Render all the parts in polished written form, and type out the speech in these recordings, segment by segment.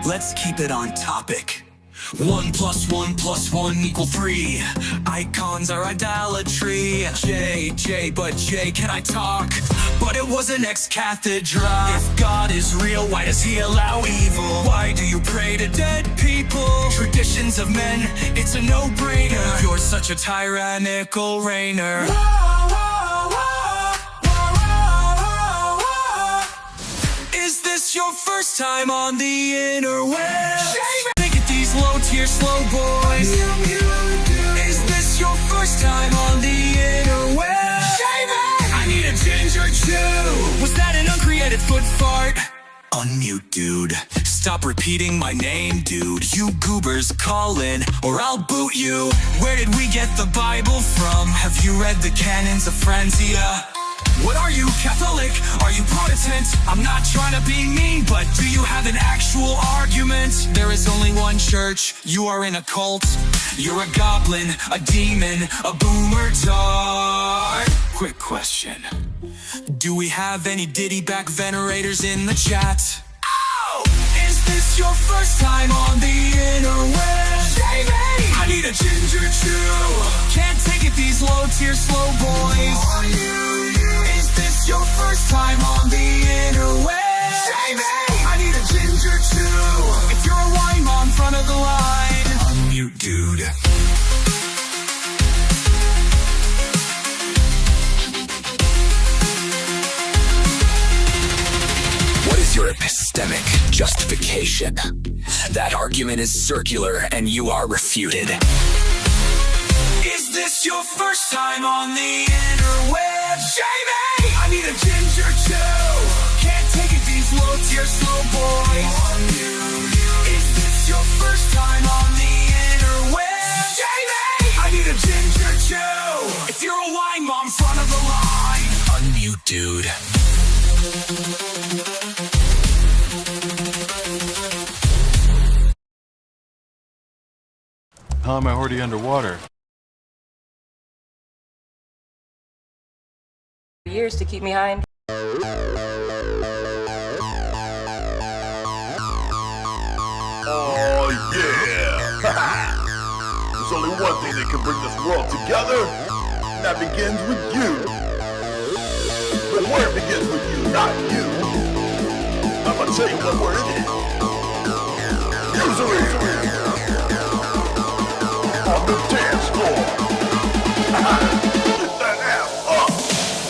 let's keep it on topic. 1 + 1 + 1 = 3. Icons are idolatry. But J, can I talk? But it was an ex-cathedra. If God is real, why does he allow evil? Why do you pray to dead people? Traditions of men, it's a no-brainer. You're such a tyrannical reigner. Is this your first time on the interwebs? Think at these low-tier slow boys. Is this your first time on the interwebs? I need a ginger chew. Was that an uncreated foot fart? Unmute, dude. Stop repeating my name, dude. You goobers call in, or I'll boot you. Where did we get the Bible from? Have you read the Canons of Franzia? What are you, Catholic? Are you Protestant? I'm not trying to be mean, but do you have an actual argument? There is only one church. You are in a cult. You're a goblin, a demon, a boomer tart. Quick question. Do we have any diddy-back venerators in the chat? Oh! Is this your first time on the interwebs? I need a ginger chew. Can't take it, these low-tier slow boys. Is this your first time on the interwebs? I need a ginger chew. If you're a wine mom, front of the line. Unmute, dude. What is your epistemic justification? That argument is circular and you are refuted. Is this your first time on the interwebs? Jamie! I need a ginger chew. Can't take it, these low-tier slow boys. Is this your first time on the interwebs? Jamie! I need a ginger chew. If you're a wine mom, front of the line. Unmute, dude. How am I already underwater? Years to keep me high and Oh yeah! There's only one thing that can bring this world together, and that begins with you. The word begins with you, not you. I'm gonna tell you what word it is. Usury! On the dance floor. Get that ass up.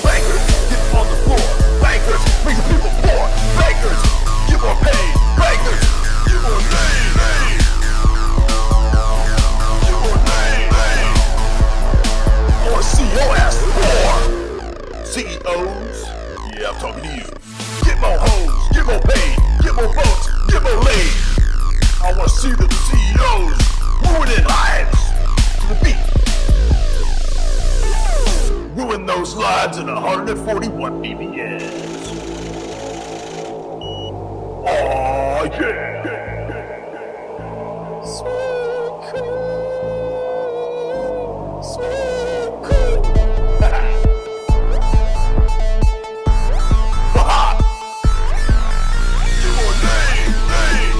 Bankers, get on the floor. Bankers, make the people poor. Bankers, get more paid. Bankers, get more name. Get more name. I wanna see your ass poor. CEOs, yeah, I'm talking to you. Get more hoes, get more paid, get more votes, get more laid. I wanna see the CEOs ruining lives to the beat. Ruin those lives in 141 BPMs. Oh yeah. Sweet cool. Sweet cool. Get more name, name,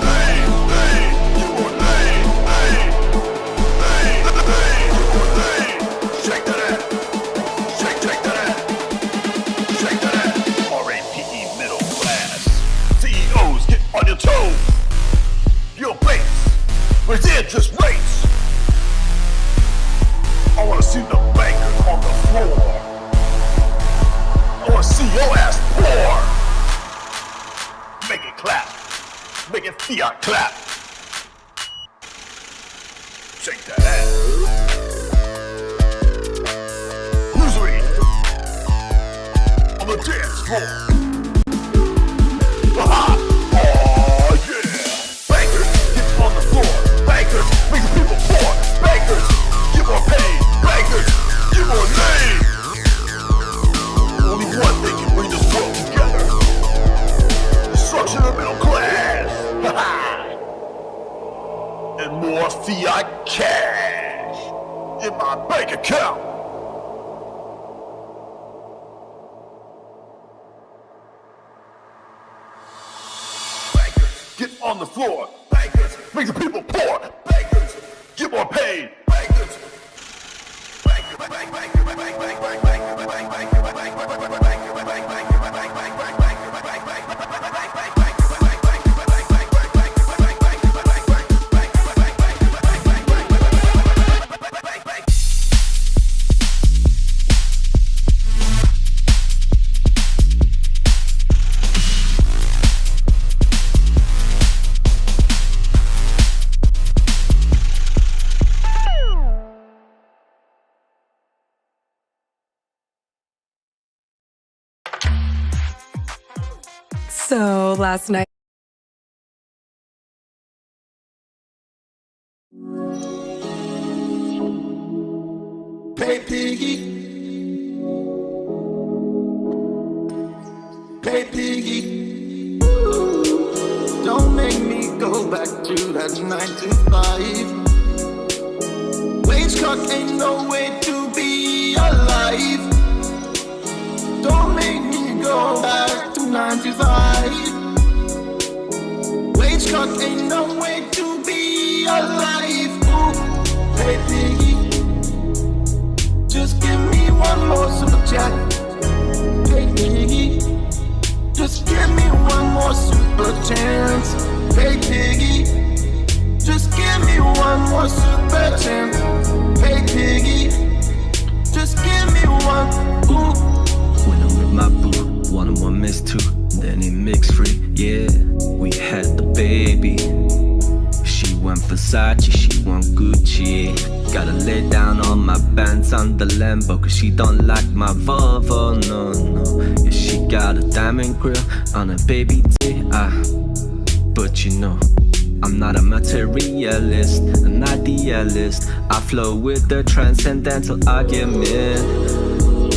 name, name. Get more name, name, name, name. Get more name. Shake that ass. Shake that ass. Shake that ass. R.A.P.E. middle class. CEOs, get on your toes. Your base. Where's the interest rates? I wanna see the bankers on the floor. I wanna see your ass poor. Make it clap. Make it fiat clap. Shake that ass. Usury. On the dance floor. Aha! Oh yeah! Bankers, get on the floor. Bankers, make the people poor. Bankers, get more paid. Bankers, get more name. Only one thing can bring this world together. Destruction of the middle class. And more fiat cash in my bank account. on the floor. Bankers, make the people poor. Bankers, get more paid. Bankers. So last night. Hey piggy. Hey piggy. Don't make me go back to that 9 to 5. Wage cut ain't no way to be alive. Don't make me go back to 9 to 5. Wage cut ain't no way to be alive. Ooh. Hey piggy, just give me one more super chat. Hey piggy, just give me one more super chance. Hey piggy, just give me one more super chance. Hey piggy, just give me one. Ooh. When I'm with my boo, one on one miss two, then it mix free. Yeah, we had the baby. She want Versace, she want Gucci. Gotta lay down all my bands on the Lambo, cause she don't like my Volvo, no, no. Yeah, she got a diamond grill on her baby T. But you know, I'm not a materialist, an idealist. I flow with the transcendental argument.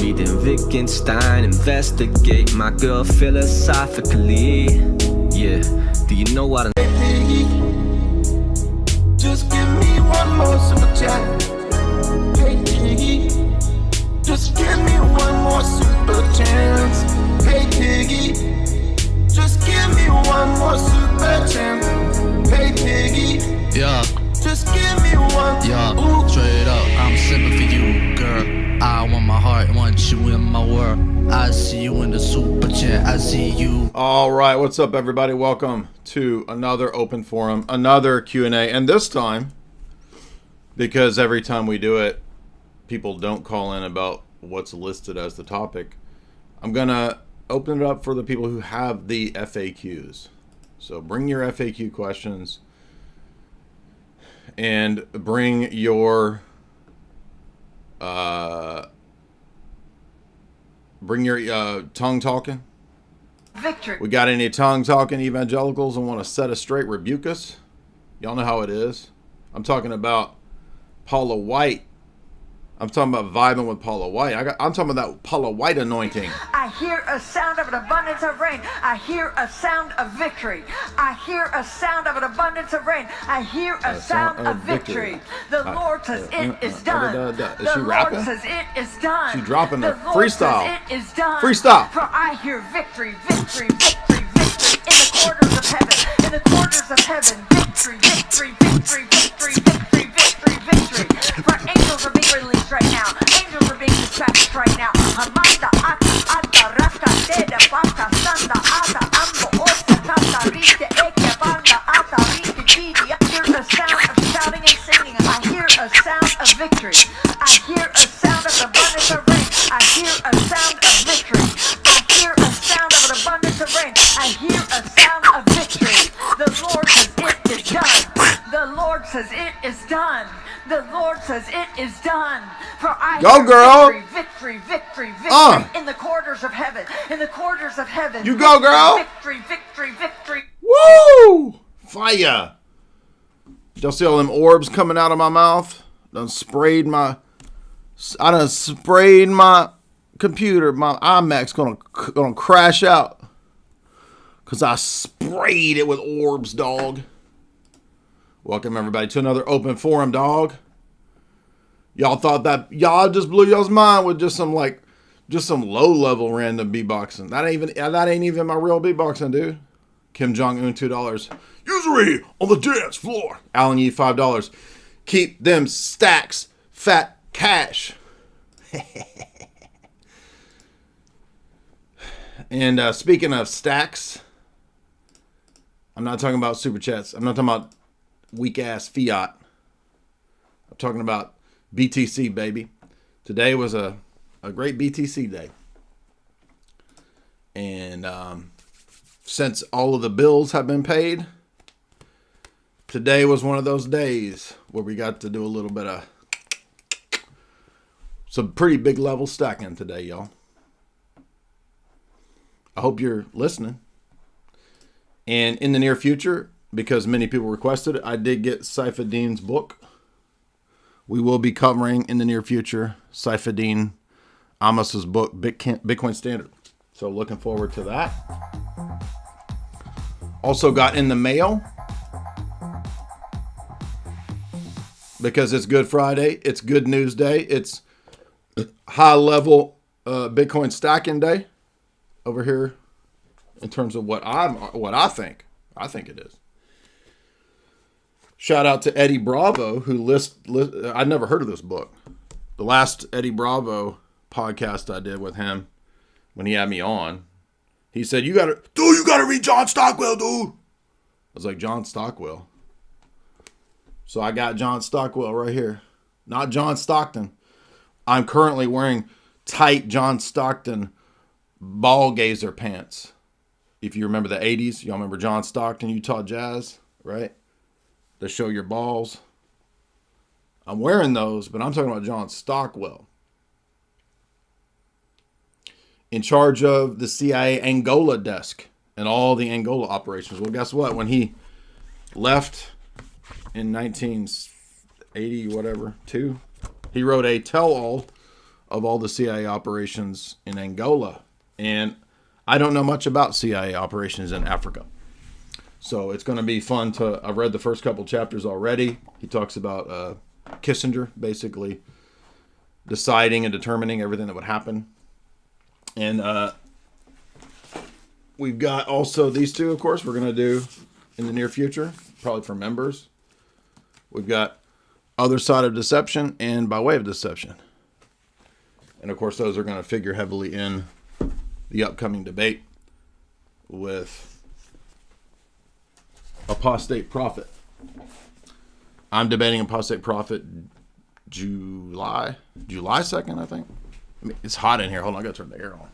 Reading Wittgenstein, investigate my girl philosophically. Yeah, do you know what I'm Piggy, just give me one more super chat. Hey Piggy, just give me one more super chance. Hey Piggy, just give me one more super chance. Hey Piggy, Yeah, just give me one. yeah, Ooh. straight up, I'm simply for you, girl. I want my heart, want you in my world. I see you in the super chat, I see you. All right, what's up, everybody? Welcome to another open forum, another Q&A, and this time, because every time we do it, people don't call in about what's listed as the topic, I'm gonna open it up for the people who have the FAQs. So bring your FAQ questions and bring your tongue talking. Victory. We got any tongue talking evangelicals and want to set us straight, rebuke us? Y'all know how it is. I'm talking about Paula White. I'm talking about vibing with Paula White. I'm talking about that Paula White anointing. I hear a sound of an abundance of rain. I hear a sound of victory. I hear a sound of an abundance of rain. I hear a sound of victory. The Lord says it is done. Is The she Lord rapping? says it is done. She dropping the a Lord freestyle. Says it is done. Freestyle. For I hear victory, victory, victory, victory in the quarters of heaven. In the quarters of heaven, victory, victory, victory, victory, victory, victory, victory. For angels are being released right now. Angels are being dispatched right now. Amanda, ata, raka, deda, baka, sanda, ata, ambo, osa, kata, rike, eke, banda, ata, rike, didi. I hear a sound of shouting and singing. I hear a sound of victory. I hear a sound of abundance of rain. I hear a sound of victory. I hear a sound of an abundance of rain. I hear a sound of victory. The Lord says it is done. The Lord says it is done. The Lord says it is done. For I Go, hear girl. victory, victory, victory, victory in the quarters of heaven. In the quarters of heaven. You go, girl. Victory, victory, victory. Woo! Fire! Y'all see all them orbs coming out of my mouth? I done sprayed my computer. My iMac's gonna crash out. Cause I sprayed it with orbs, dog. Welcome everybody to another open forum, dog. Y'all thought that y'all just blew y'all's mind with just some low level random beatboxing. That ain't even my real beatboxing, dude. Kim Jong-un $2. Usury on the dance floor. Alan Yee, $5. Keep them stacks, fat cash. And speaking of stacks, I'm not talking about super chats. I'm not talking about weak ass fiat. I'm talking about BTC, baby. Today was a great BTC day. And since all of the bills have been paid, today was one of those days where we got to do a little bit of some pretty big level stacking today, y'all. I hope you're listening. And in the near future, because many people requested it, I did get Saifuddin's book. We will be covering in the near future Saifuddin Amos's book, Bitcoin Standard. So looking forward to that. Also got in the mail, because it's Good Friday, it's Good News Day, it's high level Bitcoin stacking day over here in terms of what I think. I think it is. Shout out to Eddie Bravo, who I'd never heard of this book. The last Eddie Bravo podcast I did with him, when he had me on, he said, you gotta read John Stockwell, dude. I was like, John Stockwell? So I got John Stockwell right here. Not John Stockton. I'm currently wearing tight John Stockton ball gazer pants. If you remember the 80s, y'all remember John Stockton, Utah Jazz, right? To show your balls. I'm wearing those, but I'm talking about John Stockwell. In charge of the CIA Angola desk and all the Angola operations. Well, guess what? When he left in 1980, two, he wrote a tell-all of all the CIA operations in Angola. And I don't know much about CIA operations in Africa. So it's going to be fun I've read the first couple chapters already. He talks about Kissinger basically deciding and determining everything that would happen. And we've got also these two, of course, we're going to do in the near future, probably for members. We've got Other Side of Deception and By Way of Deception. And of course, those are going to figure heavily in the upcoming debate with Apostate Prophet. I'm debating Apostate Prophet July 2nd, I think. I mean, it's hot in here. Hold on, I gotta turn the air on.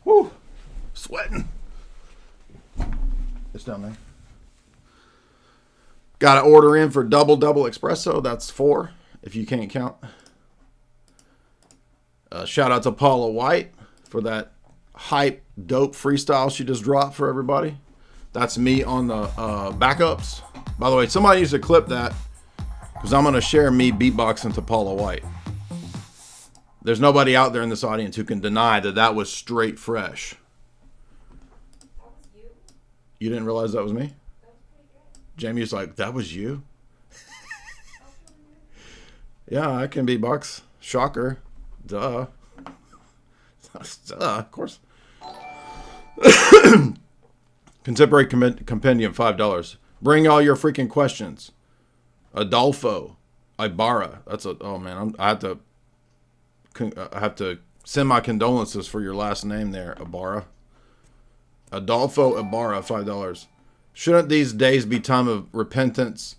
Woo! Sweating. It's down there. Got to order in for double espresso. That's 4, if you can't count. Shout out to Paula White for that hype, dope freestyle she just dropped for everybody. That's me on the backups. By the way, somebody needs to clip that, because I'm going to share me beatboxing to Paula White. There's nobody out there in this audience who can deny that was straight fresh. That was you? You didn't realize that was me? That was pretty good. Jamie's like, that was you? Yeah, I can beatbox. Shocker. Duh. Duh, of course. Contemporary Compendium, $5. Bring all your freaking questions. Adolfo Ibarra. Oh man, I have to send my condolences for your last name there, Ibarra. Adolfo Ibarra, $5. Shouldn't these days be time of repentance,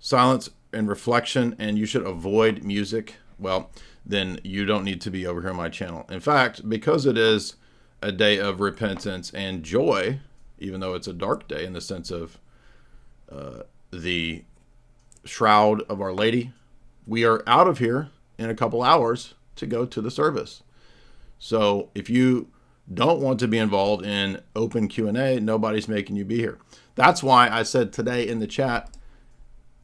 silence, and reflection, and you should avoid music? Well, then you don't need to be over here on my channel. In fact, because it is a day of repentance and joy, even though it's a dark day in the sense of the shroud of Our Lady, we are out of here in a couple hours to go to the service. So if you don't want to be involved in open Q&A, nobody's making you be here. That's why I said today in the chat,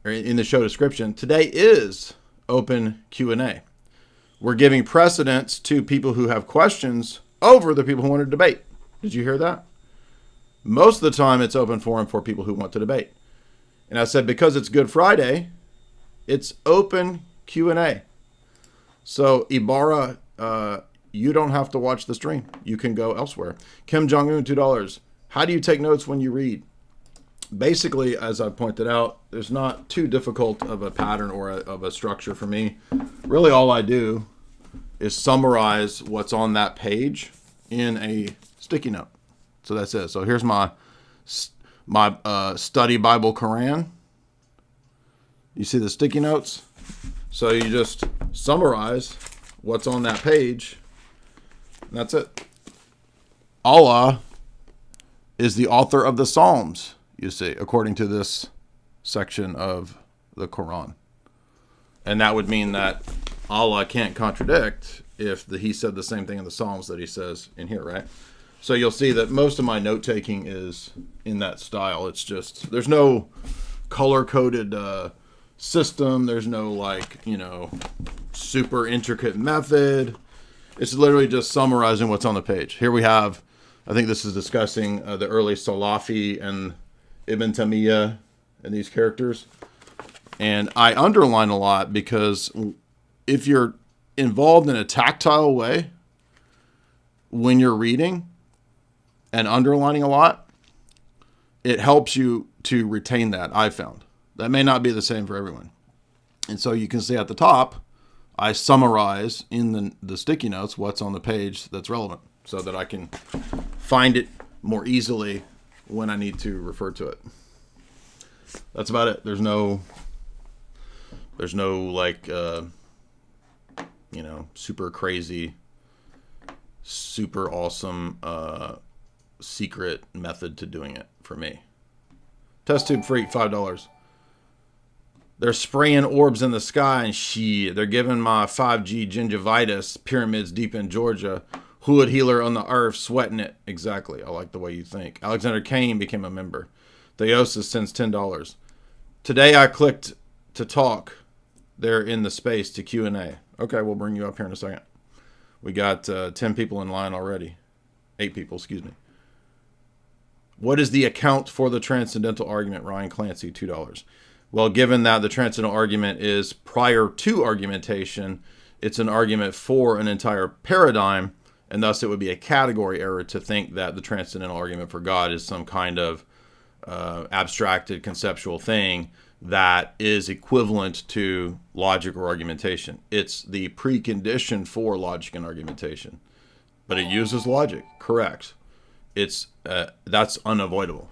or in the show description, today is open Q&A. We're giving precedence to people who have questions over the people who want to debate. Did you hear that? Most of the time it's open forum for people who want to debate. And I said, because it's Good Friday, it's open Q&A. So Ibarra, you don't have to watch the stream. You can go elsewhere. Kim Jong-un, $2. How do you take notes when you read? Basically, as I pointed out, there's not too difficult of a pattern or of a structure for me. Really, all I do is summarize what's on that page in a sticky note. So that's it. So here's my study Bible Quran. You see the sticky notes? So you just summarize what's on that page, and that's it. Allah is the author of the Psalms, you see, according to this section of the Quran. And that would mean that Allah can't contradict if he said the same thing in the Psalms that he says in here, right? So you'll see that most of my note-taking is in that style. It's just, there's no color-coded system. There's no, super intricate method. It's literally just summarizing what's on the page. Here we have, I think this is discussing the early Salafi and Ibn Taymiyyah and these characters. And I underline a lot because if you're involved in a tactile way when you're reading and underlining a lot, it helps you to retain that, I've found. That may not be the same for everyone. And so you can see at the top, I summarize in the sticky notes what's on the page that's relevant so that I can find it more easily when I need to refer to it. That's about it. There's no super crazy, super awesome, secret method to doing it for me. Test tube freak, $5. They're spraying orbs in the sky and shit. They're giving my 5G gingivitis, pyramids deep in Georgia, hood healer on the earth, sweating it. Exactly. I like the way you think. Alexander Kane became a member. Theosis sends $10. Today I clicked to talk. They're in the space to Q&A. Okay, we'll bring you up here in a second. We got 10 people in line already. 8 people, excuse me. What is the account for the transcendental argument? Ryan Clancy, $2. Well, given that the transcendental argument is prior to argumentation, it's an argument for an entire paradigm, and thus it would be a category error to think that the transcendental argument for God is some kind of abstracted conceptual thing that is equivalent to logic or argumentation. It's the precondition for logic and argumentation, but it uses logic, correct. It's that's unavoidable.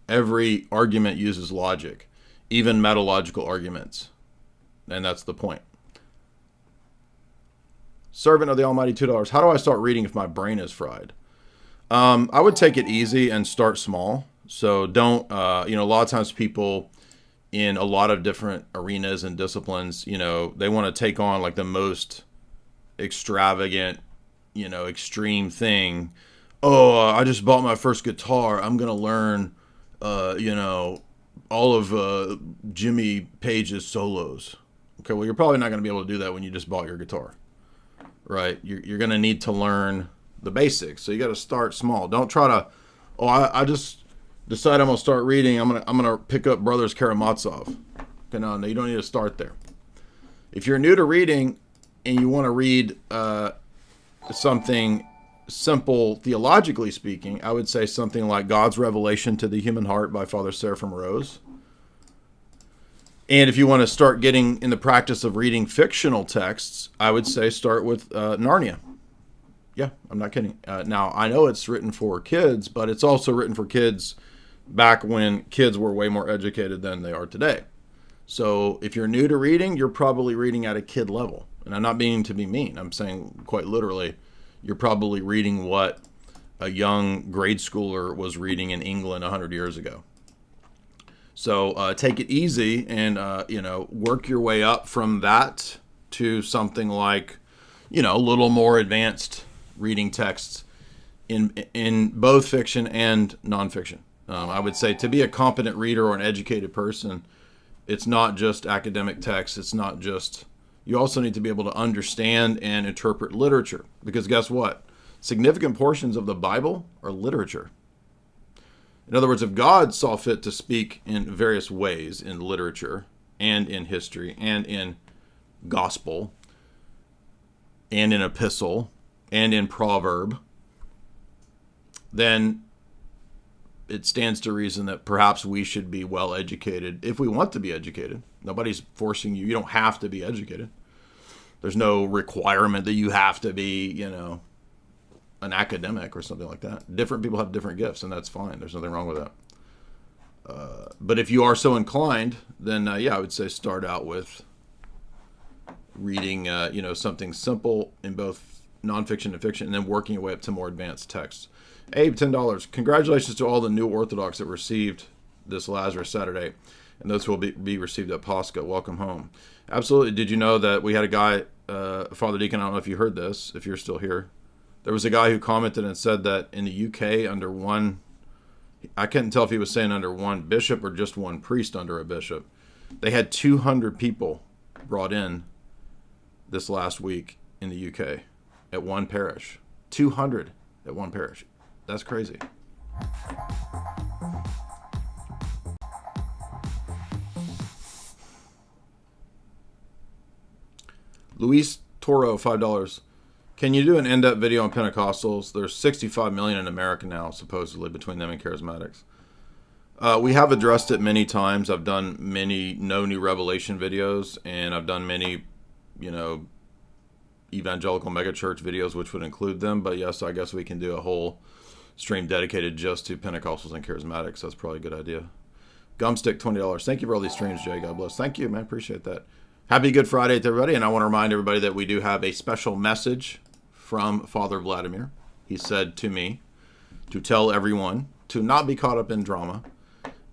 Every argument uses logic, even metalogical arguments, and that's the point. Servant of the Almighty, $2. How do I start reading if my brain is fried? I would take it easy and start small. So don't, a lot of times people in a lot of different arenas and disciplines, they want to take on like the most extravagant, extreme thing. Oh, I just bought my first guitar. I'm going to learn, all of Jimmy Page's solos. Okay, well, you're probably not going to be able to do that when you just bought your guitar, right? You're going to need to learn the basics. So you got to start small. Don't try to, I just decide I'm going to start reading. I'm going to pick up Brothers Karamazov. Okay, no, you don't need to start there. If you're new to reading and you want to read something simple, theologically speaking, I would say something like God's Revelation to the Human Heart by Father Seraphim Rose. And if you want to start getting in the practice of reading fictional texts, I would say start with Narnia. Yeah, I'm not kidding. Now, I know it's written for kids, but it's also written for kids back when kids were way more educated than they are today. So if you're new to reading, you're probably reading at a kid level. And I'm not meaning to be mean. I'm saying quite literally, you're probably reading what a young grade schooler was reading in England 100 years ago. So take it easy and, work your way up from that to something like, a little more advanced reading texts in both fiction and nonfiction. I would say to be a competent reader or an educated person, it's not just academic text. It's not just... You also need to be able to understand and interpret literature. Because guess what? Significant portions of the Bible are literature. In other words, if God saw fit to speak in various ways in literature and in history and in gospel and in epistle and in proverb, then it stands to reason that perhaps we should be well educated if we want to be educated. Nobody's forcing you. You don't have to be educated. There's no requirement that you have to be, an academic or something like that. Different people have different gifts, and that's fine. There's nothing wrong with that. But if you are so inclined, then I would say start out with reading, something simple in both nonfiction and fiction, and then working your way up to more advanced texts. Abe, $10. Congratulations to all the new Orthodox that received this Lazarus Saturday, and those who will be received at Pascha. Welcome home. Absolutely. Did you know that we had a guy, Father Deacon, I don't know if you heard this, if you're still here. There was a guy who commented and said that in the UK, under one, I couldn't tell if he was saying under one bishop or just one priest under a bishop, they had 200 people brought in this last week in the UK at one parish. 200 at one parish. That's crazy. Luis Toro, $5. Can you do an in-depth video on Pentecostals? There's 65 million in America now, supposedly, between them and charismatics. We have addressed it many times. I've done many no new revelation videos, and I've done many, evangelical megachurch videos, which would include them. But yes, I guess we can do a whole stream dedicated just to Pentecostals and charismatics. That's probably a good idea. Gumstick, $20. Thank you for all these streams, Jay. God bless. Thank you, man. Appreciate that. Happy Good Friday to everybody. And I want to remind everybody that we do have a special message from Father Vladimir. He said to me to tell everyone to not be caught up in drama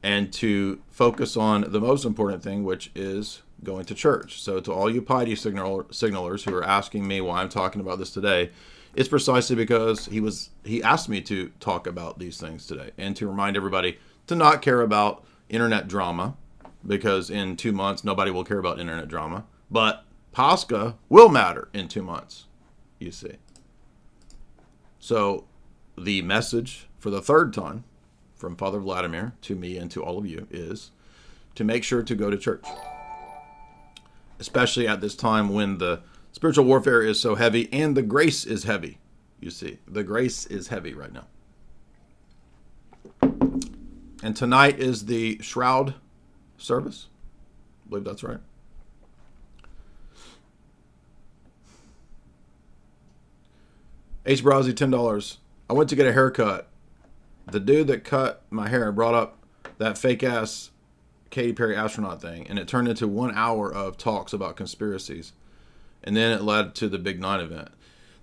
and to focus on the most important thing, which is going to church. So to all you piety signalers who are asking me why I'm talking about this today, it's precisely because he asked me to talk about these things today and to remind everybody to not care about internet drama, because in 2 months nobody will care about internet drama, but Pascha will matter in 2 months, you see. So the message for the third time from Father Vladimir to me and to all of you is to make sure to go to church, especially at this time when the spiritual warfare is so heavy and the grace is heavy. You see, the grace is heavy right now. And tonight is the shroud service. I believe that's right. H. Browsy, $10. I went to get a haircut. The dude that cut my hair brought up that fake ass Katy Perry astronaut thing, and it turned into 1 hour of talks about conspiracies. And then it led to the Big 9 event.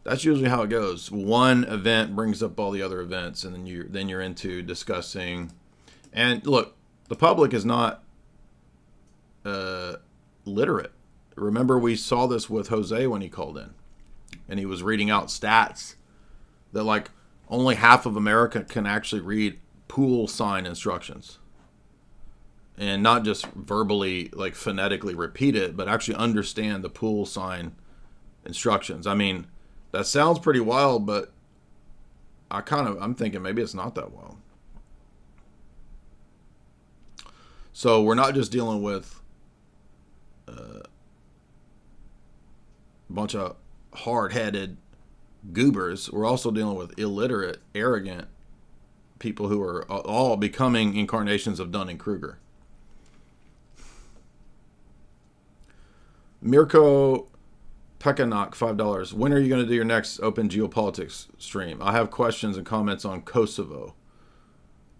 That's usually how it goes. One event brings up all the other events, and then you're into discussing. And look, the public is not literate. Remember, we saw this with Jose when he called in, and he was reading out stats that like only half of America can actually read pool sign instructions, and not just verbally, like phonetically repeat it, but actually understand the pool sign instructions. I mean, that sounds pretty wild, but I'm thinking maybe it's not that wild. So we're not just dealing with a bunch of hard-headed goobers. We're also dealing with illiterate, arrogant people who are all becoming incarnations of Dunning-Kruger. Mirko Pekanak, $5. When are you going to do your next Open Geopolitics stream? I have questions and comments on Kosovo.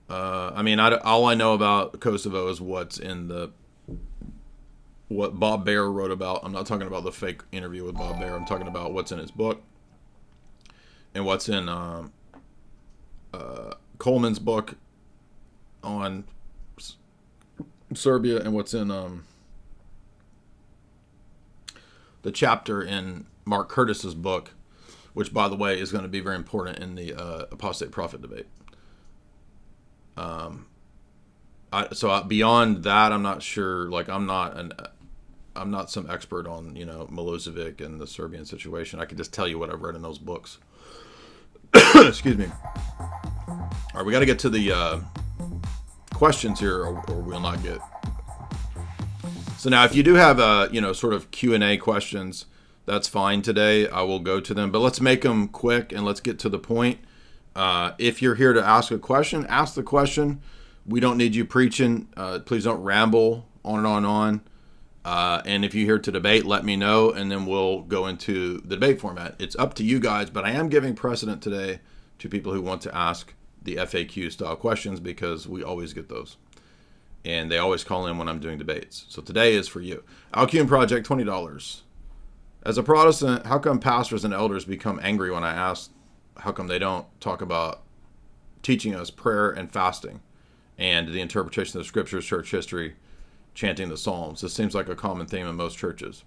All I know about Kosovo is what Bob Baer wrote about. I'm not talking about the fake interview with Bob Baer. I'm talking about what's in his book and what's in Coleman's book on Serbia, and what's in the chapter in Mark Curtis's book, which, by the way, is going to be very important in the apostate prophet debate. Beyond that, I'm not sure. Like, I'm not some expert on, Milosevic and the Serbian situation. I can just tell you what I've read in those books. Excuse me. All right, we got to get to the questions here, or we'll not get. So now, if you do have sort of Q&A questions, that's fine today. I will go to them, but let's make them quick and let's get to the point. If you're here to ask a question, ask the question. We don't need you preaching. Please don't ramble on and on and on. And if you're here to debate, let me know, and then we'll go into the debate format. It's up to you guys, but I am giving precedent today to people who want to ask the FAQ style questions because we always get those. And they always call in when I'm doing debates. So today is for you. Alcuin Project, $20. As a Protestant, how come pastors and elders become angry when I ask how come they don't talk about teaching us prayer and fasting and the interpretation of the scriptures, church history, chanting the Psalms? This seems like a common theme in most churches.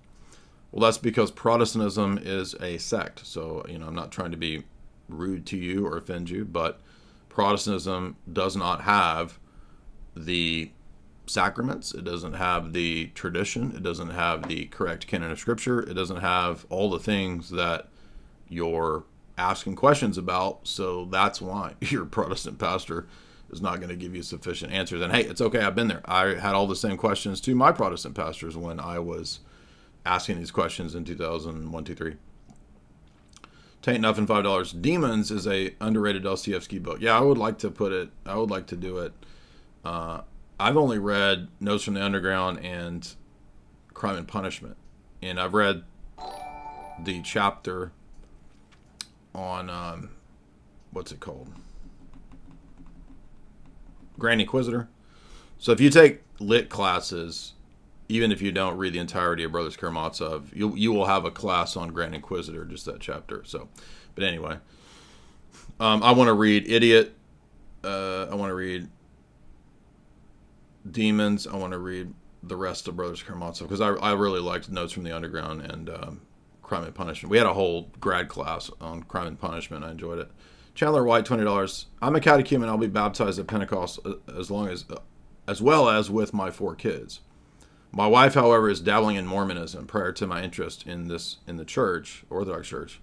Well, that's because Protestantism is a sect. So, I'm not trying to be rude to you or offend you, but Protestantism does not have the sacraments. It doesn't have the tradition. It doesn't have the correct canon of scripture. It doesn't have all the things that you're asking questions about. So that's why your Protestant pastor is not going to give you sufficient answers. And hey, it's okay. I've been there. I had all the same questions to my Protestant pastors when I was asking these questions in 2001, 2, 3. Tain't Nothing, $5. Demons is a underrated Dostoevsky book. Yeah, I would like to do it. I've only read Notes from the Underground and Crime and Punishment. And I've read the chapter on, what's it called? Grand Inquisitor. So if you take lit classes, even if you don't read the entirety of Brothers Karamazov, you will have a class on Grand Inquisitor, just that chapter. So, but anyway, I want to read Idiot. I want to read Demons. I want to read the rest of Brothers Karamazov because I really liked Notes from the Underground and Crime and Punishment. We had a whole grad class on Crime and Punishment. I enjoyed it. Chandler White, $20. I'm a catechumen. I'll be baptized at Pentecost as well as with my 4 kids. My wife, however, is dabbling in Mormonism prior to my interest in the church, Orthodox Church.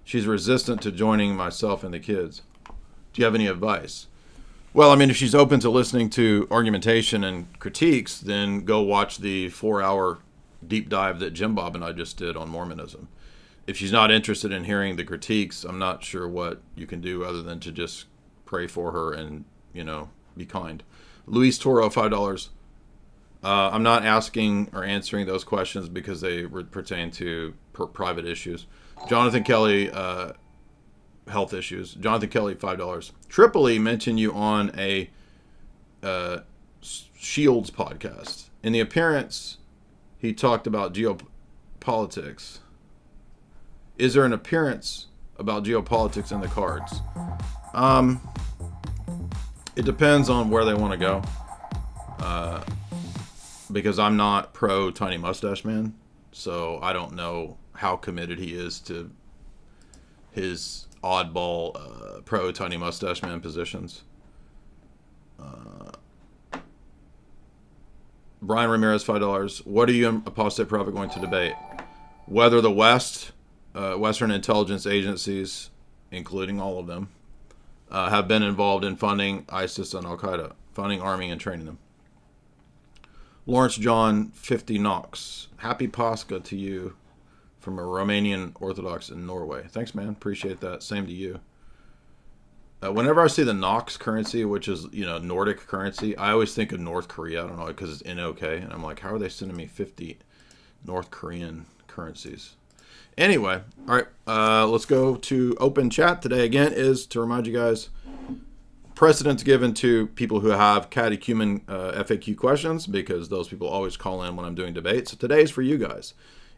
She's resistant to joining myself and the kids. Do you have any advice? Well, I mean, if she's open to listening to argumentation and critiques, then go watch the 4-hour deep dive that Jim Bob and I just did on Mormonism. If she's not interested in hearing the critiques, I'm not sure what you can do other than to just pray for her and, be kind. Luis Toro, $5. I'm not asking or answering those questions because they pertain to private issues. Jonathan Kelly, health issues. Jonathan Kelly, $5. Tripoli mentioned you on a Shields podcast. In the appearance, he talked about geopolitics. Is there an appearance about geopolitics in the cards? It depends on where they want to go. Because I'm not pro Tiny Mustache Man, so I don't know how committed he is to his oddball pro Tiny Mustache Man positions. Brian Ramirez, $5. What are you and Apostate Prophet going to debate? Whether the Western intelligence agencies, including all of them, have been involved in funding ISIS and Al-Qaeda, funding, arming, and training them. Lawrence John, 50 Knox. Happy Pascha to you from a Romanian Orthodox in Norway. Thanks, man. Appreciate that. Same to you. Whenever I see the Knox currency, which is, Nordic currency, I always think of North Korea. I don't know, because it's NOK. And I'm like, how are they sending me 50 North Korean currencies? Anyway, all right, let's go to open chat. Today, again, is to remind you guys, precedence given to people who have catechumen FAQ questions, because those people always call in when I'm doing debates. So today's for you guys.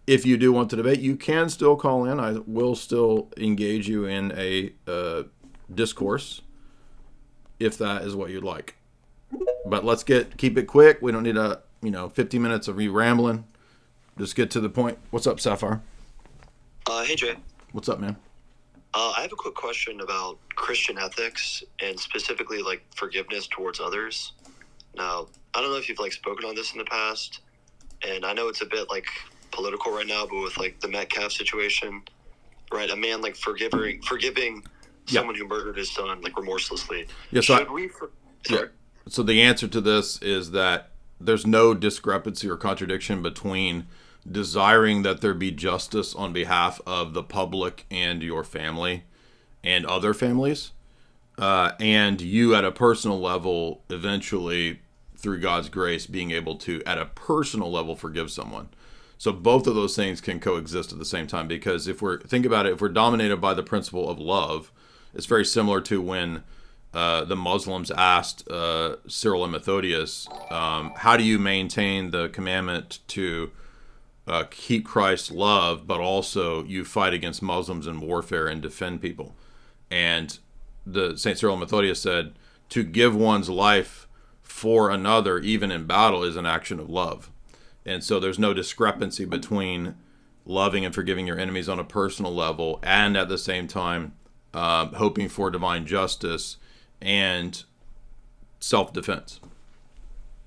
If you do want to debate, you can still call in. I will still engage you in a discourse if that is what you'd like. But let's keep it quick. We don't need 50 minutes of me rambling. Just get to the point. What's up, Sapphire? Hey, Jay. What's up, man? I have a quick question about Christian ethics and specifically forgiveness towards others. Now, I don't know if you've spoken on this in the past, and I know it's a bit political right now, but with the Metcalf situation, right? A man forgiving someone who murdered his son remorselessly. Yeah, so the answer to this is that there's no discrepancy or contradiction between desiring that there be justice on behalf of the public and your family and other families, and you at a personal level, eventually, through God's grace, being able to, at a personal level, forgive someone. So both of those things can coexist at the same time, because if we're, think about it, if we're dominated by the principle of love, it's very similar to when the Muslims asked Cyril and Methodius, how do you maintain the commandment to keep Christ's love, but also you fight against Muslims in warfare and defend people? And the Saint Cyril and Methodius said, to give one's life for another, even in battle, is an action of love. And so there's no discrepancy between loving and forgiving your enemies on a personal level, and at the same time hoping for divine justice and self-defense.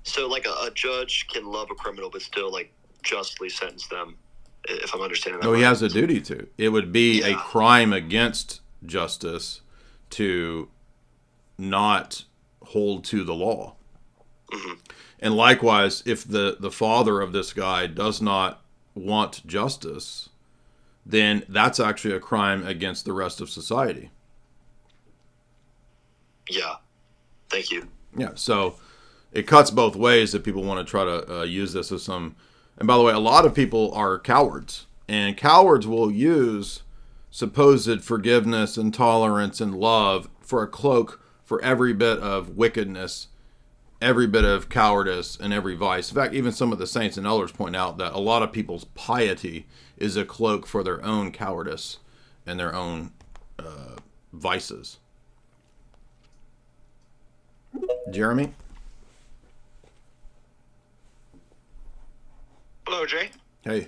So, like, a judge can love a criminal but still, like, justly sentence them, if I'm understanding that No, right. he has a duty to. It would be a crime against justice to not hold to the law. Mm-hmm. And likewise, if the father of this guy does not want justice, then that's actually a crime against the rest of society. Yeah. Thank you. Yeah, so it cuts both ways if people want to try to use this as some... And by the way, a lot of people are cowards. And cowards will use supposed forgiveness and tolerance and love for a cloak for every bit of wickedness, every bit of cowardice, and every vice. In fact, even some of the saints and elders point out that a lot of people's piety is a cloak for their own cowardice and their own vices. Jeremy? Hello, Jay. Hey.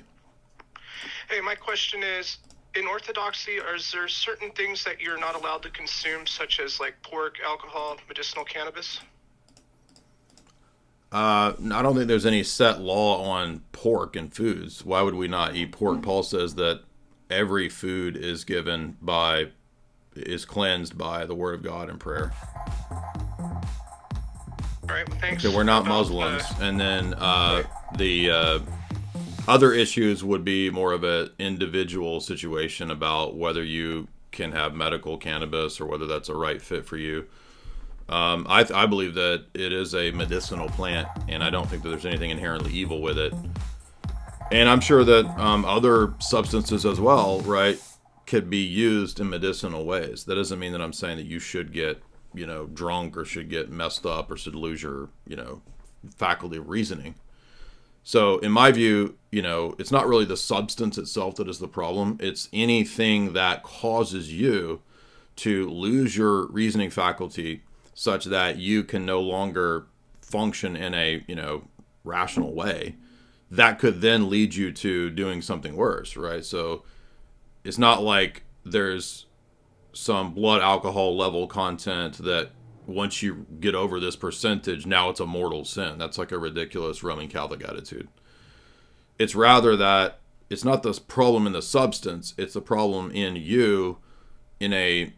Hey, my question is, in Orthodoxy, is there certain things that you're not allowed to consume, such as like pork, alcohol, medicinal cannabis? I don't think there's any set law on pork and foods. Why would we not eat pork? Paul says that every food is cleansed by the word of God and prayer. All right, well, thanks. So we're not Muslims. And then the other issues would be more of an individual situation about whether you can have medical cannabis or whether that's a right fit for you. I believe that it is a medicinal plant, and I don't think that there's anything inherently evil with it. And I'm sure that other substances as well, right, could be used in medicinal ways. That doesn't mean that I'm saying that you should get, drunk or should get messed up or should lose your, faculty of reasoning. So in my view, it's not really the substance itself that is the problem. It's anything that causes you to lose your reasoning faculty such that you can no longer function in a, rational way. That could then lead you to doing something worse, right? So it's not like there's some blood alcohol level content that once you get over this percentage, now it's a mortal sin. That's like a ridiculous Roman Catholic attitude. It's rather that it's not the problem in the substance, it's the problem in you in a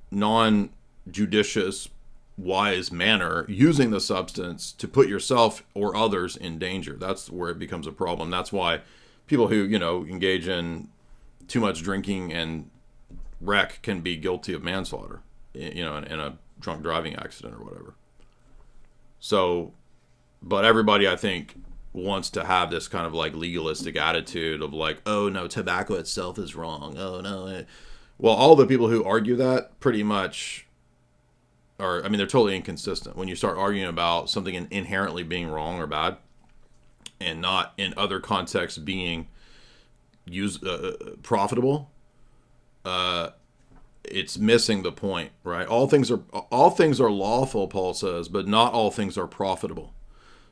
non-judicious, wise manner, using the substance to put yourself or others in danger. That's where it becomes a problem. That's why people who, engage in too much drinking and wreck can be guilty of manslaughter, in a drunk driving accident or whatever. So, but everybody, I think, wants to have this kind of like legalistic attitude of like, oh no, tobacco itself is wrong. Oh no. Well, all the people who argue that pretty much are, they're totally inconsistent. When you start arguing about something inherently being wrong or bad and not in other contexts being profitable, it's missing the point, right? All things are lawful, Paul says, but not all things are profitable.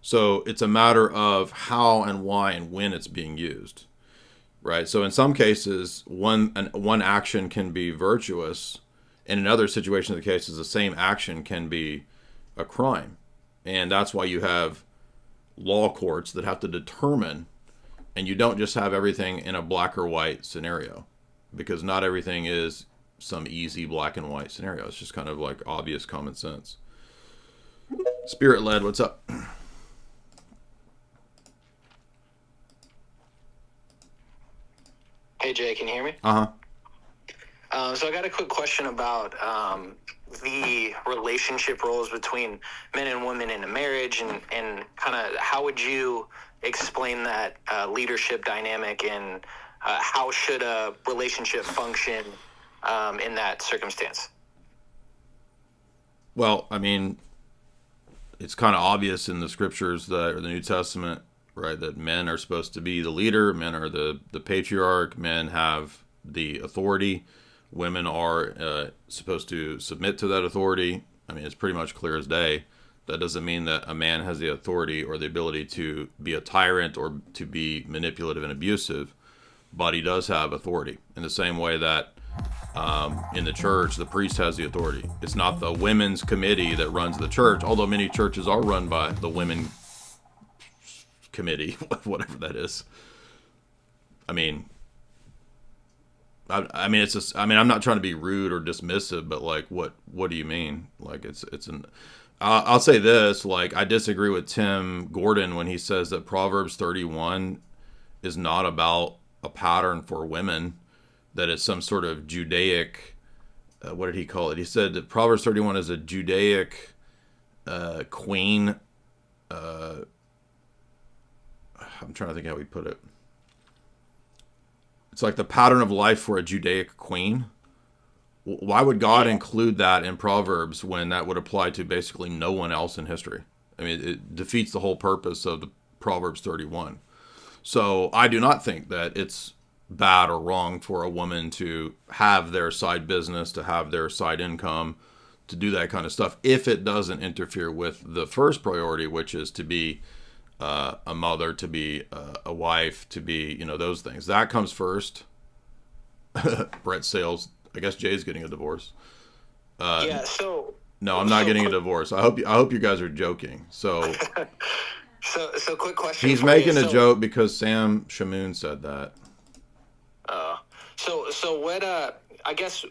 So it's a matter of how and why and when it's being used, right? So in some cases, one action can be virtuous, and in other situations of the cases, the same action can be a crime. And that's why you have law courts that have to determine, and you don't just have everything in a black or white scenario, because not everything is some easy black and white scenario. It's just kind of like obvious common sense. Spirit led, what's up? Hey Jay, can you hear me? Uh-huh. So I got a quick question about the relationship roles between men and women in a marriage, and kind of how would you explain that leadership dynamic, and how should a relationship function in that circumstance? Well, I mean, it's kind of obvious in the scriptures that, or the New Testament, right, that men are supposed to be the leader, men are the patriarch, men have the authority, women are supposed to submit to that authority. I mean, it's pretty much clear as day. That doesn't mean that a man has the authority or the ability to be a tyrant or to be manipulative and abusive, but he does have authority in the same way that in the church, the priest has the authority. It's not the women's committee that runs the church, although many churches are run by the women committee, whatever that is. I mean, it's just, I mean, I'm not trying to be rude or dismissive, but like, what do you mean? Like, I'll say this, like, I disagree with Tim Gordon when he says that Proverbs 31 is not about a pattern for women, that it's some sort of Judaic, what did he call it? He said that Proverbs 31 is a Judaic queen. I'm trying to think how he put it. It's like the pattern of life for a Judaic queen. Why would God include that in Proverbs when that would apply to basically no one else in history? I mean, it defeats the whole purpose of the Proverbs 31. So I do not think that it's bad or wrong for a woman to have their side business, to have their side income, to do that kind of stuff, if it doesn't interfere with the first priority, which is to be a mother, to be a wife, to be, those things. That comes first. Brett Sales, I guess Jay's getting a divorce. So no, I'm not getting a divorce. I hope you guys are joking. So so quick question. He's making a joke because Sam Shamoon said that. So what, I guess,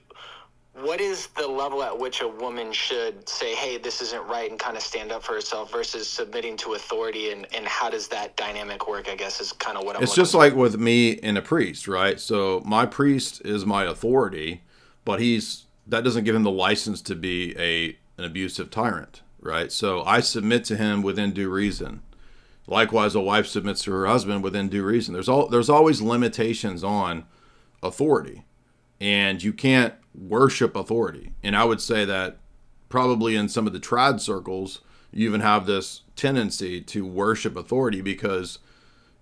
what is the level at which a woman should say, hey, this isn't right, and kind of stand up for herself versus submitting to authority, and how does that dynamic work, I guess, is kind of what I'm It's just like with me and a priest, right? So my priest is my authority, but that doesn't give him the license to be an abusive tyrant, right? So I submit to him within due reason. Likewise, a wife submits to her husband within due reason. There's always limitations on authority, and you can't worship authority. And I would say that probably in some of the trad circles, you even have this tendency to worship authority, because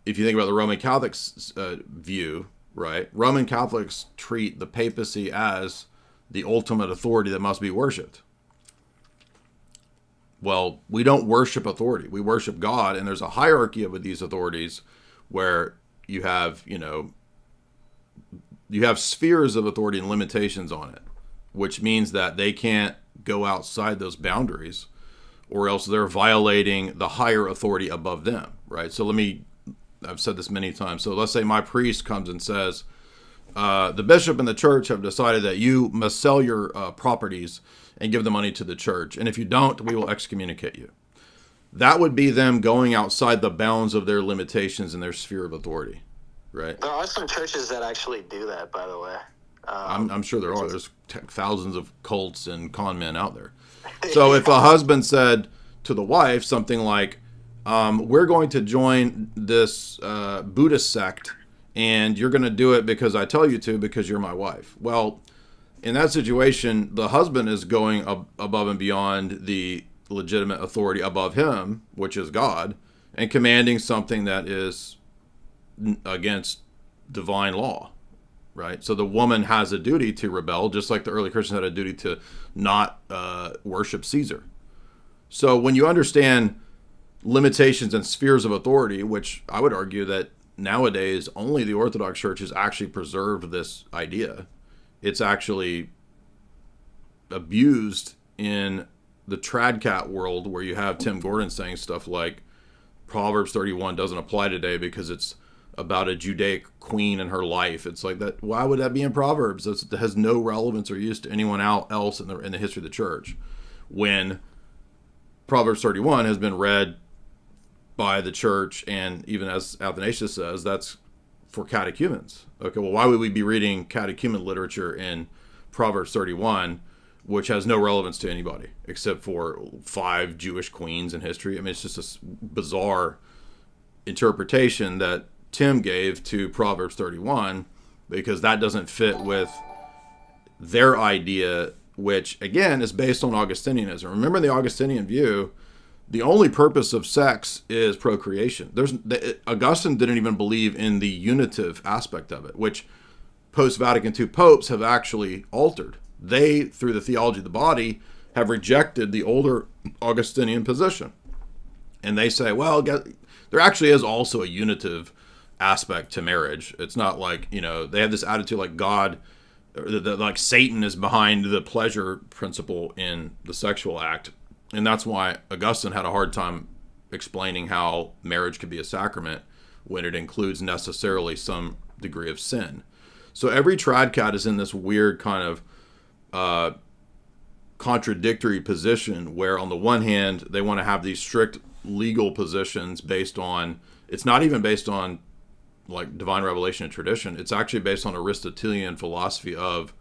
if you think about the Roman Catholics view, right? Roman Catholics treat the papacy as the ultimate authority that must be worshipped. Well, we don't worship authority. We worship God, and there's a hierarchy of these authorities where you have spheres of authority and limitations on it, which means that they can't go outside those boundaries, or else they're violating the higher authority above them, right? So I've said this many times. So let's say my priest comes and says, the bishop and the church have decided that you must sell your properties and give the money to the church, and if you don't, we will excommunicate you. That would be them going outside the bounds of their limitations and their sphere of authority, right? There are some churches that actually do that, by the way. I'm sure there are. There's thousands of cults and con men out there. So if a husband said to the wife something like, we're going to join this Buddhist sect, and you're going to do it because I tell you to, because you're my wife. Well, in that situation, the husband is going above and beyond the legitimate authority above him, which is God, and commanding something that is against divine law, right? So the woman has a duty to rebel, just like the early Christians had a duty to not worship Caesar. So when you understand limitations and spheres of authority, which I would argue that nowadays only the Orthodox Church has actually preserved this idea. It's actually abused in the tradcat world, where you have Tim Gordon saying stuff like Proverbs 31 doesn't apply today because it's about a Judaic queen and her life. It's like that. Why would that be in Proverbs? It has no relevance or use to anyone else in the history of the church, when Proverbs 31 has been read by the church, and even as Athanasius says, that's for catechumens. Okay, well, why would we be reading catechumen literature in Proverbs 31, which has no relevance to anybody except for 5 Jewish queens in history. I mean, it's just a bizarre interpretation that Tim gave to Proverbs 31, because that doesn't fit with their idea, which again is based on Augustinianism. Remember, the Augustinian view, the only purpose of sex is procreation. Augustine didn't even believe in the unitive aspect of it, which post-Vatican II popes have actually altered. They, through the theology of the body, have rejected the older Augustinian position. And they say, well, there actually is also a unitive aspect to marriage. It's not like, they have this attitude like God, like Satan is behind the pleasure principle in the sexual act. And that's why Augustine had a hard time explaining how marriage could be a sacrament when it includes necessarily some degree of sin. So every tradcat is in this weird kind of contradictory position where on the one hand, they want to have these strict legal positions based on, it's not even based on like divine revelation and tradition. It's actually based on Aristotelian philosophy of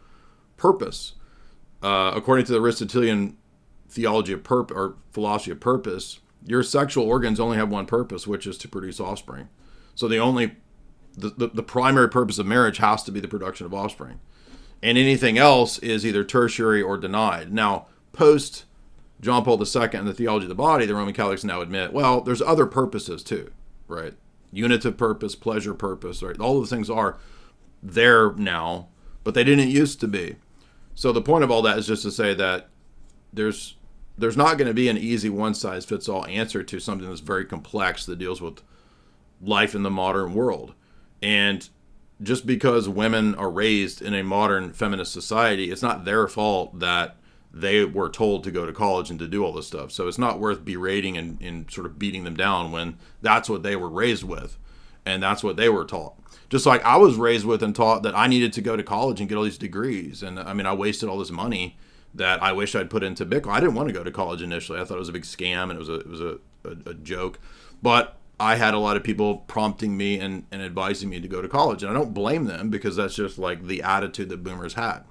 purpose. According to the Aristotelian theology of or philosophy of purpose, your sexual organs only have one purpose, which is to produce offspring. So the primary purpose of marriage has to be the production of offspring. And anything else is either tertiary or denied. Now, post John Paul II and the theology of the body, the Roman Catholics now admit, well, there's other purposes too, right? Unitive purpose, pleasure purpose, right? All those things are there now, but they didn't used to be. So the point of all that is just to say that there's not going to be an easy one-size-fits-all answer to something that's very complex that deals with life in the modern world. And just because women are raised in a modern feminist society, it's not their fault that they were told to go to college and to do all this stuff. So it's not worth berating and sort of beating them down when that's what they were raised with and that's what they were taught. Just like I was raised with and taught that I needed to go to college and get all these degrees. And I mean, I wasted all this money that I wish I'd put into Bitcoin. I didn't want to go to college initially. I thought it was a big scam and it was a joke. But I had a lot of people prompting me and advising me to go to college. And I don't blame them because that's just like the attitude that boomers had.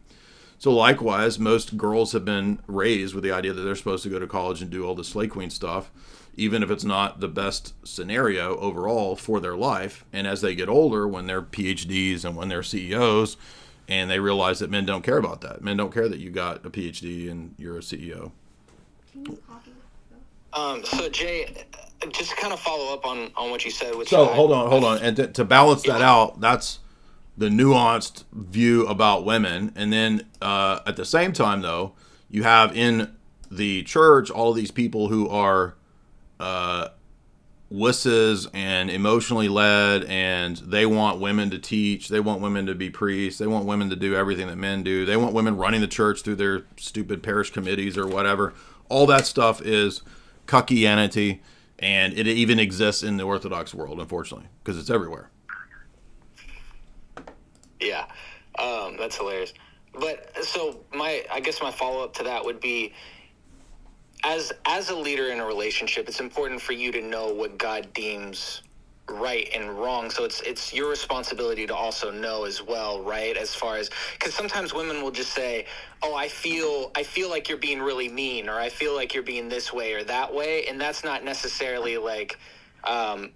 So likewise, most girls have been raised with the idea that they're supposed to go to college and do all the slay queen stuff, even if it's not the best scenario overall for their life. And as they get older, when they're PhDs and when they're CEOs, and they realize that men don't care about that. Men don't care that you got a PhD and you're a CEO. So Jay, just to kind of follow up on what you said. So hold on. And to balance that out, that's the nuanced view about women. And then at the same time, though, you have in the church all of these people who are wusses and emotionally led, and they want women to teach, they want women to be priests, they want women to do everything that men do, they want women running the church through their stupid parish committees or whatever. All that stuff is cuckianity, and it even exists in the Orthodox world, unfortunately, because it's everywhere. Yeah, that's hilarious. But so I guess my follow-up to that would be, as a leader in a relationship, it's important for you to know what God deems right and wrong. So it's your responsibility to also know as well, right? As far as, because sometimes women will just say, oh, I feel like you're being really mean, or I feel like you're being this way or that way. And that's not necessarily like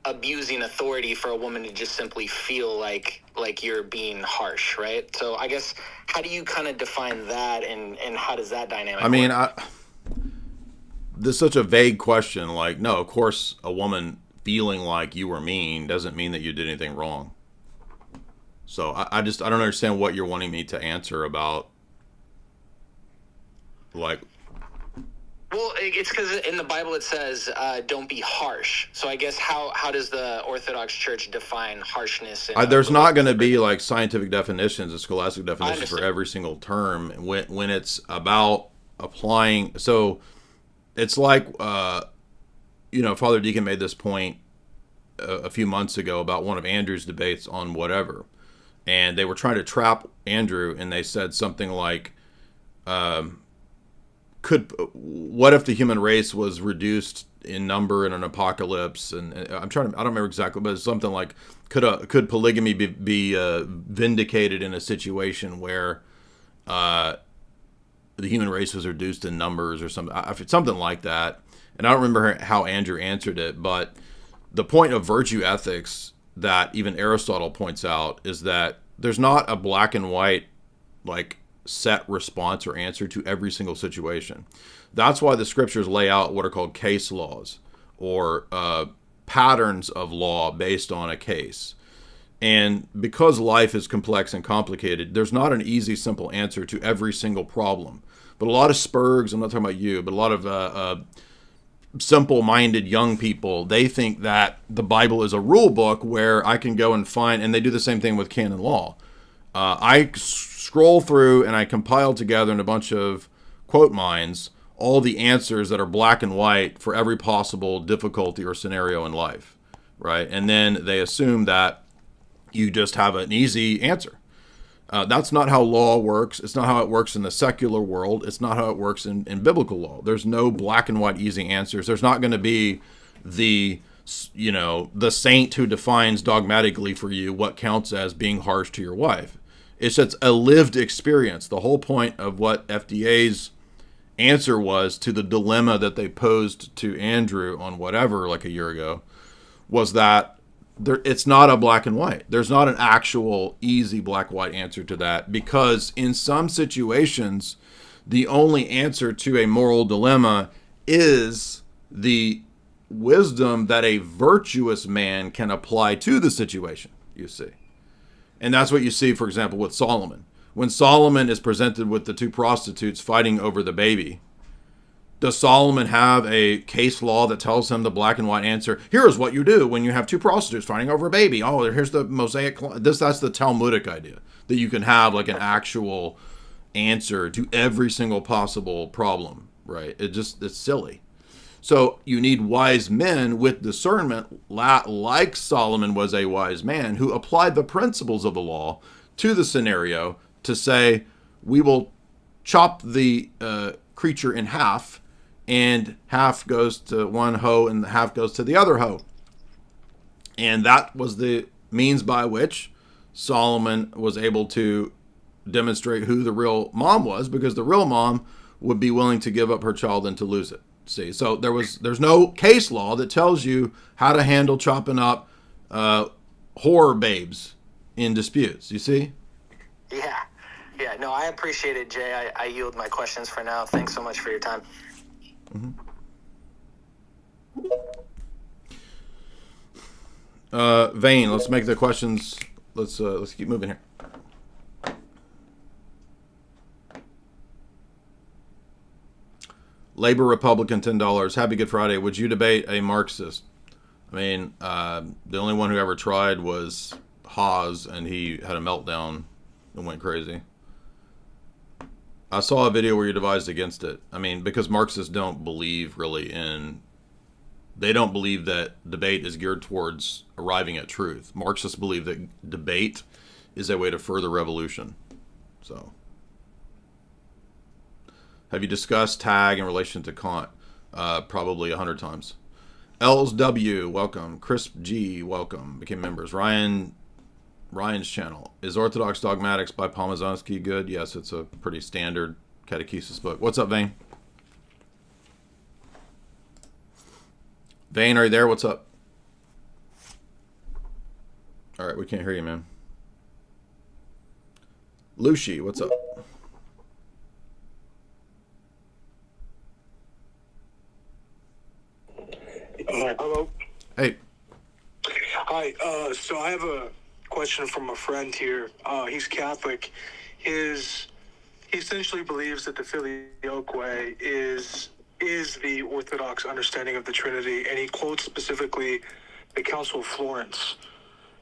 abusing authority for a woman to just simply feel like you're being harsh, right? So I guess, how do you kind of define that, and how does that dynamic work? This is such a vague question. Like, no, of course, a woman feeling like you were mean doesn't mean that you did anything wrong. So I don't understand what you're wanting me to answer about. Like, well, it's because in the Bible it says don't be harsh. So I guess how does the Orthodox Church define harshness? There's not going to be like scientific definitions and scholastic definitions for every single term when it's about applying. So it's like, Father Deacon made this point a few months ago about one of Andrew's debates on whatever. And they were trying to trap Andrew, and they said something like, what if the human race was reduced in number in an apocalypse? And I don't remember exactly, but it's something like, could polygamy be vindicated in a situation where the human race was reduced in numbers or something like that. And I don't remember how Andrew answered it, but the point of virtue ethics that even Aristotle points out is that there's not a black and white, like, set response or answer to every single situation. That's why the scriptures lay out what are called case laws, or patterns of law based on a case. And because life is complex and complicated, there's not an easy, simple answer to every single problem. But a lot of spurgs, I'm not talking about you, but a lot of simple-minded young people, they think that the Bible is a rule book where I can go and find, and they do the same thing with canon law. I scroll through and I compile together in a bunch of quote mines all the answers that are black and white for every possible difficulty or scenario in life, right? And then they assume that you just have an easy answer. That's not how law works. It's not how it works in the secular world. It's not how it works in biblical law. There's no black and white easy answers. There's not going to be the saint who defines dogmatically for you what counts as being harsh to your wife. It's just a lived experience. The whole point of what FDA's answer was to the dilemma that they posed to Andrew on whatever, like a year ago, was that it's not a black and white. There's not an actual easy black-white answer to that, because in some situations, the only answer to a moral dilemma is the wisdom that a virtuous man can apply to the situation, you see. And that's what you see, for example, with Solomon. When Solomon is presented with the two prostitutes fighting over the baby, does Solomon have a case law that tells him the black and white answer? Here is what you do when you have two prostitutes fighting over a baby. Oh, here's the Mosaic. That's the Talmudic idea, that you can have like an actual answer to every single possible problem, right? It's silly. So you need wise men with discernment, like Solomon was a wise man, who applied the principles of the law to the scenario to say, we will chop the creature in half, and half goes to one hoe and half goes to the other hoe. And that was the means by which Solomon was able to demonstrate who the real mom was, because the real mom would be willing to give up her child and to lose it. See, so there's no case law that tells you how to handle chopping up whore babes in disputes. You see? Yeah. No, I appreciate it, Jay. I yield my questions for now. Thanks so much for your time. Vane, let's make the questions. Let's keep moving here. Labor Republican, $10. Happy Good Friday. Would you debate a Marxist? I mean, the only one who ever tried was Haas, and he had a meltdown and went crazy. I saw a video where you devised against it. I mean, because Marxists don't believe really they don't believe that debate is geared towards arriving at truth. Marxists believe that debate is a way to further revolution. So, have you discussed tag in relation to Kant? Probably 100 times. Els W, welcome. Crisp G, welcome. Became members. Ryan's channel. Is Orthodox Dogmatics by Pomazonsky good? Yes, it's a pretty standard catechesis book. What's up, Vane? Vane, are you there? What's up? All right, we can't hear you, man. Lucy, what's up? Hello. Hey. Hi. So I have a question from a friend here. He's Catholic. He essentially believes that the Filioque is the Orthodox understanding of the Trinity, and he quotes specifically the Council of Florence.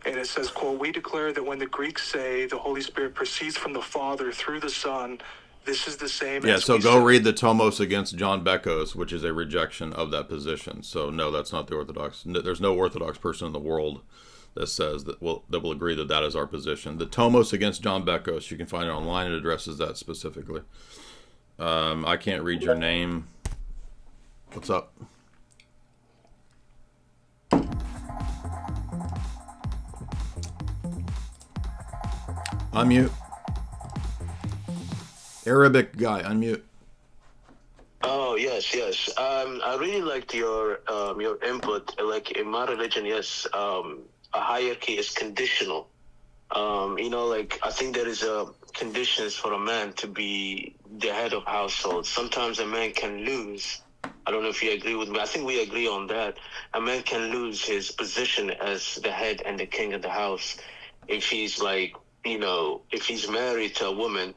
And it says, quote, "We declare that when the Greeks say the Holy Spirit proceeds from the Father through the Son, this is the same." Yeah, so go read the Tomos against John Beckos, which is a rejection of that position. So no, that's not the Orthodox. There's no Orthodox person in the world that says that will agree that is our position. The Tomos against John Beckos, you can find it online. It addresses that specifically. I can't read your name. What's up? Unmute. Arabic guy, unmute. Oh yes, yes. I really liked your input. Like in my religion, yes, a hierarchy is conditional. Like I think there is a conditions for a man to be the head of household. Sometimes a man can lose. I don't know if you agree with me. I think we agree on that. A man can lose his position as the head and the king of the house if he's like, if he's married to a woman,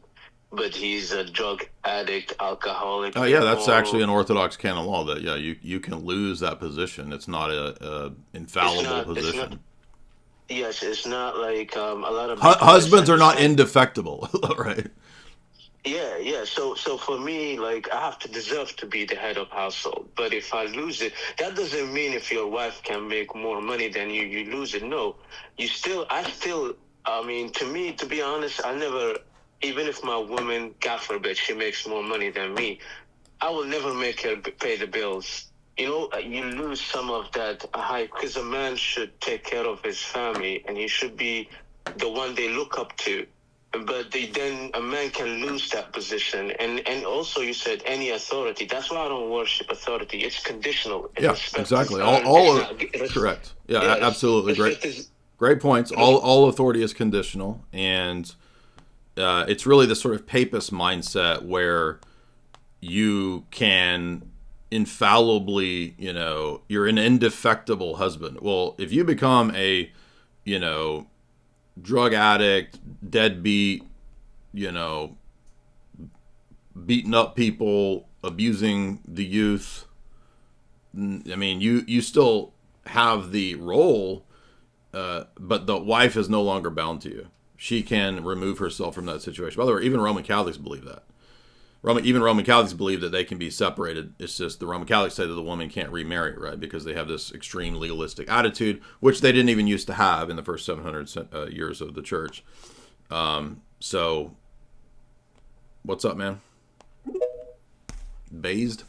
but he's a drug addict, alcoholic. Oh yeah, that's actually an Orthodox canon law that you can lose that position. It's not a infallible position. Yes, it's not like a lot of husbands are not indefectible, right? Yeah. So for me, like I have to deserve to be the head of household. But if I lose it, that doesn't mean if your wife can make more money than you lose it. No, I mean, to me, to be honest, I never, even if my woman, God forbid, she makes more money than me, I will never make her pay the bills. You lose some of that high, because a man should take care of his family and he should be the one they look up to. But then a man can lose that position. And also you said any authority. That's why I don't worship authority. It's conditional. Yeah, exactly. Correct. Yeah, absolutely. Great points. All authority is conditional. And it's really this sort of papist mindset where you can infallibly, you're an indefectible husband. Well, if you become a, drug addict, deadbeat, beating up people, abusing the youth, I mean, you still have the role, but the wife is no longer bound to you. She can remove herself from that situation. By the way, even Roman Catholics believe that. Even Roman Catholics believe that they can be separated. It's just the Roman Catholics say that the woman can't remarry, right? Because they have this extreme legalistic attitude, which they didn't even used to have in the first 700 years of the church. So, what's up, man? Based?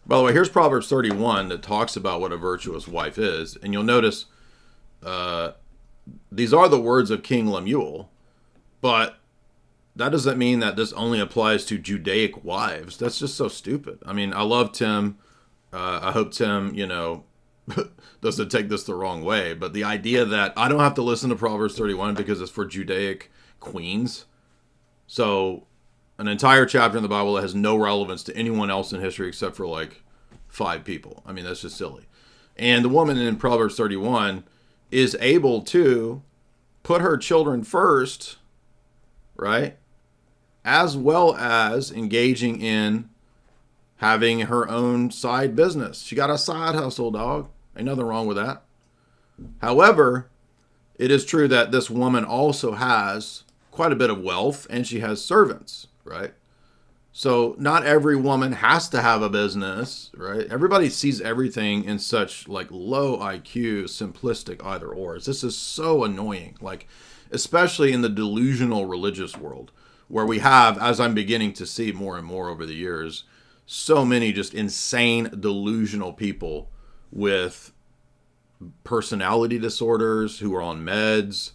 By the way, here's Proverbs 31 that talks about what a virtuous wife is. And you'll notice these are the words of King Lemuel, but that doesn't mean that this only applies to Judaic wives. That's just so stupid. I mean, I love Tim. I hope Tim, doesn't take this the wrong way. But the idea that I don't have to listen to Proverbs 31 because it's for Judaic queens. So an entire chapter in the Bible that has no relevance to anyone else in history except for like 5 people. I mean, that's just silly. And the woman in Proverbs 31 is able to put her children first, right? As well as engaging in having her own side business. She got a side hustle, dog. Ain't nothing wrong with that. However, it is true that this woman also has quite a bit of wealth and she has servants, right? So not every woman has to have a business, right? Everybody sees everything in such like low IQ, simplistic either ors. This is so annoying, like especially in the delusional religious world, where we have, as I'm beginning to see more and more over the years, so many just insane delusional people with personality disorders who are on meds,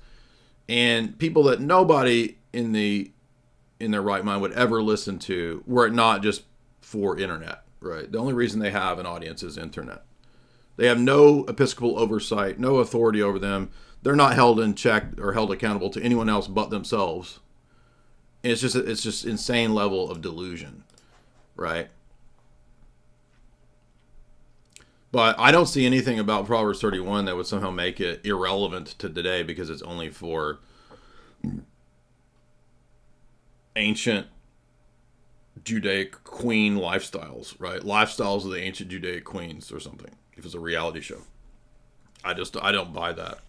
and people that nobody in their right mind would ever listen to were it not just for internet, right? The only reason they have an audience is internet. They have no episcopal oversight, no authority over them. They're not held in check or held accountable to anyone else but themselves. It's just insane level of delusion, right? But I don't see anything about Proverbs 31 that would somehow make it irrelevant to today because it's only for ancient Judaic queen lifestyles, right? Lifestyles of the ancient Judaic queens or something. If it's a reality show, I don't buy that.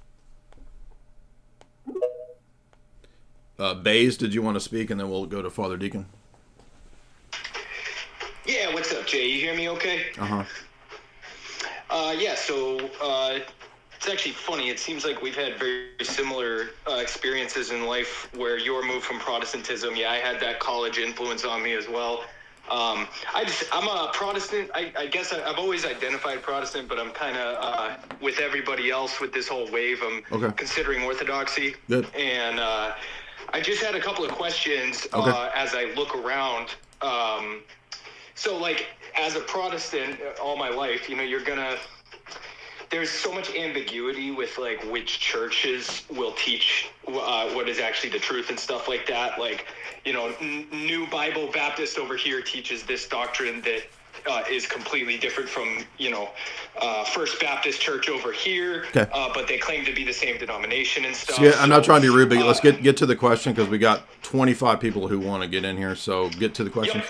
Bays, did you want to speak, and then we'll go to Father Deacon? Yeah, what's up, Jay? You hear me okay? Uh-huh. So it's actually funny. It seems like we've had very similar experiences in life where your move from Protestantism, I had that college influence on me as well. I'm a Protestant. I guess I've always identified Protestant, but I'm kind of with everybody else with this whole wave. I'm considering Orthodoxy. Good. And I just had a couple of questions as I look around. So, like, as a Protestant all my life, there's so much ambiguity with, like, which churches will teach what is actually the truth and stuff like that. Like, New Bible Baptist over here teaches this doctrine that is completely different from, First Baptist Church over here. Okay. But they claim to be the same denomination and stuff. So, yeah, I'm not trying to be rude, but let's get to the question because we got 25 people who want to get in here. So get to the questions.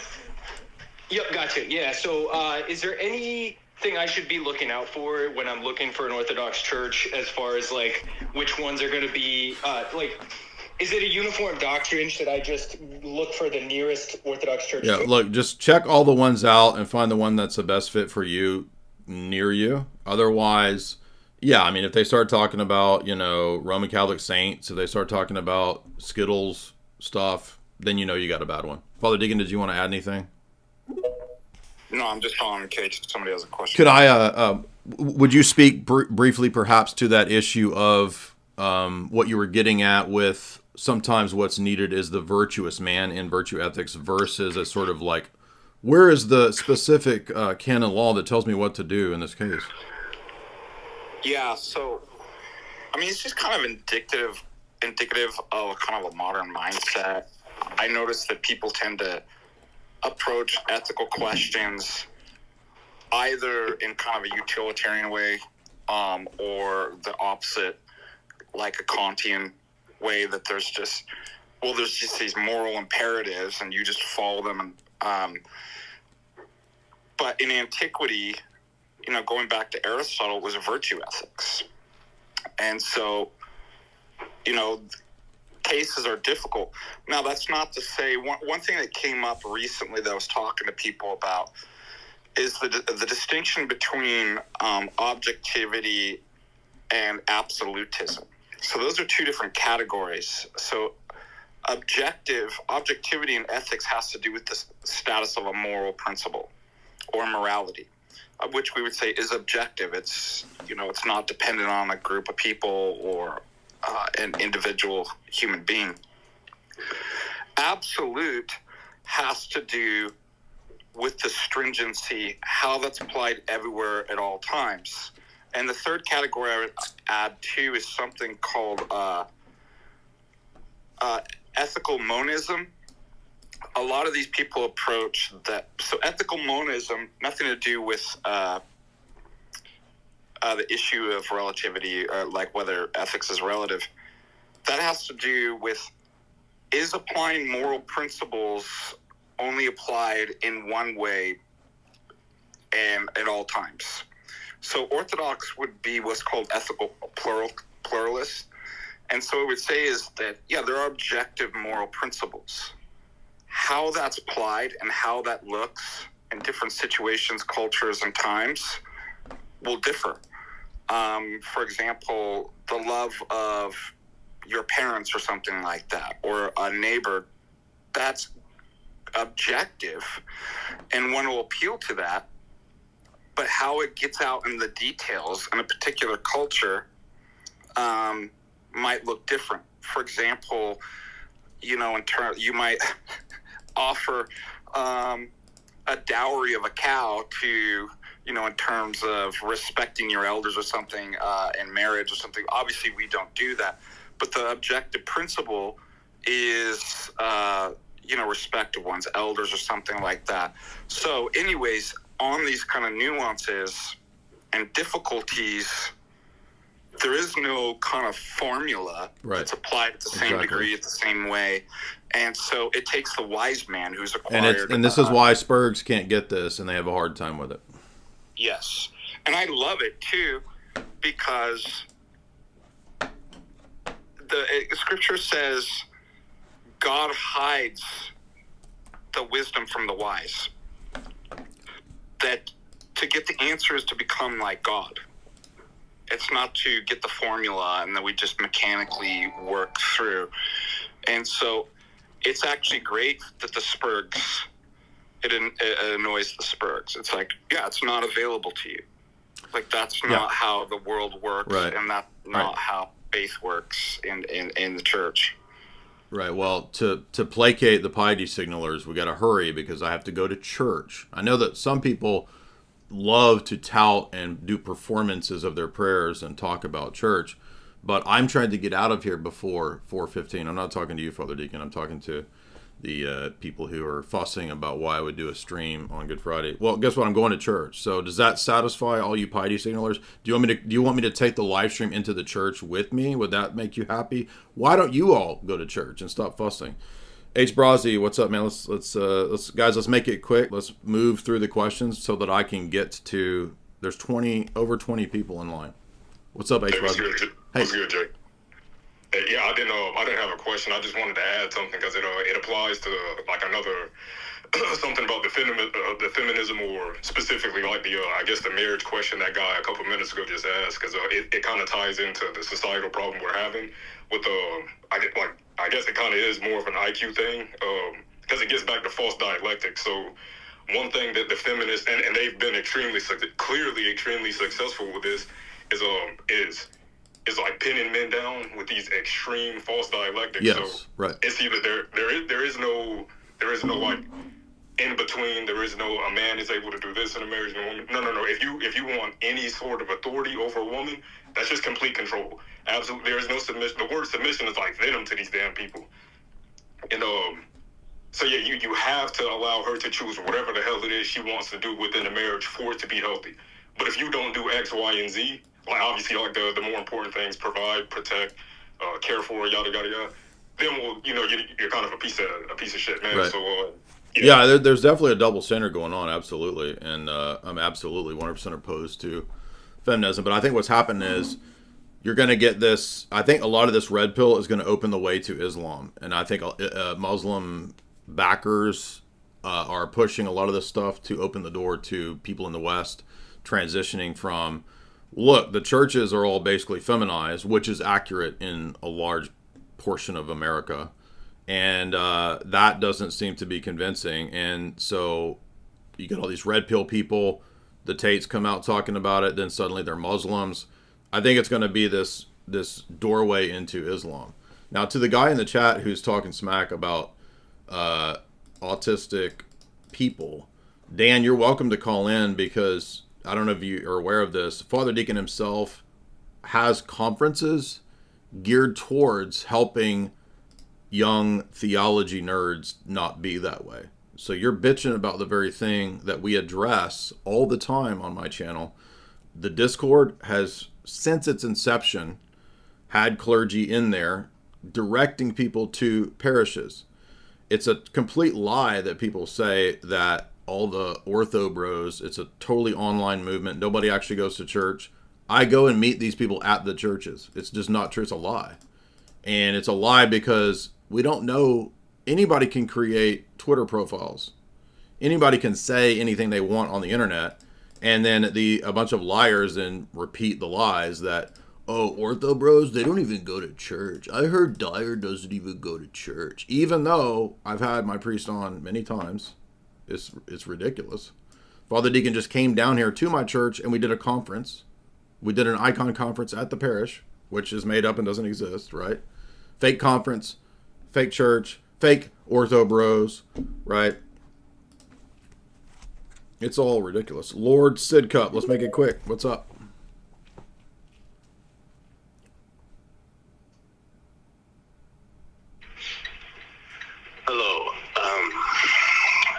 Yep, gotcha. Yeah, so is there anything I should be looking out for when I'm looking for an Orthodox church as far as, like, which ones are going to be, is it a uniform doctrine? Should I just look for the nearest Orthodox church? Yeah, look, just check all the ones out and find the one that's the best fit for you near you. Otherwise, yeah, I mean, if they start talking about, Roman Catholic saints, if they start talking about Skittles stuff, then you got a bad one. Father Deacon, did you want to add anything? No, I'm just calling in case somebody has a question. Could I, would you speak briefly perhaps to that issue of what you were getting at with sometimes what's needed is the virtuous man in virtue ethics versus a sort of like, where is the specific canon law that tells me what to do in this case? Yeah, so, I mean, it's just kind of indicative of kind of a modern mindset. I notice that people tend to approach ethical questions either in kind of a utilitarian way or the opposite, like a Kantian way, that there's just these moral imperatives and you just follow them. But in antiquity, going back to Aristotle, it was virtue ethics. And so, cases are difficult. Now, that's not to say one thing that came up recently that I was talking to people about is the distinction between objectivity and absolutism. So those are two different categories. So objectivity in ethics has to do with the status of a moral principle or morality, which we would say is objective. It's it's not dependent on a group of people or an individual human being. Absolute has to do with the stringency, how that's applied everywhere at all times. And the third category I would add to is something called ethical monism. A lot of these people approach that. So ethical monism, nothing to do with the issue of relativity, like whether ethics is relative. That has to do with, is applying moral principles only applied in one way and at all times? So Orthodox would be what's called ethical pluralist. And so what we would say is that, yeah, there are objective moral principles. How that's applied and how that looks in different situations, cultures, and times will differ. For example, the love of your parents or something like that, or a neighbor, that's objective, and one will appeal to that. But how it gets out in the details in a particular culture might look different. For example, you might offer a dowry of a cow to, in terms of respecting your elders or something in marriage or something. Obviously, we don't do that. But the objective principle is, respect of one's elders or something like that. So anyways, on these kind of nuances and difficulties, there is no kind of formula that's applied at the same degree, at the same way. And so it takes the wise man who's acquired. And this is why Spurgs can't get this, and they have a hard time with it. Yes. And I love it, too, because the scripture says God hides the wisdom from the wise. That to get the answer is to become like God. It's not to get the formula and then we just mechanically work through. And so it's actually great that the Spurgs, it annoys the Spurgs. It's like, yeah, it's not available to you. Like, that's not how the world works, and that's not how faith works in the church. Right. Well, to placate the piety signalers, we got to hurry because I have to go to church. I know that some people love to tout and do performances of their prayers and talk about church, but I'm trying to get out of here before 4:15. I'm not talking to you, Father Deacon. I'm talking to the people who are fussing about why I would do a stream on Good Friday. Well, guess what? I'm going to church. So does that satisfy all you piety signalers? Do you want me to take the live stream into the church with me? Would that make you happy? Why don't you all go to church and stop fussing? H. Brazzi, what's up, man? Let's make it quick. Let's move through the questions so that I can get to. There's over 20 people in line. What's up, H. Brazzi? Hey, what's good, Jay? Hey, yeah, I didn't have a question. I just wanted to add something because it applies to like another something about the feminism, or specifically like I guess the marriage question that guy a couple minutes ago just asked, because it kind of ties into the societal problem we're having with I guess it kind of is more of an IQ thing, because it gets back to false dialectic. So one thing that the feminists and they've been clearly extremely successful with this is like pinning men down with these extreme false dialectics. Yes, so right. It's either there is no like in between. There is no a man is able to do this in a marriage and a woman. No. If you want any sort of authority over a woman, that's just complete control. Absolutely, there is no submission. The word submission is like venom to these damn people. And so yeah, you have to allow her to choose whatever the hell it is she wants to do within the marriage for it to be healthy. But if you don't do X, Y, and Z, like obviously like the more important things, provide, protect, care for, yada yada yada, then you're kind of a piece of shit, man. Right. So yeah, there's definitely a double standard going on, absolutely, and I'm absolutely 100% opposed to feminism. But I think what's happened is you're going to get this. I think a lot of this red pill is going to open the way to Islam, and I think Muslim backers are pushing a lot of this stuff to open the door to people in the West transitioning from. Look, the churches are all basically feminized, which is accurate in a large portion of America. And that doesn't seem to be convincing. And so you get all these red pill people. The Tates come out talking about it. Then suddenly they're Muslims. I think it's going to be this doorway into Islam. Now, to the guy in the chat who's talking smack about autistic people, Dan, you're welcome to call in because I don't know if you are aware of this. Father Deacon himself has conferences geared towards helping young theology nerds not be that way. So you're bitching about the very thing that we address all the time on my channel. The Discord has, since its inception, had clergy in there directing people to parishes. It's a complete lie that people say that all the ortho bros, it's a totally online movement. Nobody actually goes to church. I go and meet these people at the churches. It's just not true. It's a lie. And it's a lie because we don't know. Anybody can create Twitter profiles. Anybody can say anything they want on the internet. And then a bunch of liars then repeat the lies that, oh, ortho bros, they don't even go to church. I heard Dyer doesn't even go to church. Even though I've had my priest on many times. It's ridiculous. Father Deacon just came down here to my church and we did a conference. We did an icon conference at the parish, which is made up and doesn't exist, right? Fake conference, fake church, fake ortho bros, right? It's all ridiculous. Lord Sid Cup, let's make it quick. What's up? Hello.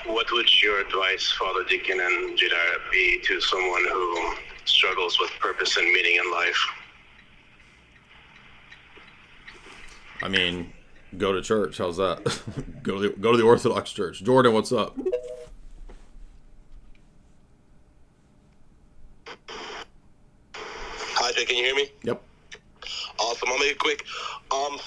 What would your advice, Father Deacon and Jedi, be to someone who struggles with purpose and meaning in life? I mean, go to church. How's that? go to the Orthodox Church. Jordan, what's up? Hi, Jay. Can you hear me? Yep. Awesome. I'll make it quick. I'm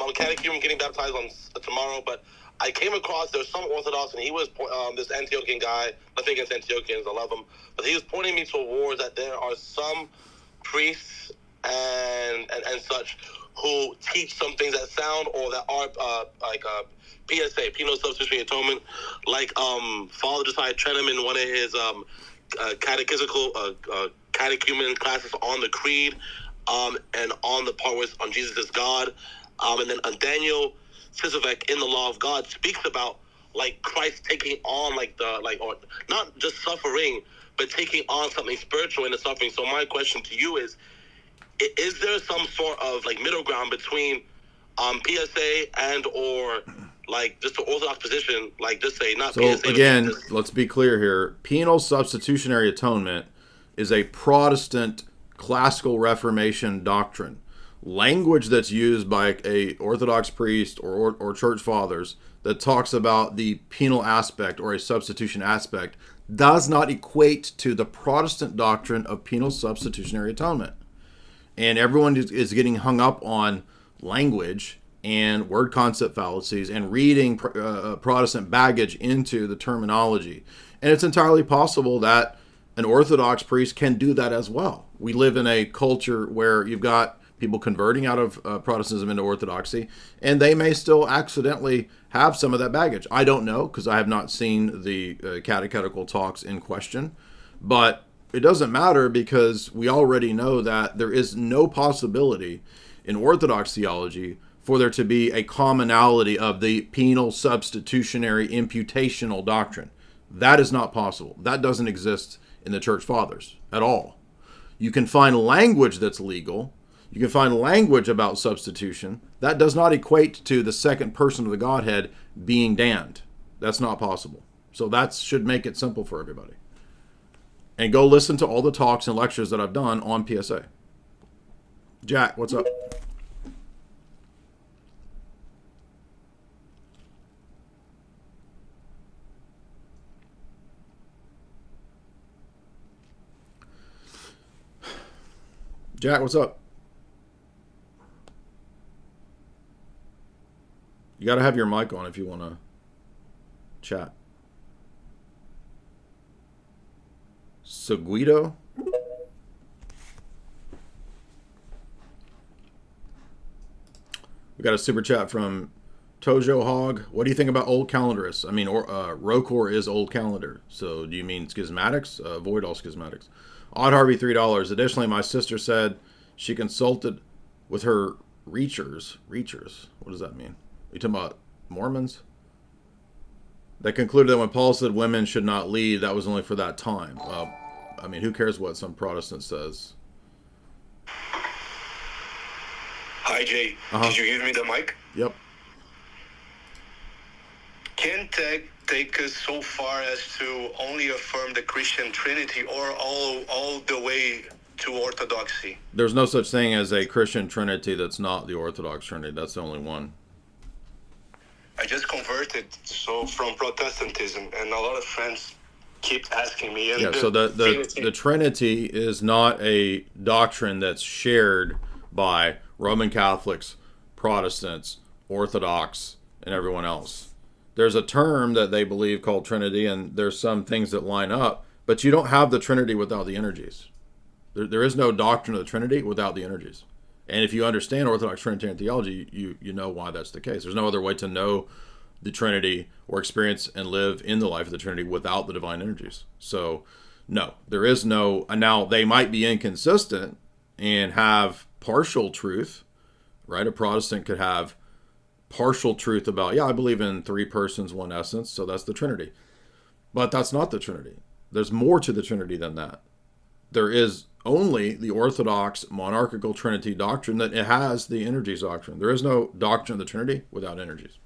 a catechumen getting baptized on tomorrow, but I came across there's some Orthodox, and he was this Antiochian guy. Nothing against Antiochians, I love him, but he was pointing me towards that there are some priests and such who teach some things that sound or that are PSA, penal substitutionary atonement, like Father Josiah Trenham in one of his catechumen classes on the creed, and on the part where it's on Jesus is God, and then Daniel Sisovac in the law of God speaks about like Christ taking on like the like or not just suffering, but taking on something spiritual in the suffering. So my question to you is there some sort of like middle ground between PSA and or like just the Orthodox position, like just say not So PSA? again, let's be clear here. Penal substitutionary atonement is a Protestant classical Reformation doctrine. Language that's used by a Orthodox priest or church fathers that talks about the penal aspect or a substitution aspect does not equate to the Protestant doctrine of penal substitutionary atonement. And everyone is getting hung up on language and word concept fallacies and reading Protestant baggage into the terminology. And it's entirely possible that an Orthodox priest can do that as well. We live in a culture where you've got people converting out of Protestantism into Orthodoxy, and they may still accidentally have some of that baggage. I don't know, because I have not seen the catechetical talks in question, but it doesn't matter, because we already know that there is no possibility in Orthodox theology for there to be a commonality of the penal substitutionary imputational doctrine. That is not possible. That doesn't exist in the Church Fathers at all. You can find language that's legal. You can find language about substitution. That does not equate to the second person of the Godhead being damned. That's not possible. So that should make it simple for everybody. And go listen to all the talks and lectures that I've done on PSA. Jack, what's up? Jack, what's up? You got to have your mic on if you want to chat. Seguido? We got a super chat from Tojo Hog. What do you think about old calendarists? I mean, Rocor is old calendar. So do you mean schismatics? Avoid all schismatics. Odd Harvey, $3. Additionally, my sister said she consulted with her reachers. Reachers? What does that mean? Are you talking about Mormons? That concluded that when Paul said women should not lead, that was only for that time. I mean, who cares what some Protestant says? Hi, Jay. Did you give me the mic? Yep. Can Tech take us so far as to only affirm the Christian Trinity or all the way to Orthodoxy? There's no such thing as a Christian Trinity that's not the Orthodox Trinity. That's the only one. I just converted from Protestantism, and a lot of friends keep asking me. And so the Trinity is not a doctrine that's shared by Roman Catholics, Protestants, Orthodox, and everyone else. There's a term that they believe called Trinity, and there's some things that line up, but you don't have the Trinity without the energies. There is no doctrine of the Trinity without the energies. And if you understand Orthodox Trinitarian theology, you know why that's the case. There's no other way to know the Trinity or experience and live in the life of the Trinity without the divine energies. So, no, there is no... Now, they might be inconsistent and have partial truth, right? A Protestant could have partial truth about, I believe in three persons, one essence, so that's the Trinity. But that's not the Trinity. There's more to the Trinity than that. There is only the Orthodox monarchical Trinity doctrine that it has the energies doctrine. There is no doctrine of the Trinity without energies.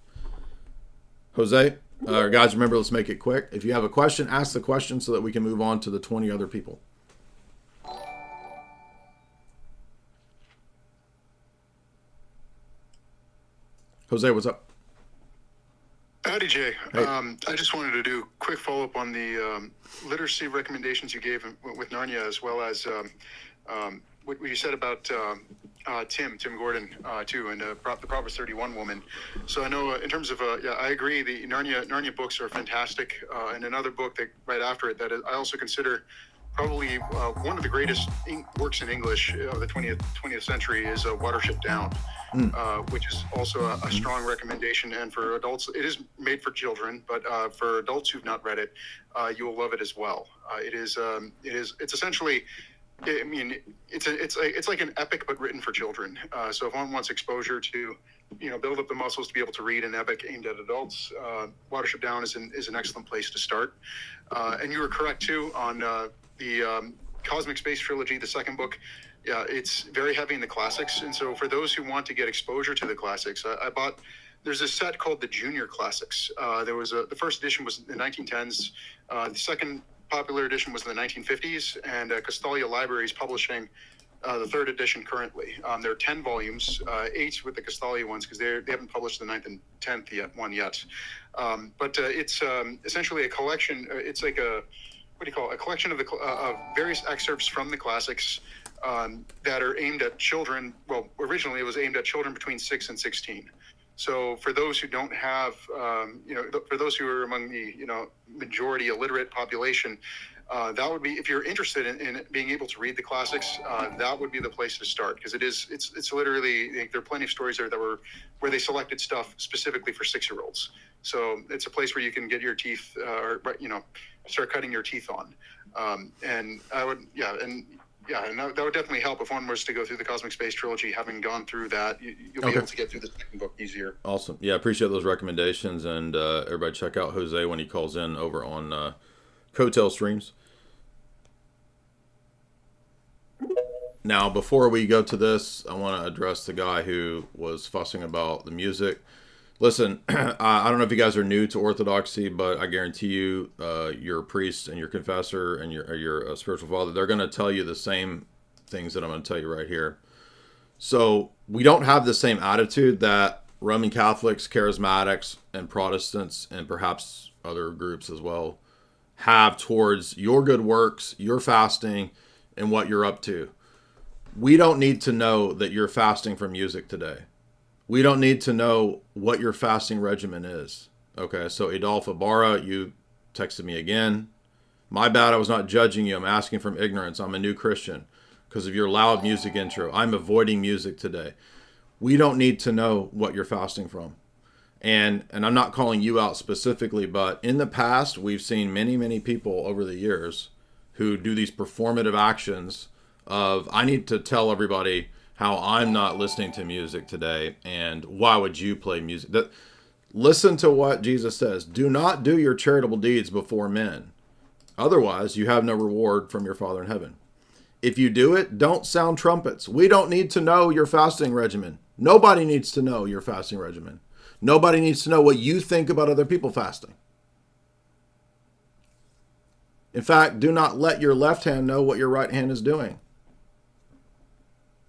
Jose, guys, remember, let's make it quick. If you have a question, ask the question so that we can move on to the 20 other people. Jose, what's up? Howdy, Jay. Hey. I just wanted to do a quick follow-up on the literacy recommendations you gave with Narnia, as well as what you said about Tim Gordon, too, and the Proverbs 31 woman. So I know in terms of, I agree, the Narnia books are fantastic. And another book that right after it that I also consider probably one of the greatest works in English of the 20th century is Watership Down. Which is also a strong recommendation. And for adults, it is made for children, but for adults who've not read it, you will love it as well. It's essentially, I mean, it's like an epic, but written for children. So if one wants exposure to build up the muscles to be able to read an epic aimed at adults, Watership Down is an excellent place to start. And you were correct too on the Cosmic Space Trilogy, the second book. Yeah, it's very heavy in the classics, and so for those who want to get exposure to the classics, I bought. There's a set called the Junior Classics. The first edition was in the 1910s. The second popular edition was in the 1950s, and Castalia Library is publishing the third edition currently. There are 10 volumes, 8 with the Castalia ones because they haven't published the 9th and 10th one yet. But it's essentially a collection. It's like a collection of various excerpts from the classics that are aimed at children. Well, originally it was aimed at children between 6 and 16. So for those who don't have, for those who are among the, majority illiterate population, that would be, if you're interested in being able to read the classics, that would be the place to start, because it's literally, there are plenty of stories there where they selected stuff specifically for 6-year-olds. So it's a place where you can get your teeth, start cutting your teeth on. And I would, and that would definitely help if one was to go through the Cosmic Space Trilogy. Having gone through that, you'll be able to get through the second book easier. Awesome. Yeah, appreciate those recommendations. And everybody check out Jose when he calls in over on Coattail Streams. Now, before we go to this, I want to address the guy who was fussing about the music. Listen, I don't know if you guys are new to Orthodoxy, but I guarantee you, your priest and your confessor and your spiritual father, they're going to tell you the same things that I'm going to tell you right here. So we don't have the same attitude that Roman Catholics, Charismatics, and Protestants, and perhaps other groups as well, have towards your good works, your fasting, and what you're up to. We don't need to know that you're fasting from music today. We don't need to know what your fasting regimen is. Okay, so Adolfo Barra, you texted me again. My bad, I was not judging you. I'm asking from ignorance. I'm a new Christian because of your loud music intro. I'm avoiding music today. We don't need to know what you're fasting from. And I'm not calling you out specifically, but in the past, we've seen many, many people over the years who do these performative actions of, I need to tell everybody how I'm not listening to music today, and why would you play music? Listen to what Jesus says. Do not do your charitable deeds before men. Otherwise, you have no reward from your Father in heaven. If you do it, don't sound trumpets. We don't need to know your fasting regimen. Nobody needs to know your fasting regimen. Nobody needs to know what you think about other people fasting. In fact, do not let your left hand know what your right hand is doing.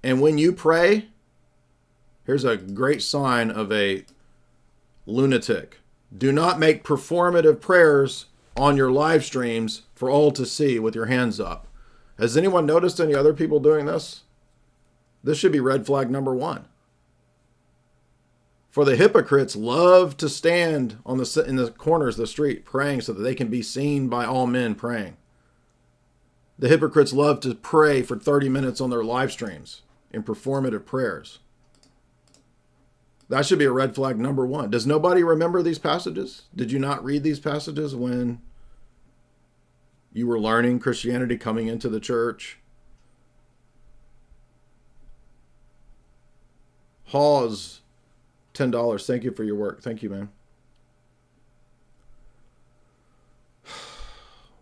And when you pray, here's a great sign of a lunatic. Do not make performative prayers on your live streams for all to see with your hands up. Has anyone noticed any other people doing this? This should be red flag number 1. For the hypocrites love to stand in the corners of the street praying so that they can be seen by all men praying. The hypocrites love to pray for 30 minutes on their live streams in performative prayers. That should be a red flag number 1. Does nobody remember these passages? Did you not read these passages when you were learning Christianity coming into the church? Hawes, $10. Thank you for your work. Thank you, man.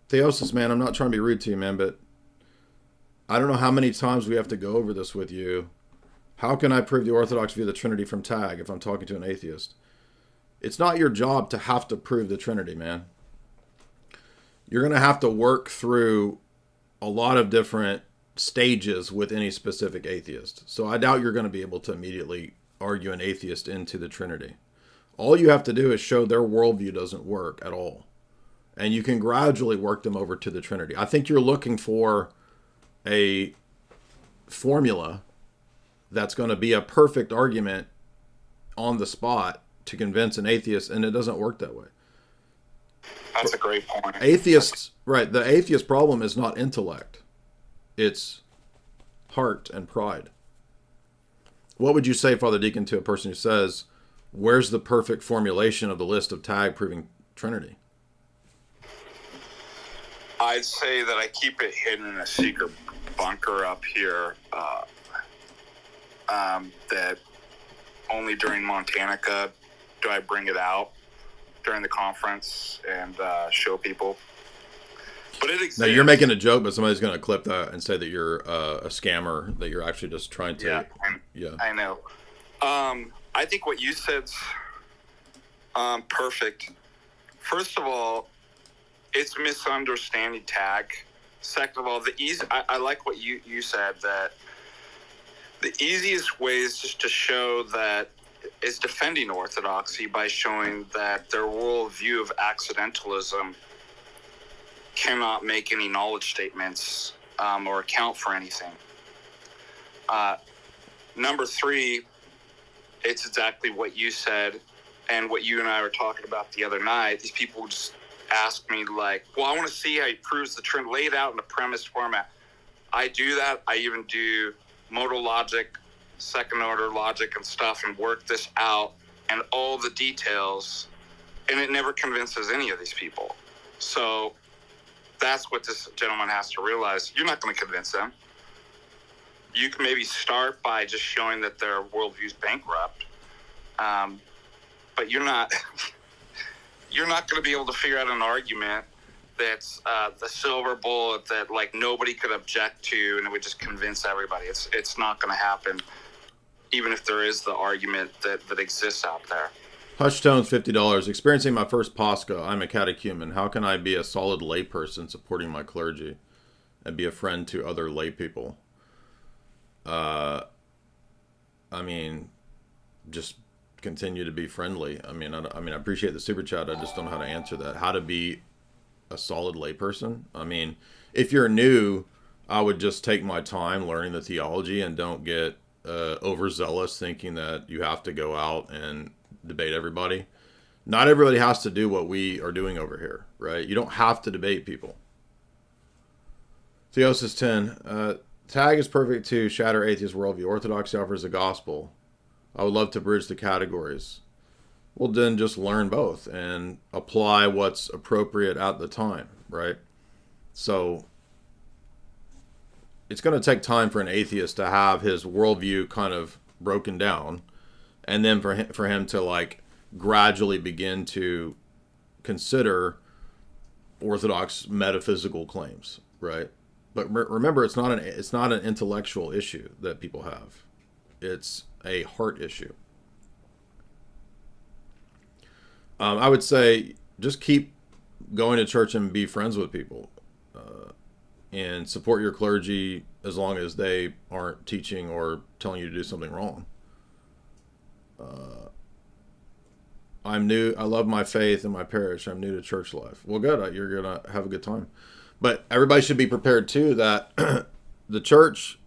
Theosis, man, I'm not trying to be rude to you, man, but I don't know how many times we have to go over this with you. How can I prove the Orthodox view of the Trinity from tag if I'm talking to an atheist? It's not your job to have to prove the Trinity, man. You're going to have to work through a lot of different stages with any specific atheist. So I doubt you're going to be able to immediately argue an atheist into the Trinity. All you have to do is show their worldview doesn't work at all. And you can gradually work them over to the Trinity. I think you're looking for a formula that's going to be a perfect argument on the spot to convince an atheist, and it doesn't work that way. That's a great point. Atheists, right, the atheist problem is not intellect. It's heart and pride. What would you say, Father Deacon, to a person who says, where's the perfect formulation of the list of tag proving Trinity? I'd say that I keep it hidden in a secret bunker up here, that only during Montanica do I bring it out during the conference and show people. But it exists. Now you're making a joke, but somebody's going to clip that and say that you're a scammer, that you're actually just trying to. Yeah, I know. I think what you said's perfect. First of all, it's misunderstanding tag. Second of all, I like what you said, that the easiest way is just to show that is defending orthodoxy by showing that their worldview of accidentalism cannot make any knowledge statements or account for anything. Number three, it's exactly what you said and what you and I were talking about the other night. These people just ask me like, well, I want to see how he proves the Trinity, lay it out in a premise format. I do that. I even do modal logic, second order logic and stuff, and work this out and all the details, and it never convinces any of these people. So that's what this gentleman has to realize. You're not going to convince them. You can maybe start by just showing that their worldview's bankrupt, but you're not going to be able to figure out an argument that's the silver bullet that like nobody could object to, and it would just convince everybody. It's not going to happen, even if there is the argument that exists out there. Hushtones, $50. Experiencing my first Pascha. I'm a catechumen. How can I be a solid layperson supporting my clergy and be a friend to other lay people? I mean, just continue to be friendly. I appreciate the super chat. I just don't know how to answer that. How to be a solid layperson? I mean, if you're new, I would just take my time learning the theology and don't get overzealous thinking that you have to go out and debate everybody. Not everybody has to do what we are doing over here, right? You don't have to debate people. Theosis 10. Tag is perfect to shatter atheist worldview. Orthodoxy offers the gospel. I would love to bridge the categories. Well, then just learn both and apply what's appropriate at the time, right? So it's going to take time for an atheist to have his worldview kind of broken down, and then for him to like gradually begin to consider orthodox metaphysical claims, right? But remember, it's not an intellectual issue that people have. It's a heart issue. I would say just keep going to church and be friends with people, and support your clergy as long as they aren't teaching or telling you to do something wrong. I'm new. I love my faith and my parish. I'm new to church life. Well, good. You're going to have a good time. But everybody should be prepared, too, that the church,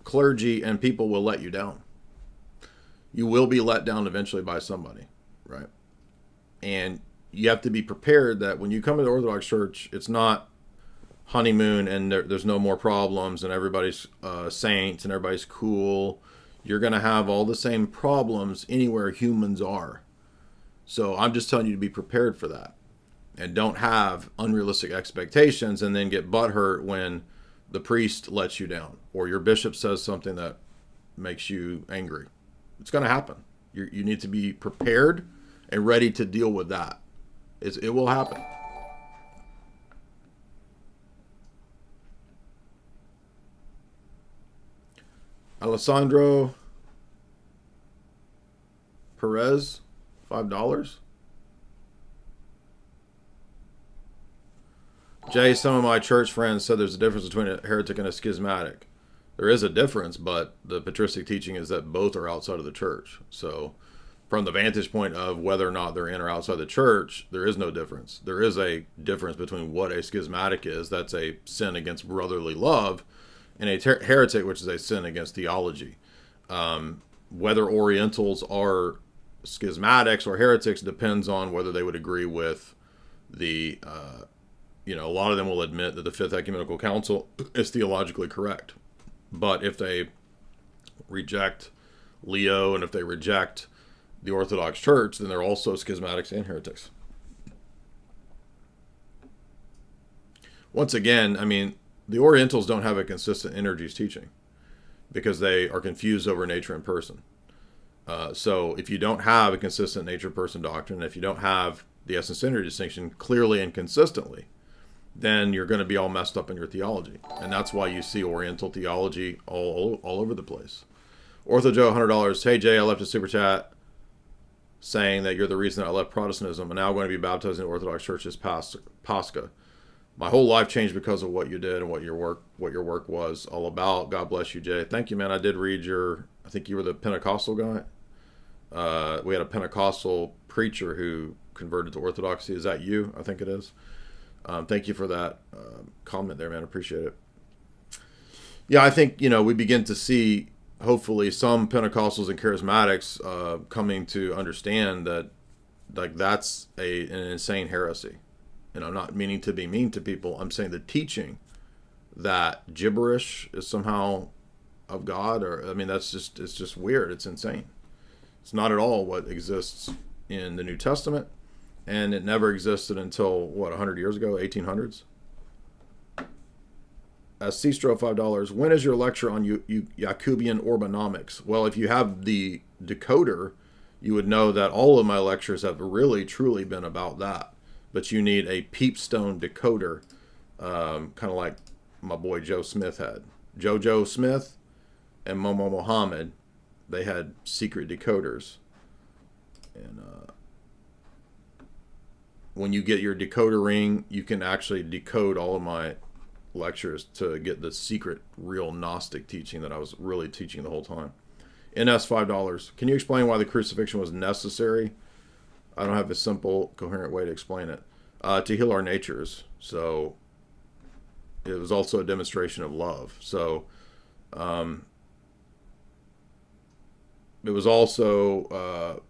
clergy, and people will let you down. You will be let down eventually by somebody, right? And you have to be prepared that when you come to the Orthodox Church, it's not honeymoon and there's no more problems and everybody's saints and everybody's cool. You're going to have all the same problems anywhere humans are. So I'm just telling you to be prepared for that. And don't have unrealistic expectations and then get butthurt when the priest lets you down or your bishop says something that makes you angry. It's going to happen. You need to be prepared and ready to deal with that. It will happen. Alessandro Perez, $5. Jay, some of my church friends said there's a difference between a heretic and a schismatic. There is a difference, but the patristic teaching is that both are outside of the church. So from the vantage point of whether or not they're in or outside the church, there is no difference. There is a difference between what a schismatic is, that's a sin against brotherly love, and a heretic, which is a sin against theology. Whether Orientals are schismatics or heretics depends on whether they would agree with the... a lot of them will admit that the Fifth Ecumenical Council is theologically correct. But if they reject Leo and if they reject the Orthodox Church, then they're also schismatics and heretics. Once again, the Orientals don't have a consistent energies teaching because they are confused over nature and person. So if you don't have a consistent nature-person doctrine, if you don't have the essence-centered distinction clearly and consistently, then you're going to be all messed up in your theology. And that's why you see Oriental theology all over the place. Ortho Joe, $100. Hey, Jay, I left a super chat saying that you're the reason I left Protestantism. I'm now going to be baptized in the Orthodox Church this Pascha. My whole life changed because of what you did and what your work was all about. God bless you, Jay. Thank you, man. I did read I think you were the Pentecostal guy. We had a Pentecostal preacher who converted to Orthodoxy. Is that you? I think it is. Thank you for that comment there, man. Appreciate it. Yeah, I think, we begin to see, hopefully, some Pentecostals and charismatics coming to understand that, that's an insane heresy. And I'm not meaning to be mean to people. I'm saying the teaching that gibberish is somehow of God, it's just weird. It's insane. It's not at all what exists in the New Testament, and it never existed until, 100 years ago, 1800s? Cestro, $5. When is your lecture on Jacobian Orbanomics? Well, if you have the decoder, you would know that all of my lectures have really, truly been about that. But you need a peepstone decoder, kind of like my boy Joe Smith had. Joe Smith and Momo Mohammed, they had secret decoders. And when you get your decoder ring, you can actually decode all of my lectures to get the secret, real Gnostic teaching that I was really teaching the whole time. NS, $5. Can you explain why the crucifixion was necessary? I don't have a simple, coherent way to explain it. To heal our natures. So it was also a demonstration of love. So it was also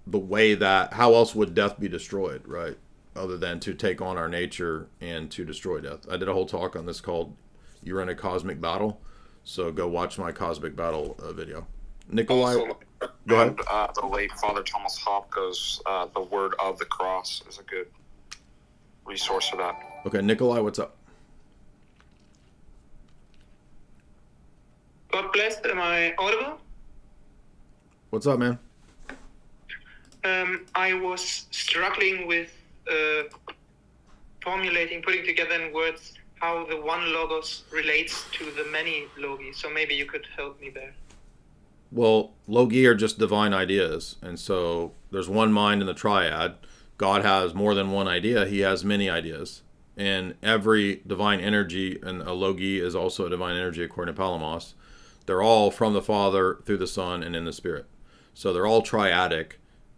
the way that, how else would death be destroyed, right? Other than to take on our nature and to destroy death. I did a whole talk on this called You're in a Cosmic Battle. So go watch my Cosmic Battle video. Nikolai, go ahead. The late Father Thomas Hopko's The Word of the Cross is a good resource for that. Okay, Nikolai, what's up? God bless. Am I audible? What's up, man? I was struggling with putting together in words how the one logos relates to the many logi. So maybe you could help me there. Well, logi are just divine ideas. And so there's one mind in the triad. God has more than one idea. He has many ideas. And every divine energy, and a logi is also a divine energy according to Palamos, they're all from the Father, through the Son, and in the Spirit. So they're all triadic,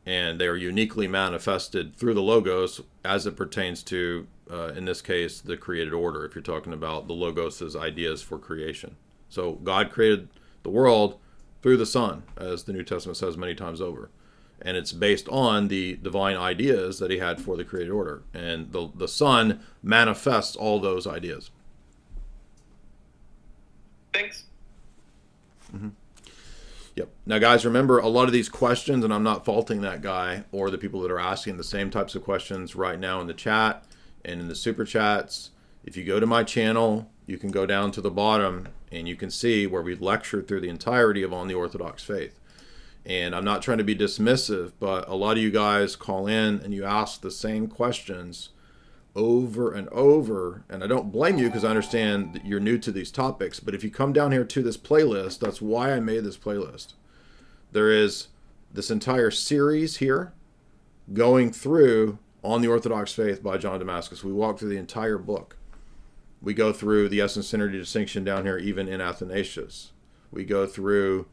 and they are uniquely manifested through the Logos as it pertains to, in this case, the created order, if you're talking about the Logos' ideas for creation. So God created the world through the Son, as the New Testament says many times over. And it's based on the divine ideas that he had for the created order. And the Son manifests all those ideas. Thanks. Mm-hmm. Yep. Now, guys, remember a lot of these questions, and I'm not faulting that guy or the people that are asking the same types of questions right now in the chat and in the super chats. If you go to my channel, you can go down to the bottom and you can see where we lectured through the entirety of On the Orthodox Faith. And I'm not trying to be dismissive, but a lot of you guys call in and you ask the same questions over and over. And I don't blame you, because I understand that you're new to these topics. But if you come down here to this playlist, that's why I made this playlist. There is this entire series here going through On the Orthodox Faith by John Damascus. We walk through the entire book. We go through the essence-centered distinction down here, even in Athanasius. We go through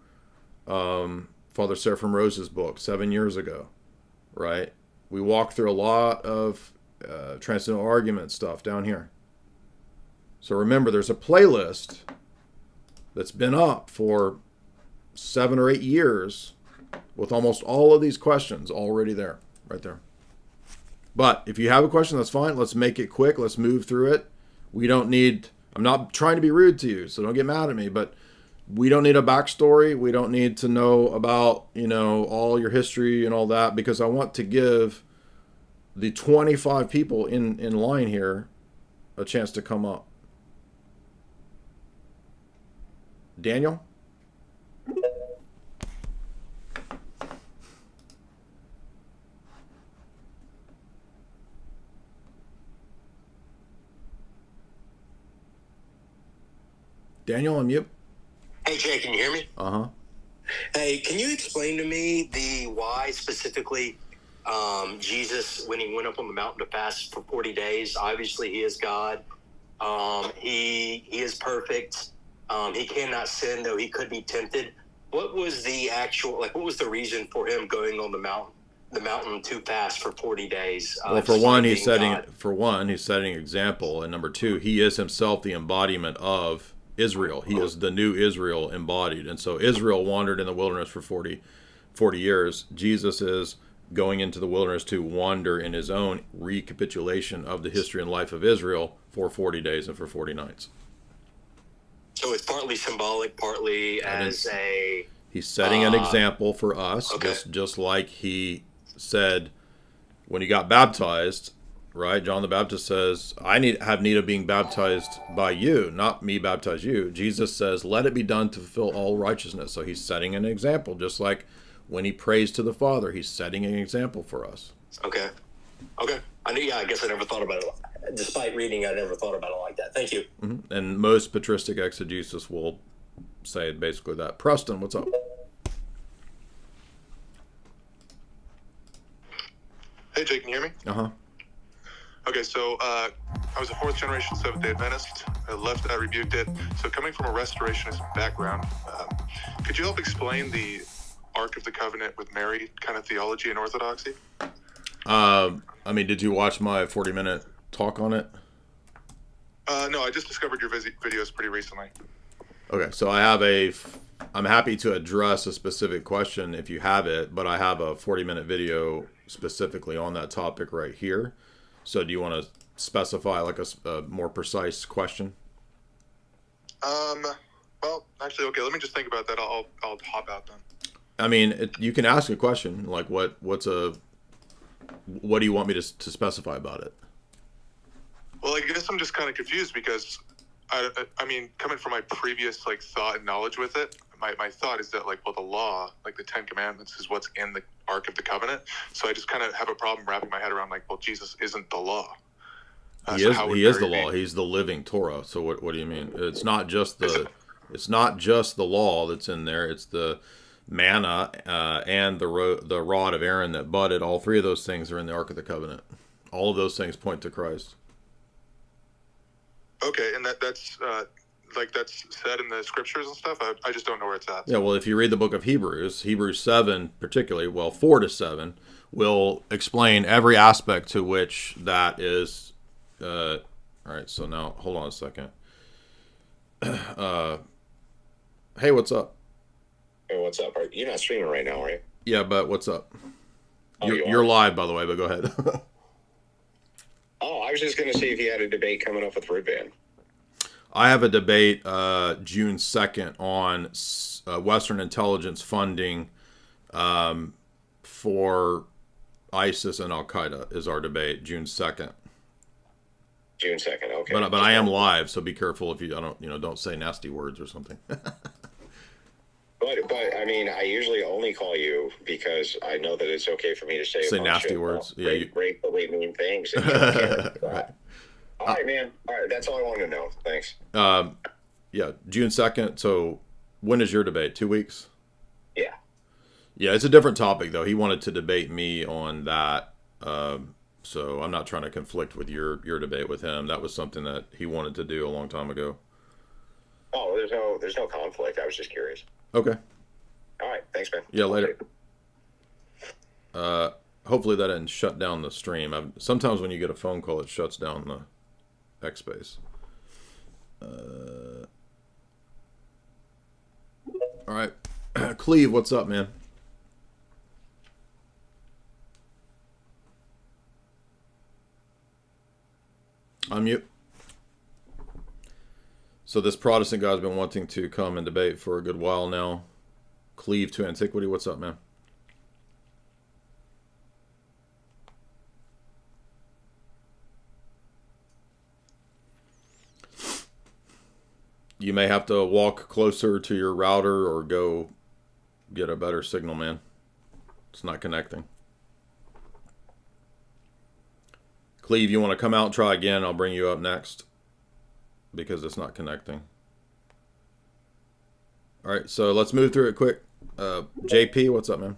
Father Seraphim Rose's book 7 years ago, right? We walk through a lot of transcendental argument stuff down here. So remember, there's a playlist that's been up for 7 or 8 years with almost all of these questions already there, right there. But if you have a question, that's fine. Let's make it quick. Let's move through it. We don't need, I'm not trying to be rude to you, so don't get mad at me, but we don't need a backstory. We don't need to know about, all your history and all that, because I want to give the 25 people in line here a chance to come up. Daniel, I'm you. Hey, Jay, can you hear me? Uh-huh. Hey, can you explain to me the why specifically Jesus, when he went up on the mountain to fast for 40 days, obviously he is God. He is perfect. He cannot sin, though he could be tempted. What was the what was the reason for him going on the mountain to fast for 40 days? Well, for one, he's setting an example, and number two, he is himself the embodiment of Israel. He is the new Israel embodied, and so Israel wandered in the wilderness for 40 years. Jesus is going into the wilderness to wander in his own recapitulation of the history and life of Israel for 40 days and for 40 nights. So it's partly symbolic, partly He's setting an example for us, just like he said when he got baptized, right? John the Baptist says, I have need of being baptized by you, not me baptize you. Jesus says, let it be done to fulfill all righteousness. So he's setting an example, just like when he prays to the Father, he's setting an example for us. Okay. I guess I never thought about it. Despite reading, I never thought about it like that. Thank you. Mm-hmm. And most patristic exegesis will say basically that. Preston, what's up? Hey, Jake, can you hear me? Uh-huh. Okay, so I was a fourth generation Seventh-day Adventist. I left, I rebuked it. So coming from a restorationist background, could you help explain the Ark of the Covenant with Mary kind of theology and orthodoxy? Did you watch my 40-minute talk on it? No, I just discovered your videos pretty recently. Okay, so I'm happy to address a specific question if you have it, but I have a 40-minute video specifically on that topic right here. So do you want to specify like a more precise question? Well, actually, okay, let me just think about that. I'll hop out then. I mean, you can ask a question like what do you want me to specify about it? Well, I guess I'm just kind of confused because I mean, coming from my previous thought and knowledge with it, my thought is that the law, the 10 Commandments, is what's in the Ark of the Covenant. So I just kind of have a problem wrapping my head around Jesus isn't the law. He is the law. He's the living Torah. So what do you mean? It's not just the law that's in there. It's the manna and the rod of Aaron that budded. All three of those things are in the Ark of the Covenant. All of those things point to Christ. Okay, and that's said in the scriptures and stuff. I just don't know where it's at. Yeah, well, if you read the book of Hebrews 7 particularly, 4 to 7, will explain every aspect to which that is. All right, so now hold on a second. Hey, what's up? Hey, what's up? You're not streaming right now, are you? Yeah, but what's up? Oh, you're live, by the way, but go ahead. Oh, I was just going to see if you had a debate coming up with Rudban. I have a debate June 2nd on Western intelligence funding for ISIS and Al-Qaeda is our debate, June 2nd. June 2nd, okay. But I am live, so be careful if you don't say nasty words or something. But I mean, I usually only call you because I know that it's okay for me to say nasty words. Great, mean things. And you don't care. Right. All right, man. All right, that's all I wanted to know. Thanks. Yeah, June 2nd. So when is your debate? 2 weeks? Yeah. Yeah, it's a different topic, though. He wanted to debate me on that. So I'm not trying to conflict with your debate with him. That was something that he wanted to do a long time ago. Oh, there's no conflict. I was just curious. Okay. All right. Thanks, man. Yeah, later. Hopefully that didn't shut down the stream. Sometimes when you get a phone call, it shuts down the X-Space. All right. Cleve, what's up, man? Unmute. So this Protestant guy's been wanting to come and debate for a good while now. Cleave to antiquity. What's up, man? You may have to walk closer to your router or go get a better signal, man. It's not connecting. Cleve, you want to come out and try again? I'll bring you up next because it's not connecting. All right, so let's move through it quick. JP, what's up, man?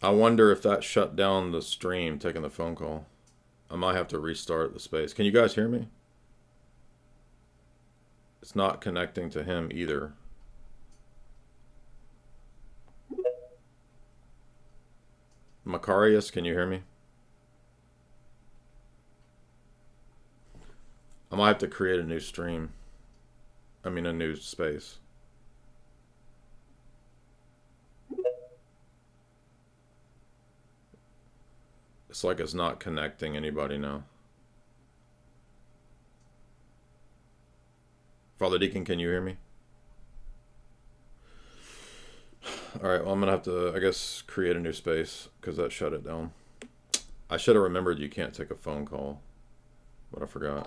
I wonder if that shut down the stream, taking the phone call. I might have to restart the space. Can you guys hear me? It's not connecting to him either. Macarius, can you hear me? I might have to create a new stream. I mean, a new space. It's like it's not connecting anybody now. Father Deacon, can you hear me? All right, well, I'm going to have to, I guess, create a new space because that shut it down. I should have remembered you can't take a phone call, but I forgot.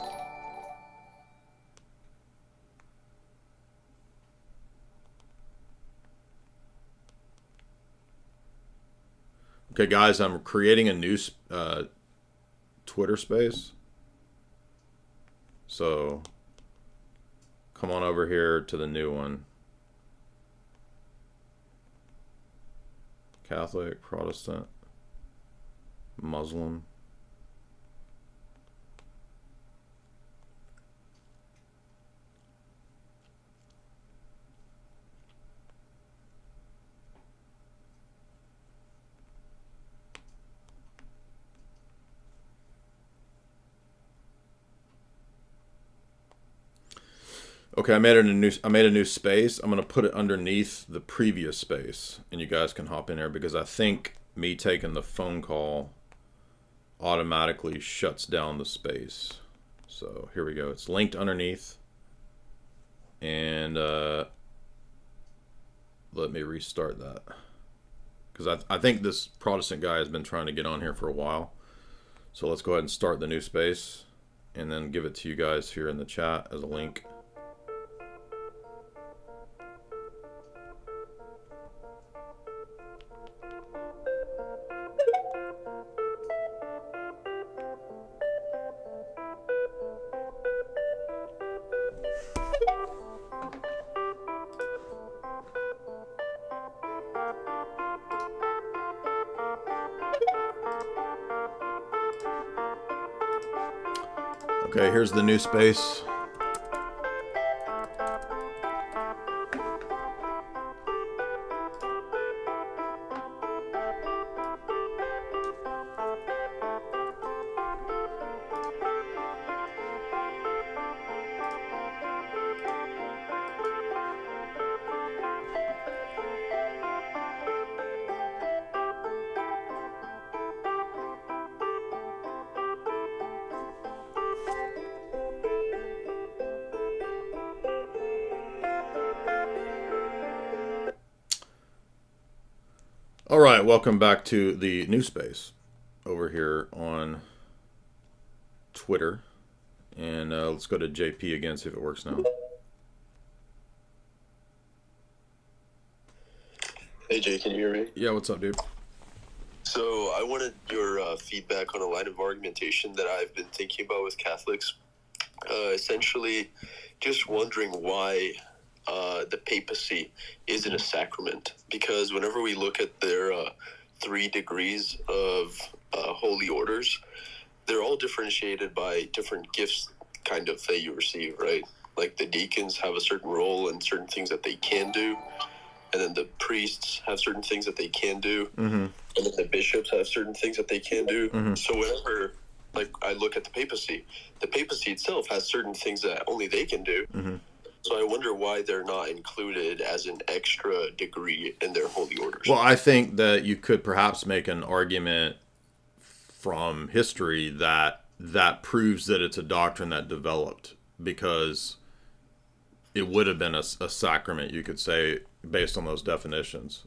Okay, guys, I'm creating a new Twitter space. So come on over here to the new one. Catholic, Protestant, Muslim. Okay, I made a new space. I'm gonna put it underneath the previous space, and you guys can hop in there because I think me taking the phone call automatically shuts down the space. So here we go. It's linked underneath, and let me restart that because I think this Protestant guy has been trying to get on here for a while. So let's go ahead and start the new space, and then give it to you guys here in the chat as a link. Okay, here's the new space. All right, welcome back to the new space over here on Twitter. And let's go to JP again, see if it works now. Hey Jay, can you hear me? Yeah, what's up, dude? So I wanted your feedback on a line of argumentation that I've been thinking about with Catholics. Essentially, just wondering why the papacy isn't a sacrament. Because whenever we look at their 3 degrees of holy orders, they're all differentiated by different gifts kind of that you receive, right? Like the deacons have a certain role and certain things that they can do. And then the priests have certain things that they can do. Mm-hmm. And then the bishops have certain things that they can do. Mm-hmm. So whenever, like, I look at the papacy itself has certain things that only they can do. Mm-hmm. So I wonder why they're not included as an extra degree in their holy orders. Well, I think that you could perhaps make an argument from history that proves that it's a doctrine that developed, because it would have been a sacrament, you could say, based on those definitions.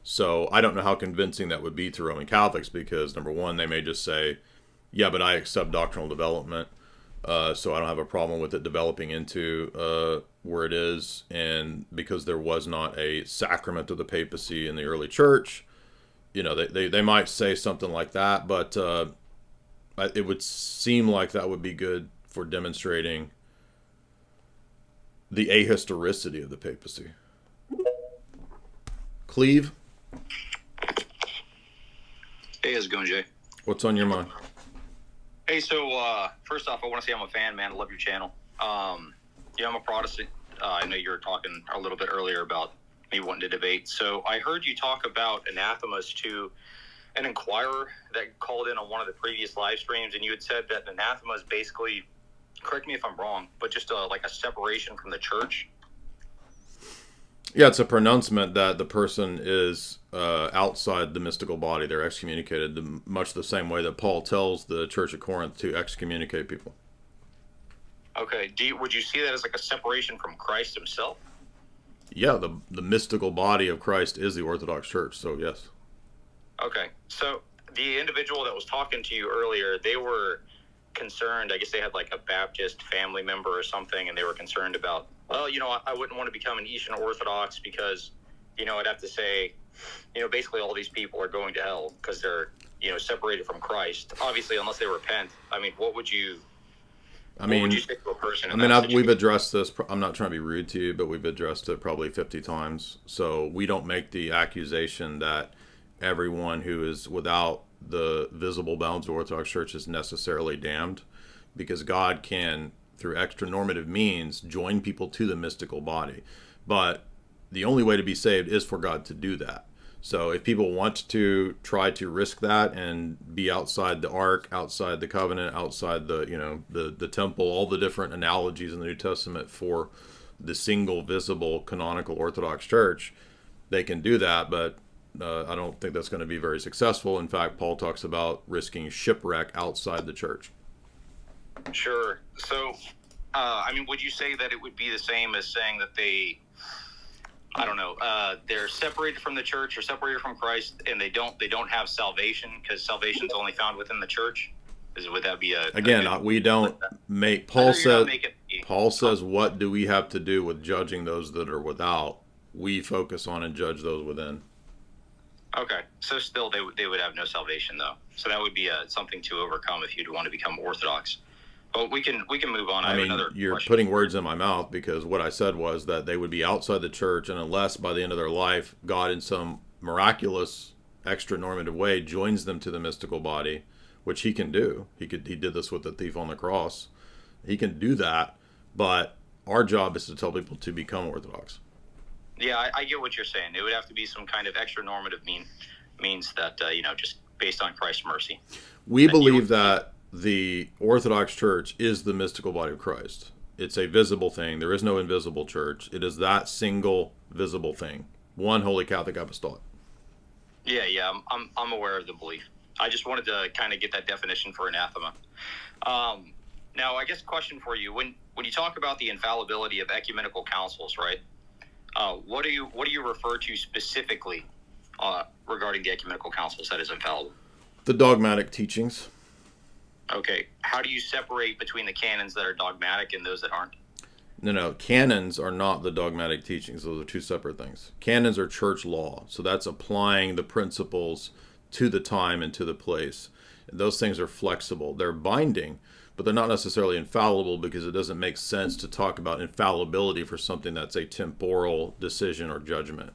So I don't know how convincing that would be to Roman Catholics, because number one, they may just say, yeah, but I accept doctrinal development, so I don't have a problem with it developing into where it is, and because there was not a sacrament of the papacy in the early church, you know, they might say something like that, but it would seem like that would be good for demonstrating the ahistoricity of the papacy. Cleve? Hey, how's it going, Jay? What's on your mind? Hey, so first off, I want to say I'm a fan, man. I love your channel. Yeah, I'm a Protestant. I know you were talking a little bit earlier about me wanting to debate. So I heard you talk about anathemas to an inquirer that called in on one of the previous live streams, and you had said that anathema is basically, correct me if I'm wrong, but just like a separation from the church. Yeah, it's a pronouncement that the person is outside the mystical body. They're excommunicated, much the same way that Paul tells the Church of Corinth to excommunicate people. Okay. Would you see that as like a separation from Christ himself? Yeah, the mystical body of Christ is the Orthodox Church, so yes. Okay. So the individual that was talking to you earlier, they were concerned. I guess they had like a Baptist family member or something, and they were concerned about, well, you know, I wouldn't want to become an Eastern Orthodox because, you know, I'd have to say, you know, basically all these people are going to hell because they're, you know, separated from Christ. Obviously, unless they repent. I mean, what would you say to a person in that situation? We've addressed this. I'm not trying to be rude to you, but we've addressed it probably 50 times. So we don't make the accusation that everyone who is without the visible bounds of Orthodox Church is necessarily damned, because God can, through extra normative means, join people to the mystical body. But the only way to be saved is for God to do that. So if people want to try to risk that and be outside the ark, outside the covenant, outside the, you know, the temple, all the different analogies in the New Testament for the single visible canonical Orthodox Church, they can do that, but I don't think that's going to be very successful. In fact, Paul talks about risking shipwreck outside the church. Sure. So, I mean, would you say that it would be the same as saying that they, I don't know, they're separated from the church or separated from Christ, and they don't have salvation because salvation is only found within the church? Would that be we don't make, Paul says, what do we have to do with judging those that are without? We focus on and judge those within. Okay, so still they would have no salvation though. So that would be something to overcome if you'd want to become Orthodox. But we can move on. I mean, you're question. putting words in my mouth, because what I said was that they would be outside the church, and unless by the end of their life God in some miraculous extra normative way joins them to the mystical body, which he can do. He did this with the thief on the cross. He can do that, but our job is to tell people to become Orthodox. Yeah, I get what you're saying. It would have to be some kind of extra normative means that, you know, just based on Christ's mercy. We believe that the Orthodox Church is the mystical body of Christ. It's a visible thing. There is no invisible church. It is that single visible thing. One Holy Catholic Apostolic. Yeah, I'm aware of the belief. I just wanted to kind of get that definition for anathema. Now, I guess question for you: when you talk about the infallibility of ecumenical councils, right? What do you refer to specifically regarding the ecumenical councils that is infallible? The dogmatic teachings. Okay. How do you separate between the canons that are dogmatic and those that aren't? No. Canons are not the dogmatic teachings. Those are two separate things. Canons are church law. So that's applying the principles to the time and to the place. And those things are flexible. They're binding, but they're not necessarily infallible, because it doesn't make sense to talk about infallibility for something that's a temporal decision or judgment.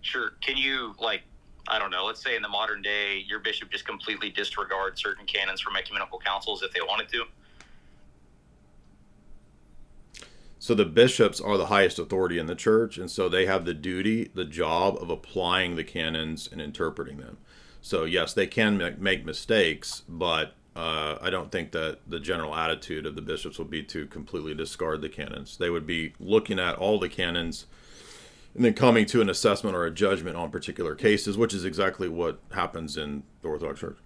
Sure. Can you, like, I don't know, let's say in the modern day, your bishop just completely disregards certain canons from ecumenical councils if they wanted to? So the bishops are the highest authority in the church, and so they have the duty, the job of applying the canons and interpreting them. So yes, they can make mistakes, but I don't think that the general attitude of the bishops would be to completely discard the canons. They would be looking at all the canons and then coming to an assessment or a judgment on particular cases, which is exactly what happens in the Orthodox Church.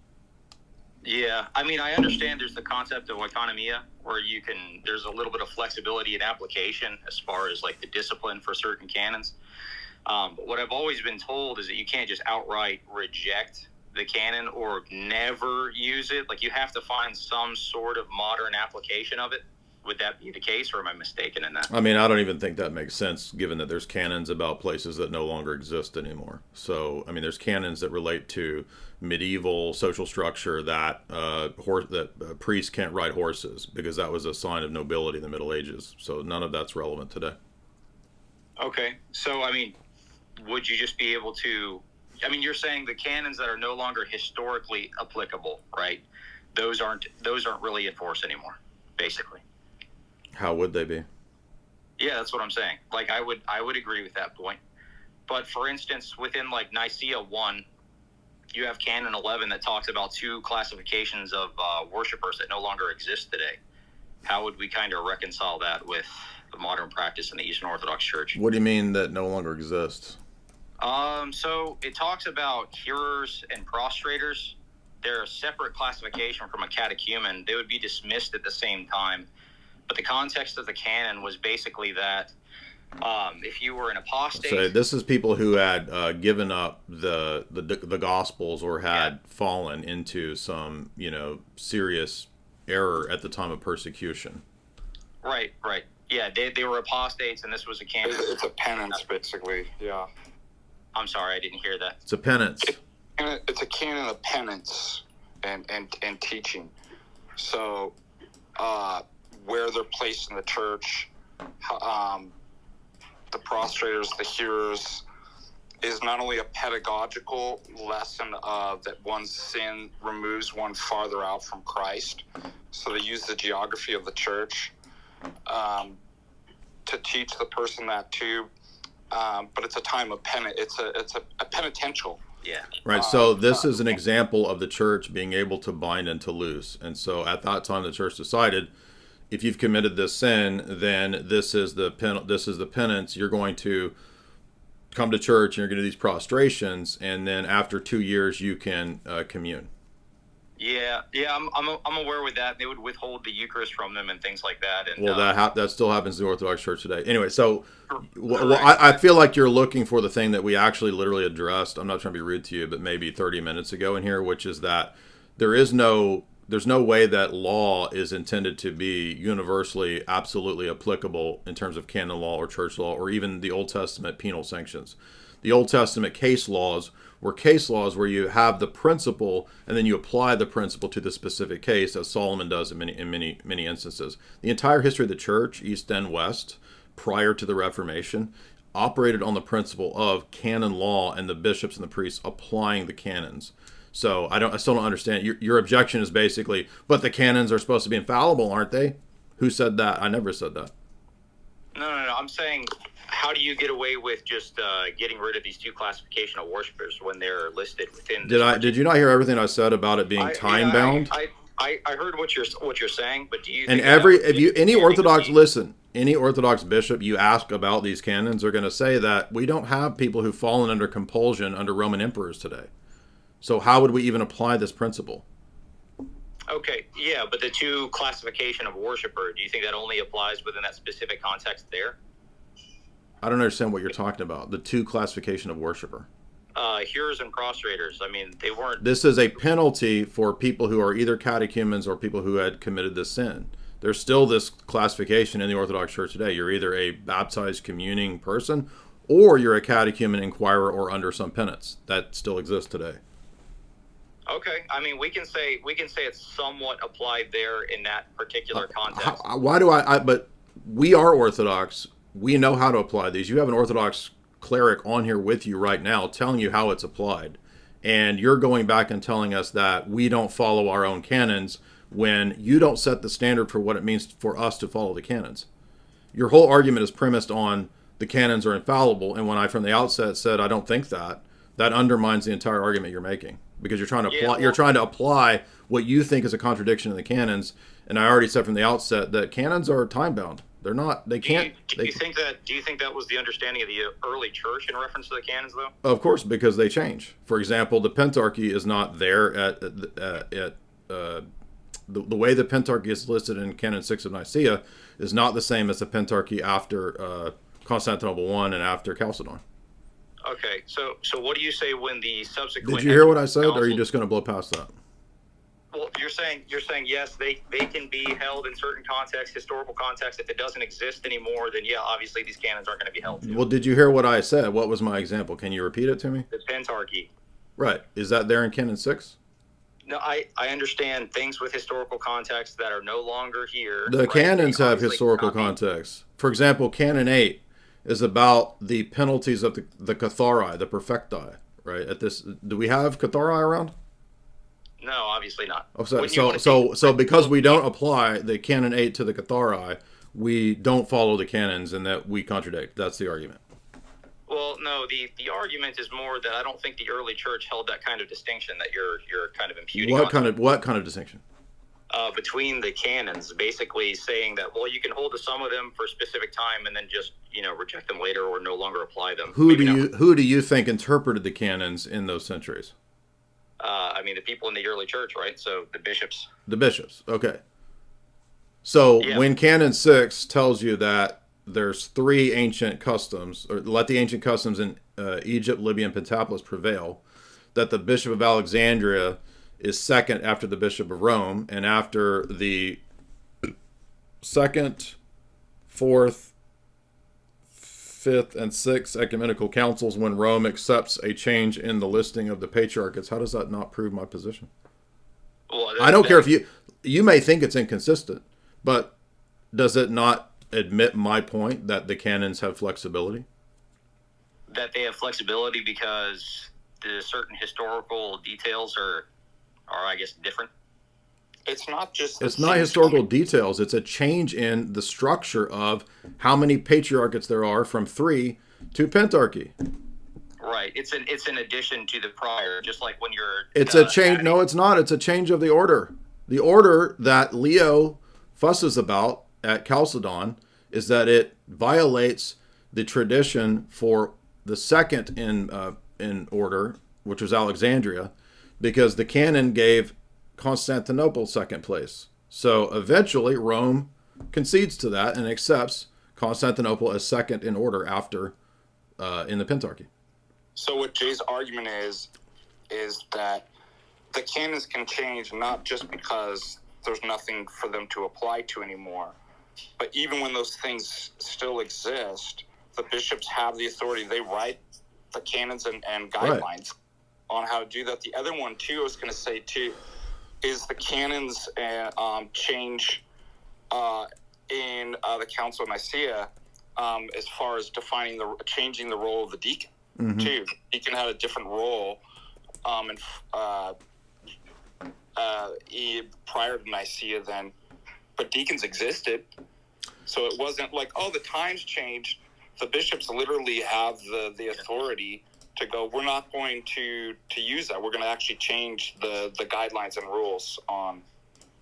Yeah, I mean, I understand there's the concept of oikonomia, where there's a little bit of flexibility in application as far as like the discipline for certain canons. But what I've always been told is that you can't just outright reject the canon or never use it. Like, you have to find some sort of modern application of it. Would that be the case, or am I mistaken in that? I mean, I don't even think that makes sense, given that there's canons about places that no longer exist anymore. So, I mean, there's canons that relate to medieval social structure that priests can't ride horses because that was a sign of nobility in the Middle Ages. So none of that's relevant today. Okay, so I mean, would you just be able to? I mean, you're saying the canons that are no longer historically applicable, right? Those aren't really in force anymore, basically. How would they be? Yeah, that's what I'm saying. Like, I would agree with that point. But for instance, within like Nicaea 1, you have Canon 11 that talks about two classifications of worshipers that no longer exist today. How would we kind of reconcile that with the modern practice in the Eastern Orthodox Church? What do you mean that no longer exists? So it talks about hearers and prostrators. They're a separate classification from a catechumen. They would be dismissed at the same time. But the context of the canon was basically that if you were an apostate... So this is people who had given up the Gospels or had fallen into some, serious error at the time of persecution. Right. Yeah, they were apostates, and this was a canon. It's a penance, basically, yeah. I'm sorry, I didn't hear that. It's a penance. It's a canon of penance and teaching. So... where they're placed in the church, the prostrators, the hearers, is not only a pedagogical lesson that one's sin removes one farther out from Christ. So they use the geography of the church to teach the person that too. But it's a time of penance. It's a penitential. Yeah. Right. So this is an example of the church being able to bind and to loose. And so at that time, the church decided, if you've committed this sin, then this is the penance. You're going to come to church and you're going to do these prostrations, and then after 2 years you can commune. Yeah, I'm aware with that. They would withhold the Eucharist from them and things like that. And well, that still happens in the Orthodox Church today. Anyway, so I feel like you're looking for the thing that we actually literally addressed. I'm not trying to be rude to you, but maybe 30 minutes ago in here, which is that there's no way that law is intended to be universally, absolutely applicable in terms of canon law or church law or even the Old Testament penal sanctions. The Old Testament case laws were case laws where you have the principle and then you apply the principle to the specific case, as Solomon does in many instances. The entire history of the church, East and West, prior to the Reformation, operated on the principle of canon law and the bishops and the priests applying the canons. So I still don't understand. Your objection is basically, but the canons are supposed to be infallible, aren't they? Who said that? I never said that. No. I'm saying, how do you get away with just getting rid of these two classification of worshipers when they're listed within? Did you not hear everything I said about it being time bound? I heard what you're saying, but do you? And think any Orthodox bishop you ask about these canons are going to say that we don't have people who've fallen under compulsion under Roman emperors today. So how would we even apply this principle? Okay, yeah, but the two classification of worshiper, do you think that only applies within that specific context there? I don't understand what you're talking about. The two classification of worshiper. Hearers and prostrators. I mean, they weren't... This is a penalty for people who are either catechumens or people who had committed this sin. There's still this classification in the Orthodox Church today. You're either a baptized communing person or you're a catechumen, inquirer, or under some penance. That still exists today. Okay, I mean, we can say it's somewhat applied there in that particular context. But we are Orthodox. We know how to apply these. You have an Orthodox cleric on here with you right now telling you how it's applied. And you're going back and telling us that we don't follow our own canons when you don't set the standard for what it means for us to follow the canons. Your whole argument is premised on the canons are infallible. And when I, from the outset, said I don't think that undermines the entire argument you're making. Because you're trying to apply what you think is a contradiction in the canons, and I already said from the outset that canons are time bound. They're not. They can't. Do you think that was the understanding of the early church in reference to the canons, though? Of course, because they change. For example, the Pentarchy is not there at the way the Pentarchy is listed in Canon 6 of Nicaea is not the same as the Pentarchy after Constantinople I and after Chalcedon. Okay, so what do you say when the subsequent... Did you hear what I said, or are you just going to blow past that? Well, you're saying yes, they can be held in certain contexts, historical context. If it doesn't exist anymore, then yeah, obviously these canons aren't going to be held to. Well, did you hear what I said? What was my example? Can you repeat it to me? The Pentarchy. Right. Is that there in Canon 6? No, I understand things with historical context that are no longer here. The right? canons They have obviously historical cannot be- context. For example, Canon 8 is about the penalties of the Cathari, the Perfecti, right? Do we have Cathari around? No, obviously not. Oh, When you want to so because we don't apply the Canon 8 to the Cathari, we don't follow the canons and that we contradict. That's the argument. Well, no, the argument is more that I don't think the early church held that kind of distinction that you're kind of imputing. What kind of distinction? Between the canons, basically saying that, well, you can hold to some of them for a specific time and then just, reject them later or no longer apply them. Who do you think interpreted the canons in those centuries? The people in the early church, right? So the bishops. The bishops. Okay. So when Canon 6 tells you that there's 3 ancient customs, or let the ancient customs in Egypt, Libya, and Pentapolis prevail, that the Bishop of Alexandria is second after the Bishop of Rome, and after the 2nd, 4th, 5th, and 6th ecumenical councils, when Rome accepts a change in the listing of the patriarchates, how does that not prove my position? Well, I don't care if you may think it's inconsistent, but does it not admit my point that the canons have flexibility? That they have flexibility because the certain historical details are I guess different. It's not just. It's not historical details. It's a change in the structure of how many patriarchates there are from 3 to pentarchy. Right. It's an addition to the prior, just like when you're. It's a change. No, it's not. It's a change of the order. The order that Leo fusses about at Chalcedon is that it violates the tradition for the second in order, which was Alexandria, because the canon gave Constantinople second place. So eventually Rome concedes to that and accepts Constantinople as second in order after in the Pentarchy. So what Jay's argument is that the canons can change not just because there's nothing for them to apply to anymore, but even when those things still exist, the bishops have the authority. They write the canons and guidelines on how to do that. The other one, too, I was going to say, too, is the canons change in the Council of Nicaea as far as changing the role of the deacon, too. Deacon had a different role prior to Nicaea then, but deacons existed. So it wasn't like, the times changed. The bishops literally have the authority to go, we're not going to use that. We're going to actually change the guidelines and rules on.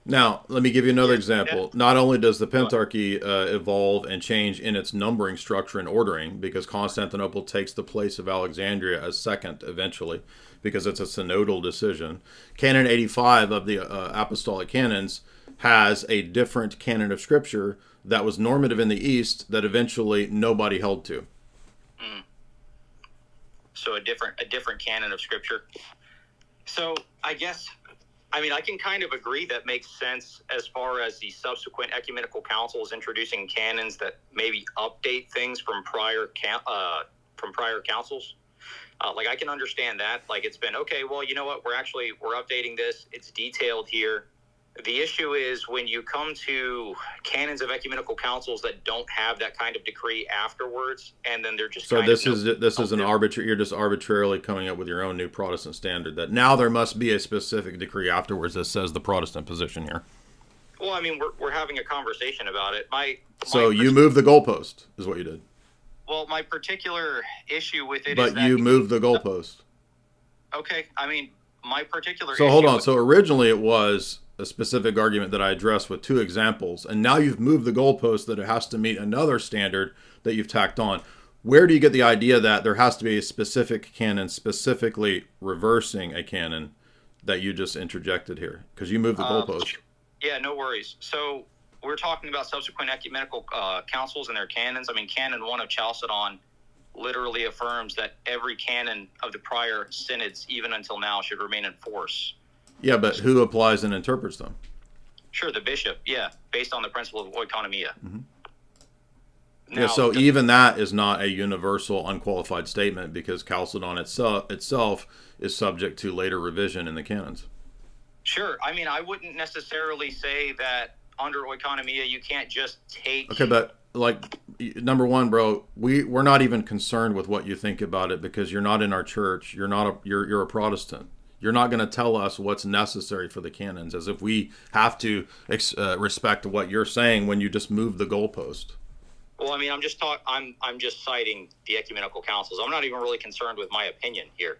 Now, let me give you another example. Not only does the Pentarchy evolve and change in its numbering structure and ordering, because Constantinople takes the place of Alexandria as second eventually, because it's a synodal decision. Canon 85 of the Apostolic Canons has a different canon of Scripture that was normative in the East that eventually nobody held to. So a different canon of Scripture. So I guess, I can kind of agree that makes sense as far as the subsequent ecumenical councils introducing canons that maybe update things from prior councils. I can understand that. It's been, okay, well, you know what? We're updating this. It's detailed here. The issue is when you come to canons of ecumenical councils that don't have that kind of decree afterwards, and then they're just this is an arbitrary. You're just arbitrarily coming up with your own new Protestant standard that now there must be a specific decree afterwards that says the Protestant position here. Well, we're having a conversation about it. You moved the goalpost, is what you did. Well, my particular issue with it is that... But you moved the goalpost. Okay, my particular issue... So hold on. So originally it was a specific argument that I addressed with 2 examples, and now you've moved the goalpost that it has to meet another standard that you've tacked on. Where do you get the idea that there has to be a specific canon specifically reversing a canon that you just interjected here? Because you moved the goalpost. Yeah, no worries. So we're talking about subsequent ecumenical councils and their canons. Canon 1 of Chalcedon literally affirms that every canon of the prior synods, even until now, should remain in force. Yeah, but who applies and interprets them? Sure, the bishop. Yeah, based on the principle of oikonomia. Mm-hmm. Now, Yeah, so even that is not a universal, unqualified statement because Chalcedon itself is subject to later revision in the canons. Sure. I mean, I wouldn't necessarily say that under oikonomia you can't just take... Okay, but like, number one, bro, we're not even concerned with what you think about it because you're not in our church. You're a Protestant. You're not going to tell us what's necessary for the canons, as if we have to respect what you're saying when you just move the goalpost. Well, I mean, I'm just citing the ecumenical councils. I'm not even really concerned with my opinion here.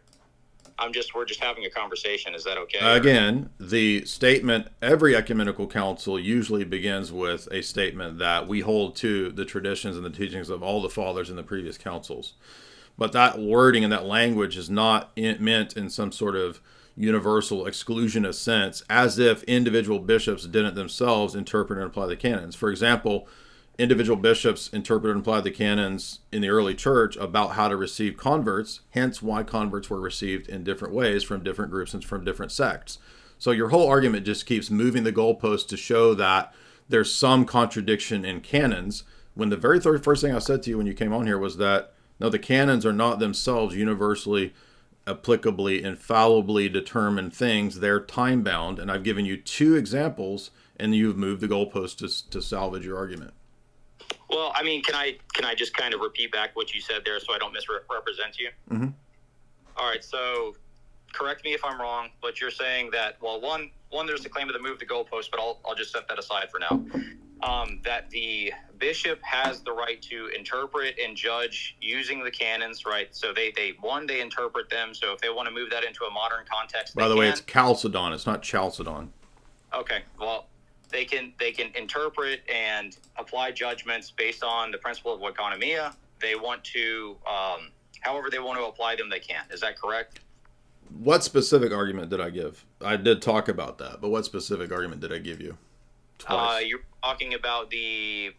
We're just having a conversation. Is that okay? Again, the statement, every ecumenical council usually begins with a statement that we hold to the traditions and the teachings of all the fathers in the previous councils. But that wording and that language is not meant in some sort of universal exclusionist sense, as if individual bishops didn't themselves interpret and apply the canons. For example, individual bishops interpreted and applied the canons in the early church about how to receive converts, hence why converts were received in different ways from different groups and from different sects. So your whole argument just keeps moving the goalpost to show that there's some contradiction in canons, when the very first thing I said to you when you came on here was that, no, the canons are not themselves universally, applicably, infallibly determined things. They're time-bound, and I've given you 2 examples, and you've moved the goalpost to salvage your argument. Well, I mean, can I just kind of repeat back what you said there so I don't misrepresent you? Mm-hmm. All right, so correct me if I'm wrong, but you're saying that, well, one there's the claim of the move the goalpost, but I'll just set that aside for now. That the bishop has the right to interpret and judge using the canons, right? So they interpret them. So if they want to move that into a modern context, by the way, it's Chalcedon. It's not Chalcedon. Okay, well, they can interpret and apply judgments based on the principle of oikonomia. They want to, however they want to apply them, they can. Is that correct? What specific argument did I give? I did talk about that, but what specific argument did I give you? Twice. You're talking about you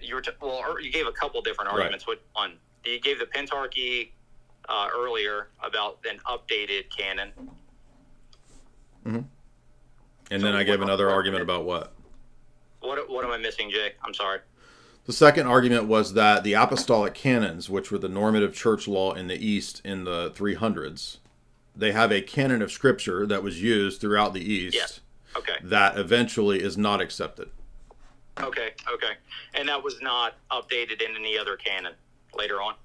gave a couple different arguments. Right. Which one? You gave the Pentarchy earlier about an updated canon. Mm-hmm. And then I gave another argument about what? What am I missing, Jay? I'm sorry. The second argument was that the apostolic canons, which were the normative church law in the East in the 300s, they have a canon of scripture that was used throughout the East. Yes. Okay. That eventually is not accepted. Okay. And that was not updated in any other canon later on?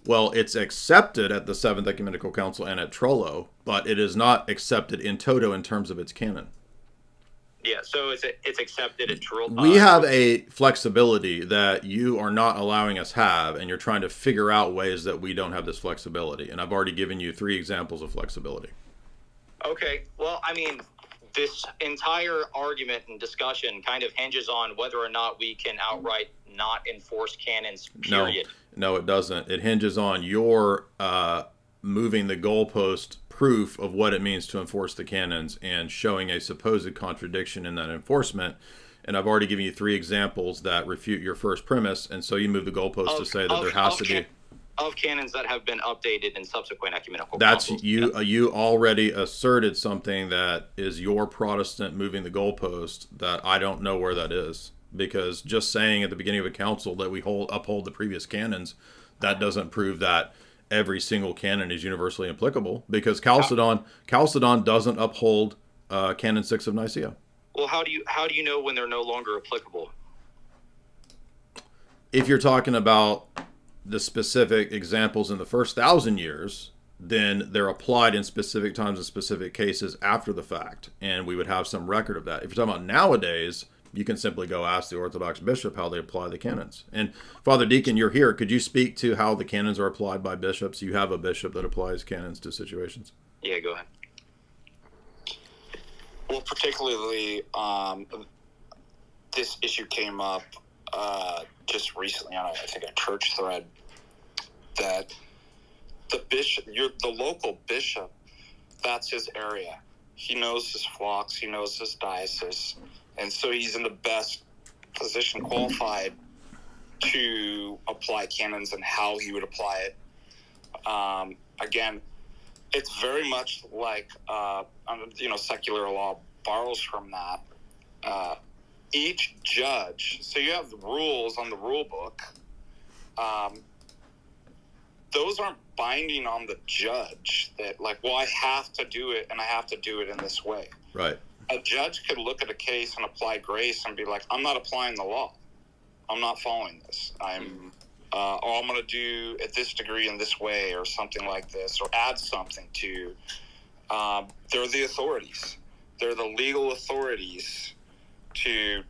Well, it's accepted at the Seventh Ecumenical Council and at Trullo, but it is not accepted in toto in terms of its canon. Yeah, so it's accepted at Trullo. We have a flexibility that you are not allowing us have, and you're trying to figure out ways that we don't have this flexibility. And I've already given you 3 examples of flexibility. Okay, well, I mean, this entire argument and discussion kind of hinges on whether or not we can outright not enforce canons, period. No, it doesn't. It hinges on your moving the goalpost proof of what it means to enforce the canons and showing a supposed contradiction in that enforcement. And I've already given you 3 examples that refute your first premise, and so you move the goalpost to say that there has to be... Of canons that have been updated in subsequent ecumenical That's councils. You already asserted something that is your Protestant moving the goalpost that I don't know where that is. Because just saying at the beginning of a council that we uphold the previous canons, that doesn't prove that every single canon is universally applicable. Because Chalcedon doesn't uphold Canon 6 of Nicaea. Well, how do you know when they're no longer applicable? If you're talking about the specific examples in the first 1,000 years, then they're applied in specific times and specific cases after the fact, and we would have some record of that. If you're talking about nowadays, you can simply go ask the Orthodox bishop how they apply the canons. And Father Deacon, you're here. Could you speak to how the canons are applied by bishops? You have a bishop that applies canons to situations. Yeah, go ahead. Well, particularly, this issue came up just recently on, I think, a church thread, that the local bishop, that's his area. He knows his flocks, he knows his diocese, and so he's in the best position, qualified to apply canons and how he would apply it. Again, it's very much like, secular law borrows from that. Each judge, so you have the rules on the rule book. Those aren't binding on the judge that, like, well, I have to do it and I have to do it in this way. Right. A judge could look at a case and apply grace and be like, I'm not applying the law. I'm not following this. I'm going to do at this degree in this way or something like this, or add something to. They're the authorities. They're the legal authorities to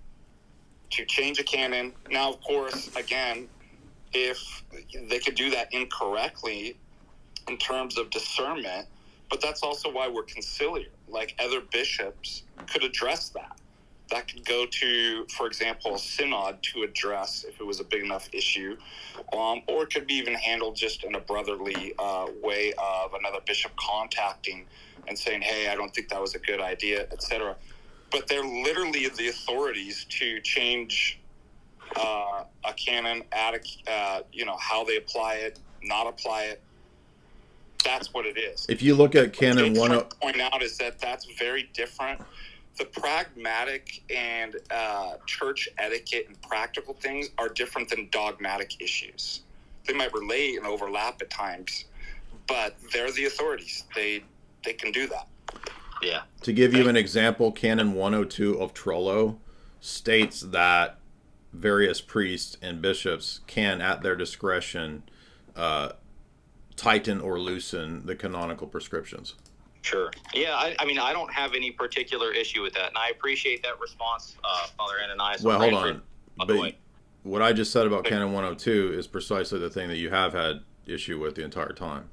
change a canon. Now, of course, again, if they could do that incorrectly in terms of discernment, but that's also why we're conciliar. Like, other bishops could address that. That could go to, for example, a synod to address if it was a big enough issue, or it could be even handled just in a brotherly way of another bishop contacting and saying, hey, I don't think that was a good idea, etc. But they're literally the authorities to change a canon, add how they apply it, not apply it. That's what it is. If you look at Canon What 1, I'm point out is that that's very different. The pragmatic and church etiquette and practical things are different than dogmatic issues. They might relate and overlap at times, but they're the authorities. They can do that. Yeah. to give you an example, Canon 102 of Trollo states that various priests and bishops can, at their discretion, tighten or loosen the canonical prescriptions. Sure. Yeah, I mean, I don't have any particular issue with that, and I appreciate that response, Father Ananias. Well, hold on. But what I just said about Canon 102 is precisely the thing that you have had issue with the entire time.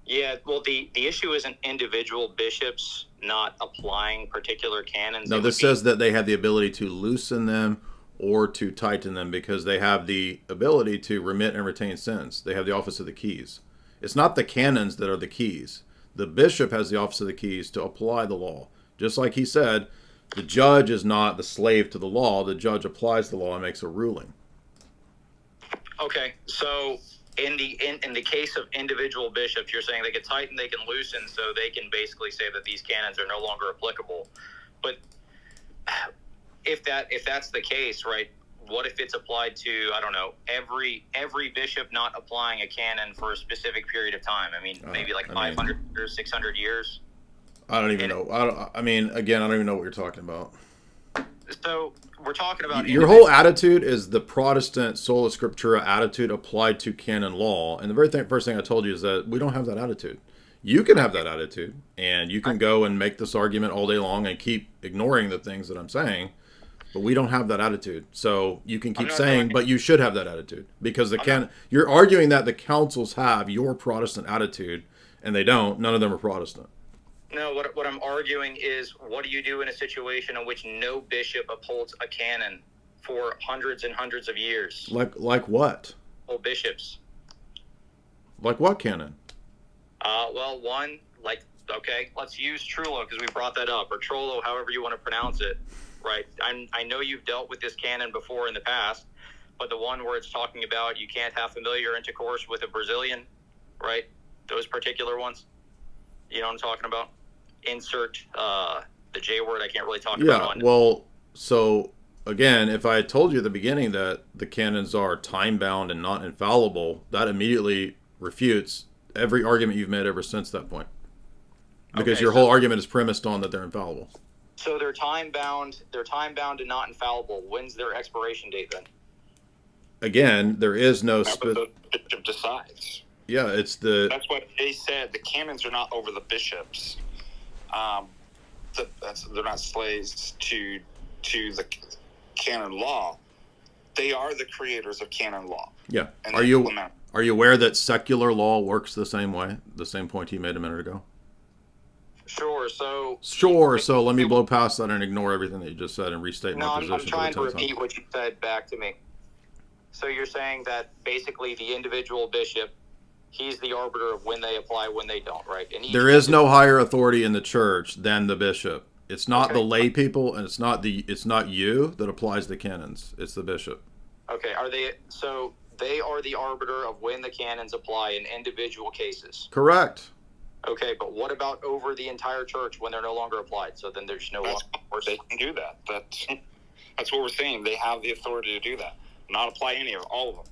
Yeah, well, the issue isn't individual bishops not applying particular canons. No, this says that they have the ability to loosen them or to tighten them because they have the ability to remit and retain sins. They have the office of the keys. It's not the canons that are the keys. The bishop has the office of the keys to apply the law. Just like he said, the judge is not the slave to the law. The judge applies the law and makes a ruling. Okay, so in the case of individual bishops, you're saying they can tighten, they can loosen, so they can basically say that these canons are no longer applicable. But if that's the case, right? What if it's applied to, I don't know, every bishop not applying a canon for a specific period of time? I mean, maybe like 500 or 600 years. I don't even know. I don't even know what you're talking about. So we're talking about your whole attitude is the Protestant sola scriptura attitude applied to canon law, and the very first thing I told you is that we don't have that attitude. You can have that attitude, and you can go and make this argument all day long and keep ignoring the things that I'm saying, but we don't have that attitude. So you can keep saying, but you should have that attitude because you're arguing that the councils have your Protestant attitude, and they don't. None of them are Protestant. No, what I'm arguing is, what do you do in a situation in which no bishop upholds a canon for hundreds and hundreds of years? Like what? Well, bishops. Like what canon? Well, one, okay, let's use Trullo because we brought that up, or Trollo, however you want to pronounce it, right? I know you've dealt with this canon before in the past, but the one where it's talking about you can't have familiar intercourse with a Brazilian, right? Those particular ones. You know what I'm talking about? Insert the J word. I can't really talk about. Yeah, well, so again, if I had told you at the beginning that the canons are time-bound and not infallible, that immediately refutes every argument you've made ever since that point. Because your whole argument is premised on that they're infallible. So they're time-bound and not infallible. When's their expiration date then? Again, there is no... The bishop decides. Yeah, it's That's what they said. The canons are not over the bishops. They're not slaves to the canon law. They are the creators of canon law. Yeah. Are you aware that secular law works the same way? The same point he made a minute ago? Sure. So let me blow past that and ignore everything that you just said and restate my position. I'm trying to repeat what you said back to me. So you're saying that basically the individual bishop, he's the arbiter of when they apply, when they don't, right? And there is no higher authority in the church than the bishop. It's not the lay people, and it's not you that applies the canons. It's the bishop. Okay. They are the arbiter of when the canons apply in individual cases. Correct. Okay, but what about over the entire church when they're no longer applied? So then there's no longer. They can do that. That's what we're saying. They have the authority to do that. Not apply any of all of them.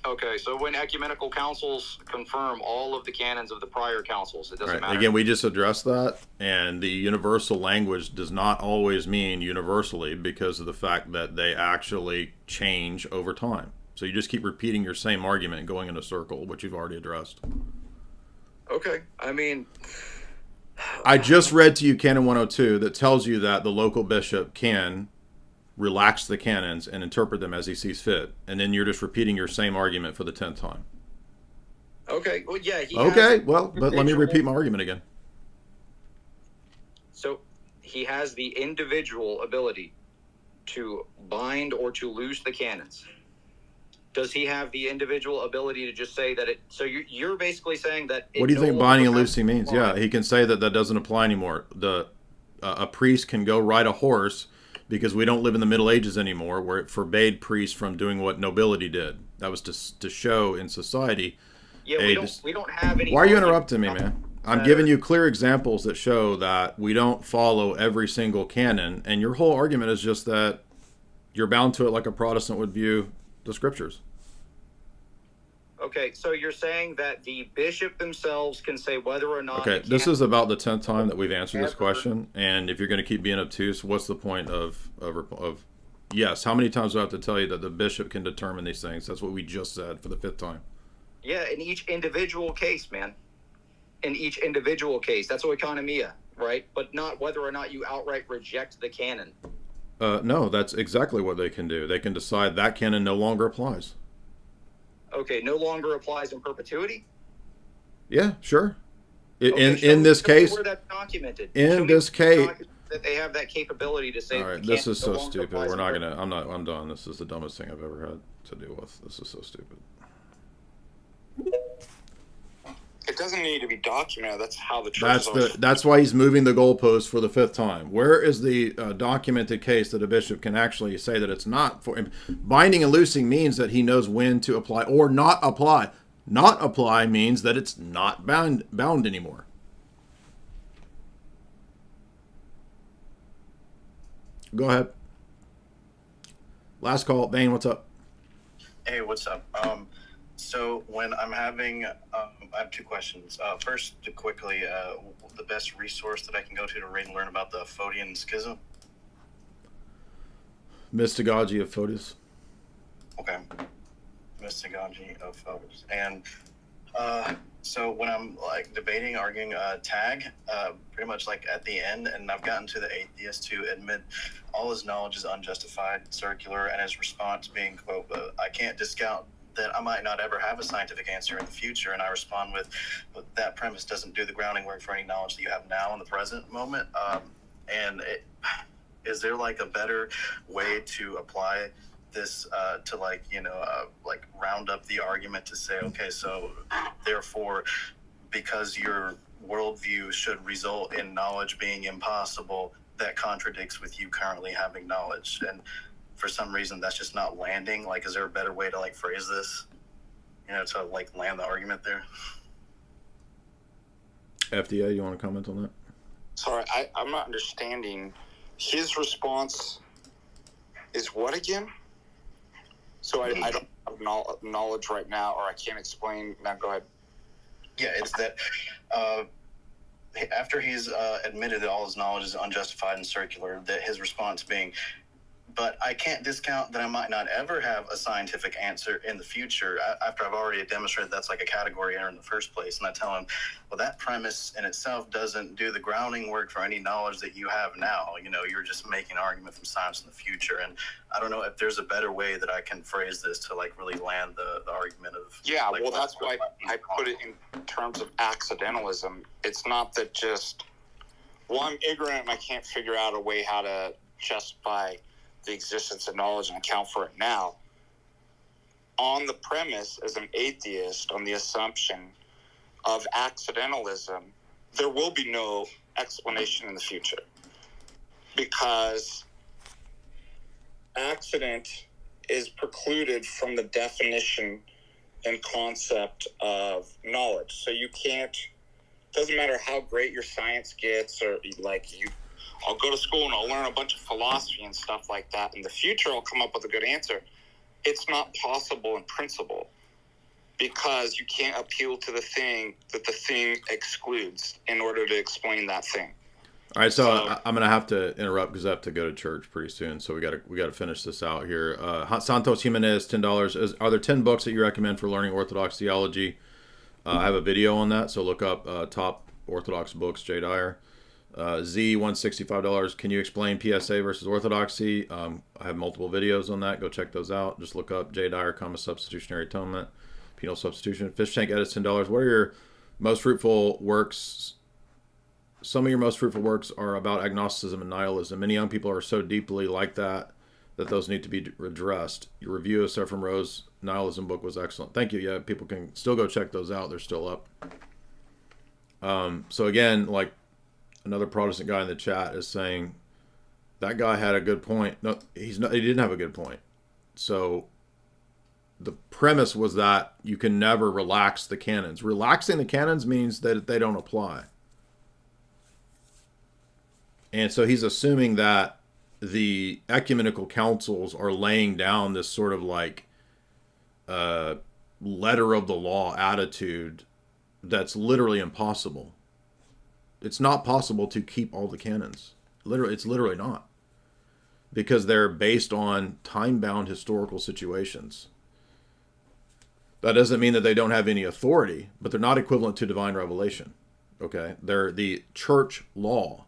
Okay, so when ecumenical councils confirm all of the canons of the prior councils, it doesn't matter. Again, we just addressed that, and the universal language does not always mean universally because of the fact that they actually change over time. So you just keep repeating your same argument and going in a circle, which you've already addressed. Okay, I mean, I just read to you Canon 102 that tells you that the local bishop can relax the canons and interpret them as he sees fit, and then you're just repeating your same argument for the 10th time. Okay, well, yeah. But let me repeat my argument again. So he has the individual ability to bind or to loose the canons. Does he have the individual ability to just say that it? So you're basically saying that. What do you think binding and loosing means? Yeah, he can say that doesn't apply anymore. A priest can go ride a horse because we don't live in the Middle Ages anymore, where it forbade priests from doing what nobility did. That was to show in society. Yeah, we don't have any. Why are you interrupting me, man? I'm giving you clear examples that show that we don't follow every single canon, and your whole argument is just that you're bound to it like a Protestant would view the scriptures. Okay, so you're saying that the bishop themselves can say whether or not... Okay, this is about the 10th time that we've answered this question, and if you're going to keep being obtuse, what's the point of yes, how many times do I have to tell you that the bishop can determine these things? That's what we just said for the 5th time. Yeah, in each individual case, man. In each individual case. That's oikonomia, right? But not whether or not you outright reject the canon. No, that's exactly what they can do. They can decide that canon no longer applies. Okay, no longer applies in perpetuity? Yeah, sure. Okay, in this case, where that's documented. In this case, that they have that capability to say. All right, this is so stupid. We're not gonna. I'm done. This is the dumbest thing I've ever had to deal with. This is so stupid. It doesn't need to be documented. That's how the church. That's why he's moving the goalpost for the 5th time. Where is the documented case that a bishop can actually say that it's not for him? Binding and loosing means that he knows when to apply or not apply. Not apply means that it's not bound anymore. Go ahead. Last call. Bane, what's up? Hey, what's up? So when I'm having, I have 2 questions. First, to quickly, the best resource that I can go to read and learn about the Photian Schism? Mystagogy of Photius. Okay. Mystagogy of Photius. And so when I'm like debating, arguing, tag, pretty much like at the end, and I've gotten to the atheist to admit all his knowledge is unjustified, circular, and his response being, quote, I can't discount that I might not ever have a scientific answer in the future, and I respond with, but that premise doesn't do the grounding work for any knowledge that you have now in the present moment. Is there like a better way to apply this to like round up the argument to say, okay, so therefore, because your worldview should result in knowledge being impossible, that contradicts with you currently having knowledge, and for some reason that's just not landing. Like, is there a better way to like phrase this, to like land the argument there? FDA, you want to comment on that? Sorry, I'm not understanding. His response is what again? So I don't have knowledge right now, or I can't explain. Now go ahead. Yeah, it's that after he's admitted that all his knowledge is unjustified and circular, that his response being, but I can't discount that I might not ever have a scientific answer in the future, after I've already demonstrated that's like a category error in the first place. And I tell him, well, that premise in itself doesn't do the grounding work for any knowledge that you have now. You're just making an argument from science in the future. And I don't know if there's a better way that I can phrase this to like really land the argument of... Yeah, well, that's why I put it in terms of accidentalism. It's not that just, well, I'm ignorant and I can't figure out a way how to justify the existence of knowledge and account for it now. On the premise, as an atheist, on the assumption of accidentalism, there will be no explanation in the future, because accident is precluded from the definition and concept of knowledge. So doesn't matter how great your science gets, or I'll go to school and I'll learn a bunch of philosophy and stuff like that. In the future, I'll come up with a good answer. It's not possible in principle, because you can't appeal to the thing that the thing excludes in order to explain that thing. All right, so I'm gonna have to interrupt because I have to go to church pretty soon. So we gotta finish this out here. Santos Jimenez, $10. Are there 10 books that you recommend for learning Orthodox theology? I have a video on that, so look up top Orthodox books, Jay Dyer. Z, $165. Can you explain PSA versus Orthodoxy? I have multiple videos on that. Go check those out. Just look up Jay Dyer, substitutionary atonement, penal substitution. Fish Tank Edits, $10. What are your most fruitful works? Some of your most fruitful works are about agnosticism and nihilism. Many young people are so deeply like that those need to be addressed. Your review of Seraphim Rose nihilism book was excellent. Thank you. Yeah, people can still go check those out. They're still up. So again, like another Protestant guy in the chat is saying that guy had a good point. No, he didn't have a good point. So the premise was that you can never relax the canons. Relaxing the canons means that they don't apply. And so he's assuming that the ecumenical councils are laying down this sort of like letter of the law attitude that's literally impossible. It's not possible to keep all the canons. It's literally not. Because they're based on time-bound historical situations. That doesn't mean that they don't have any authority, but they're not equivalent to divine revelation. Okay? They're the church law.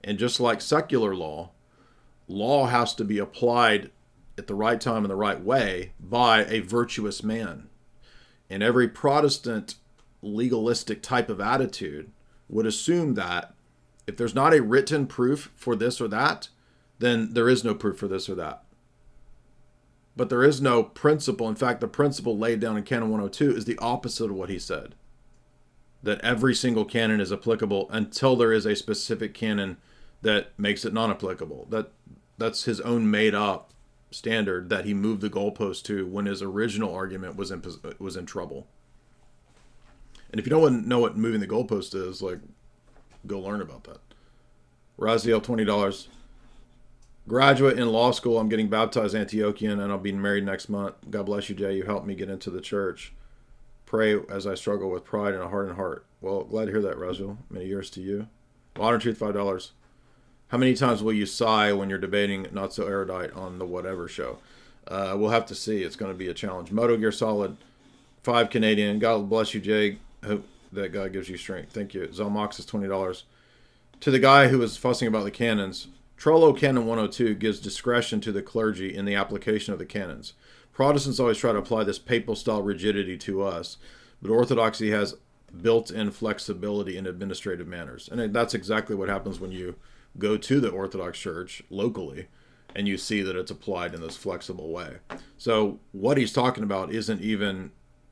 And just like secular law, law has to be applied at the right time and the right way by a virtuous man. And every Protestant legalistic type of attitude would assume that if there's not a written proof for this or that, then there is no proof for this or that. But there is no principle. In fact, the principle laid down in Canon 102 is the opposite of what he said. That every single canon is applicable until there is a specific canon that makes it non-applicable. That's his own made-up standard that he moved the goalpost to when his original argument was in trouble. And if you don't know what moving the goalpost is, like, go learn about that. Raziel, $20. Graduate in law school. I'm getting baptized Antiochian, and I'll be married next month. God bless you, Jay. You helped me get into the church. Pray as I struggle with pride and a hardened heart. Well, glad to hear that, Raziel. Many years to you. Modern Truth, $5. How many times will you sigh when you're debating Not So Erudite on the whatever show? We'll have to see. It's going to be a challenge. Moto Gear Solid, $5 Canadian. God bless you, Jay. Hope that God gives you strength. Thank you. Zelmox is $20. To the guy who was fussing about the canons, Trollo Canon 102 gives discretion to the clergy in the application of the canons. Protestants always try to apply this papal-style rigidity to us, but Orthodoxy has built-in flexibility in administrative manners. And that's exactly what happens when you go to the Orthodox Church locally and you see that it's applied in this flexible way. So what he's talking about isn't even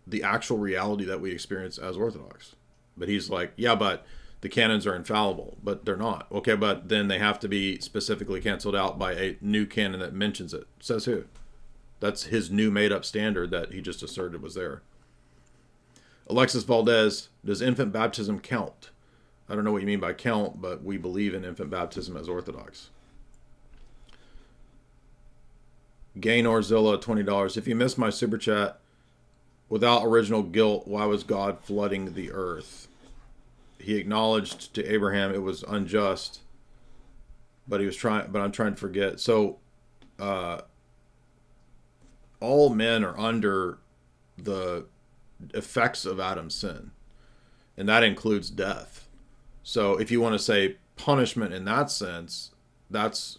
the actual reality that we experience as Orthodox. But he's like, yeah, but the canons are infallible, but they're not. Okay, but then they have to be specifically canceled out by a new canon that mentions it. Says who? That's his new made-up standard that he just asserted was there. Alexis Valdez, does infant baptism count? I don't know what you mean by count, but we believe in infant baptism as Orthodox. Gaynorzilla, $20. If you missed my super chat, without original guilt, why was God flooding the earth? He acknowledged to Abraham it was unjust, but I'm trying to forget. So, all men are under the effects of Adam's sin, and that includes death. So if you want to say punishment in that sense, that's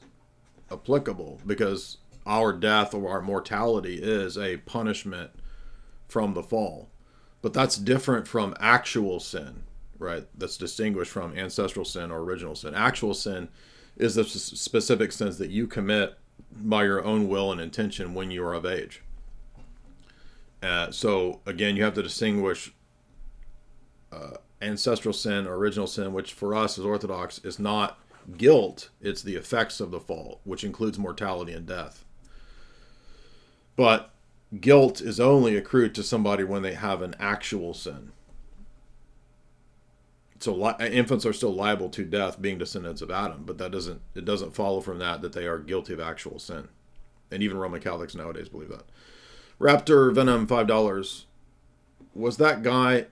applicable because our death or our mortality is a punishment from the fall. But that's different from actual sin, right? That's distinguished from ancestral sin or original sin. Actual sin is the specific sins that you commit by your own will and intention when you are of age. So again, you have to distinguish ancestral sin or original sin, which for us as Orthodox is not guilt, it's the effects of the fall, which includes mortality and death. But guilt is only accrued to somebody when they have an actual sin. So infants are still liable to death, being descendants of Adam, but it doesn't follow from that they are guilty of actual sin. And even Roman Catholics nowadays believe that. Raptor Venom, $5. Was that guy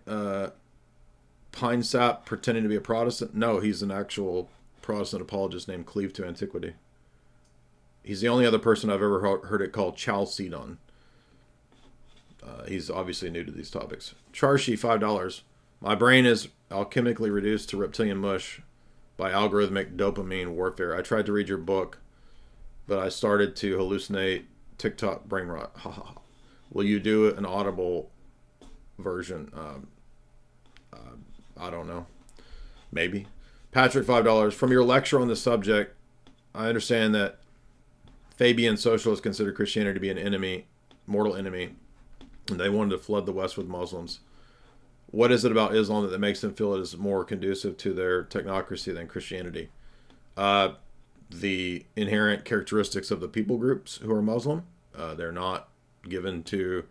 Pine Sap pretending to be a Protestant? No, he's an actual Protestant apologist named Cleave to Antiquity. He's the only other person I've ever heard it called Chalcedon. He's obviously new to these topics. Charshi, $5. My brain is alchemically reduced to reptilian mush by algorithmic dopamine warfare. I tried to read your book, but I started to hallucinate TikTok brain rot. Will you do an audible version? I don't know. Maybe. Patrick, $5. From your lecture on the subject, I understand that Fabian socialists consider Christianity to be an enemy, mortal enemy, and they wanted to flood the West with Muslims. What is it about Islam that makes them feel it is more conducive to their technocracy than Christianity? The inherent characteristics of the people groups who are Muslim. They're not given to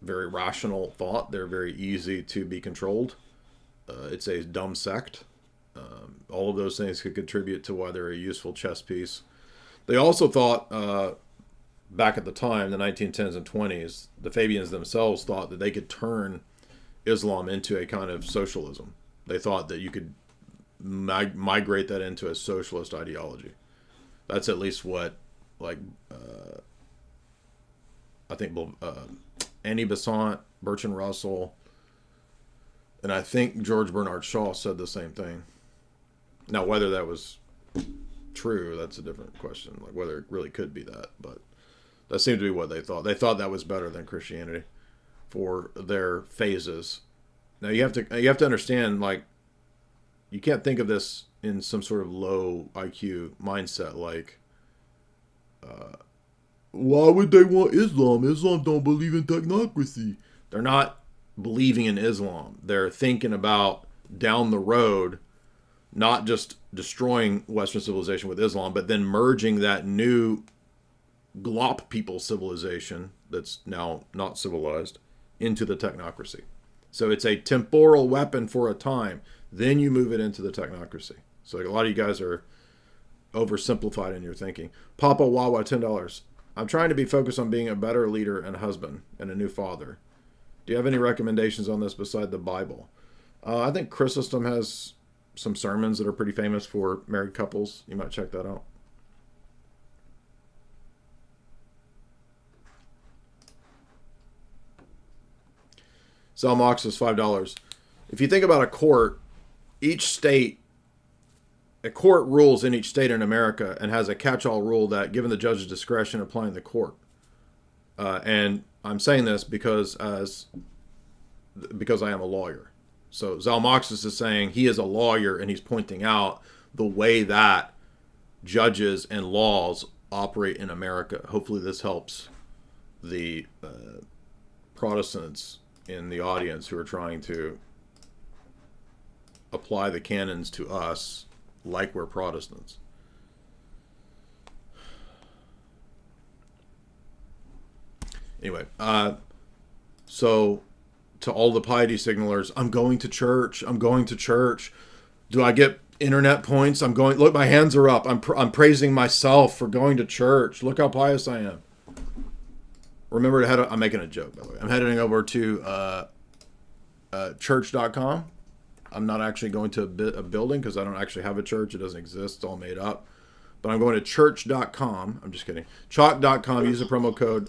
very rational thought. They're very easy to be controlled. It's a dumb sect. All of those things could contribute to why they're a useful chess piece. They also thought, back at the time, the 1910s and 20s, the Fabians themselves thought that they could turn Islam into a kind of socialism. They thought that you could migrate that into a socialist ideology. That's at least what, I think Annie Besant, Bertrand Russell, and I think George Bernard Shaw said the same thing. Now, whether that was true, that's a different question, like whether it really could be that, but that seemed to be what they thought. They thought that was better than Christianity for their phases. Now you have to understand, like, you can't think of this in some sort of low IQ mindset, like, why would they want Islam? Islam don't believe in technocracy. They're not believing in Islam. They're thinking about down the road, not just destroying Western civilization with Islam, but then merging that new glop people civilization that's now not civilized into the technocracy. So it's a temporal weapon for a time. Then you move it into the technocracy. So a lot of you guys are oversimplified in your thinking. Papa Wawa, $10. I'm trying to be focused on being a better leader and husband and a new father. Do you have any recommendations on this beside the Bible? I think Chrysostom has some sermons that are pretty famous for married couples. You might check that out. Zalmox is $5. If you think about a court, a court rules in each state in America and has a catch-all rule that, given the judge's discretion, applying the court. And I'm saying this because I am a lawyer. So Zalmoxis is saying he is a lawyer, and he's pointing out the way that judges and laws operate in America. Hopefully this helps the Protestants in the audience who are trying to apply the canons to us like we're Protestants. Anyway, so to all the piety signalers, I'm going to church. I'm going to church. Do I get internet points? I'm going. Look, my hands are up. I'm praising myself for going to church. Look how pious I am. Remember to head. I'm making a joke, by the way. I'm heading over to church.com. I'm not actually going to a building because I don't actually have a church. It doesn't exist. It's all made up. But I'm going to church.com. I'm just kidding. Chalk.com. Use the promo code.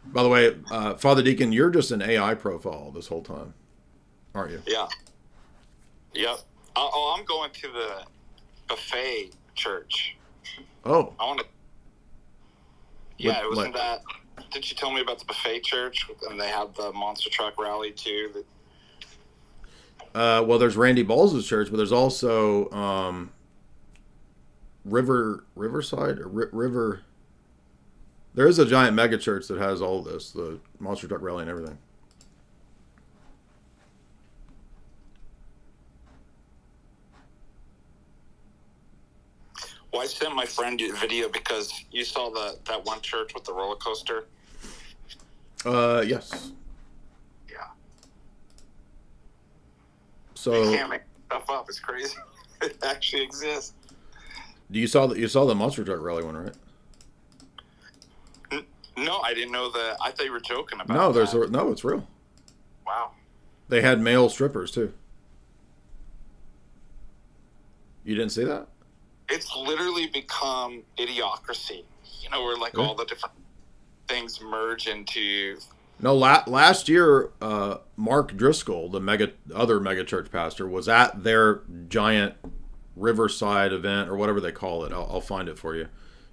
By the way, Father Deacon, you're just an AI profile this whole time, aren't you? Yeah. Yep. Oh, I'm going to the buffet church. Oh. I want to. Yeah, wasn't that? Did you tell me about the buffet church? And they have the monster truck rally too. Well, there's Randy Balls' church, but there's also Riverside or River. There is a giant mega church that has all this, the monster truck rally and everything. Well, I sent my friend a video because you saw that one church with the roller coaster. Yes. Yeah. So you can't make stuff up. It's crazy. It actually exists. you saw the monster truck rally one, right? No, I didn't know that. I thought you were joking about. No, that. no, it's real. Wow. They had male strippers too. You didn't see that? It's literally become idiocracy. You know, where like all the different things merge into. No, last year, Mark Driscoll, the other mega church pastor, was at their giant Riverside event or whatever they call it. I'll find it for you.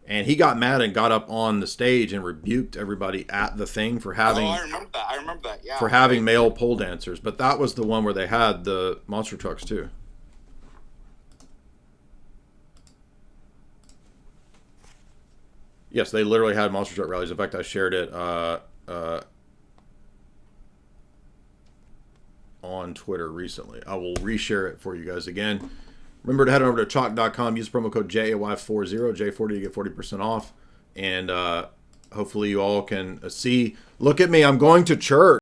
And he got mad and got up on the stage and rebuked everybody at the thing for having. Oh, I remember that. Yeah. For having male pole dancers, but that was the one where they had the monster trucks too. Yes, they literally had monster truck rallies. In fact, I shared it on Twitter recently. I will reshare it for you guys again. Remember to head over to chalk.com, use promo code JAY40, J40 to get 40% off. And hopefully you all can look at me. I'm going to church.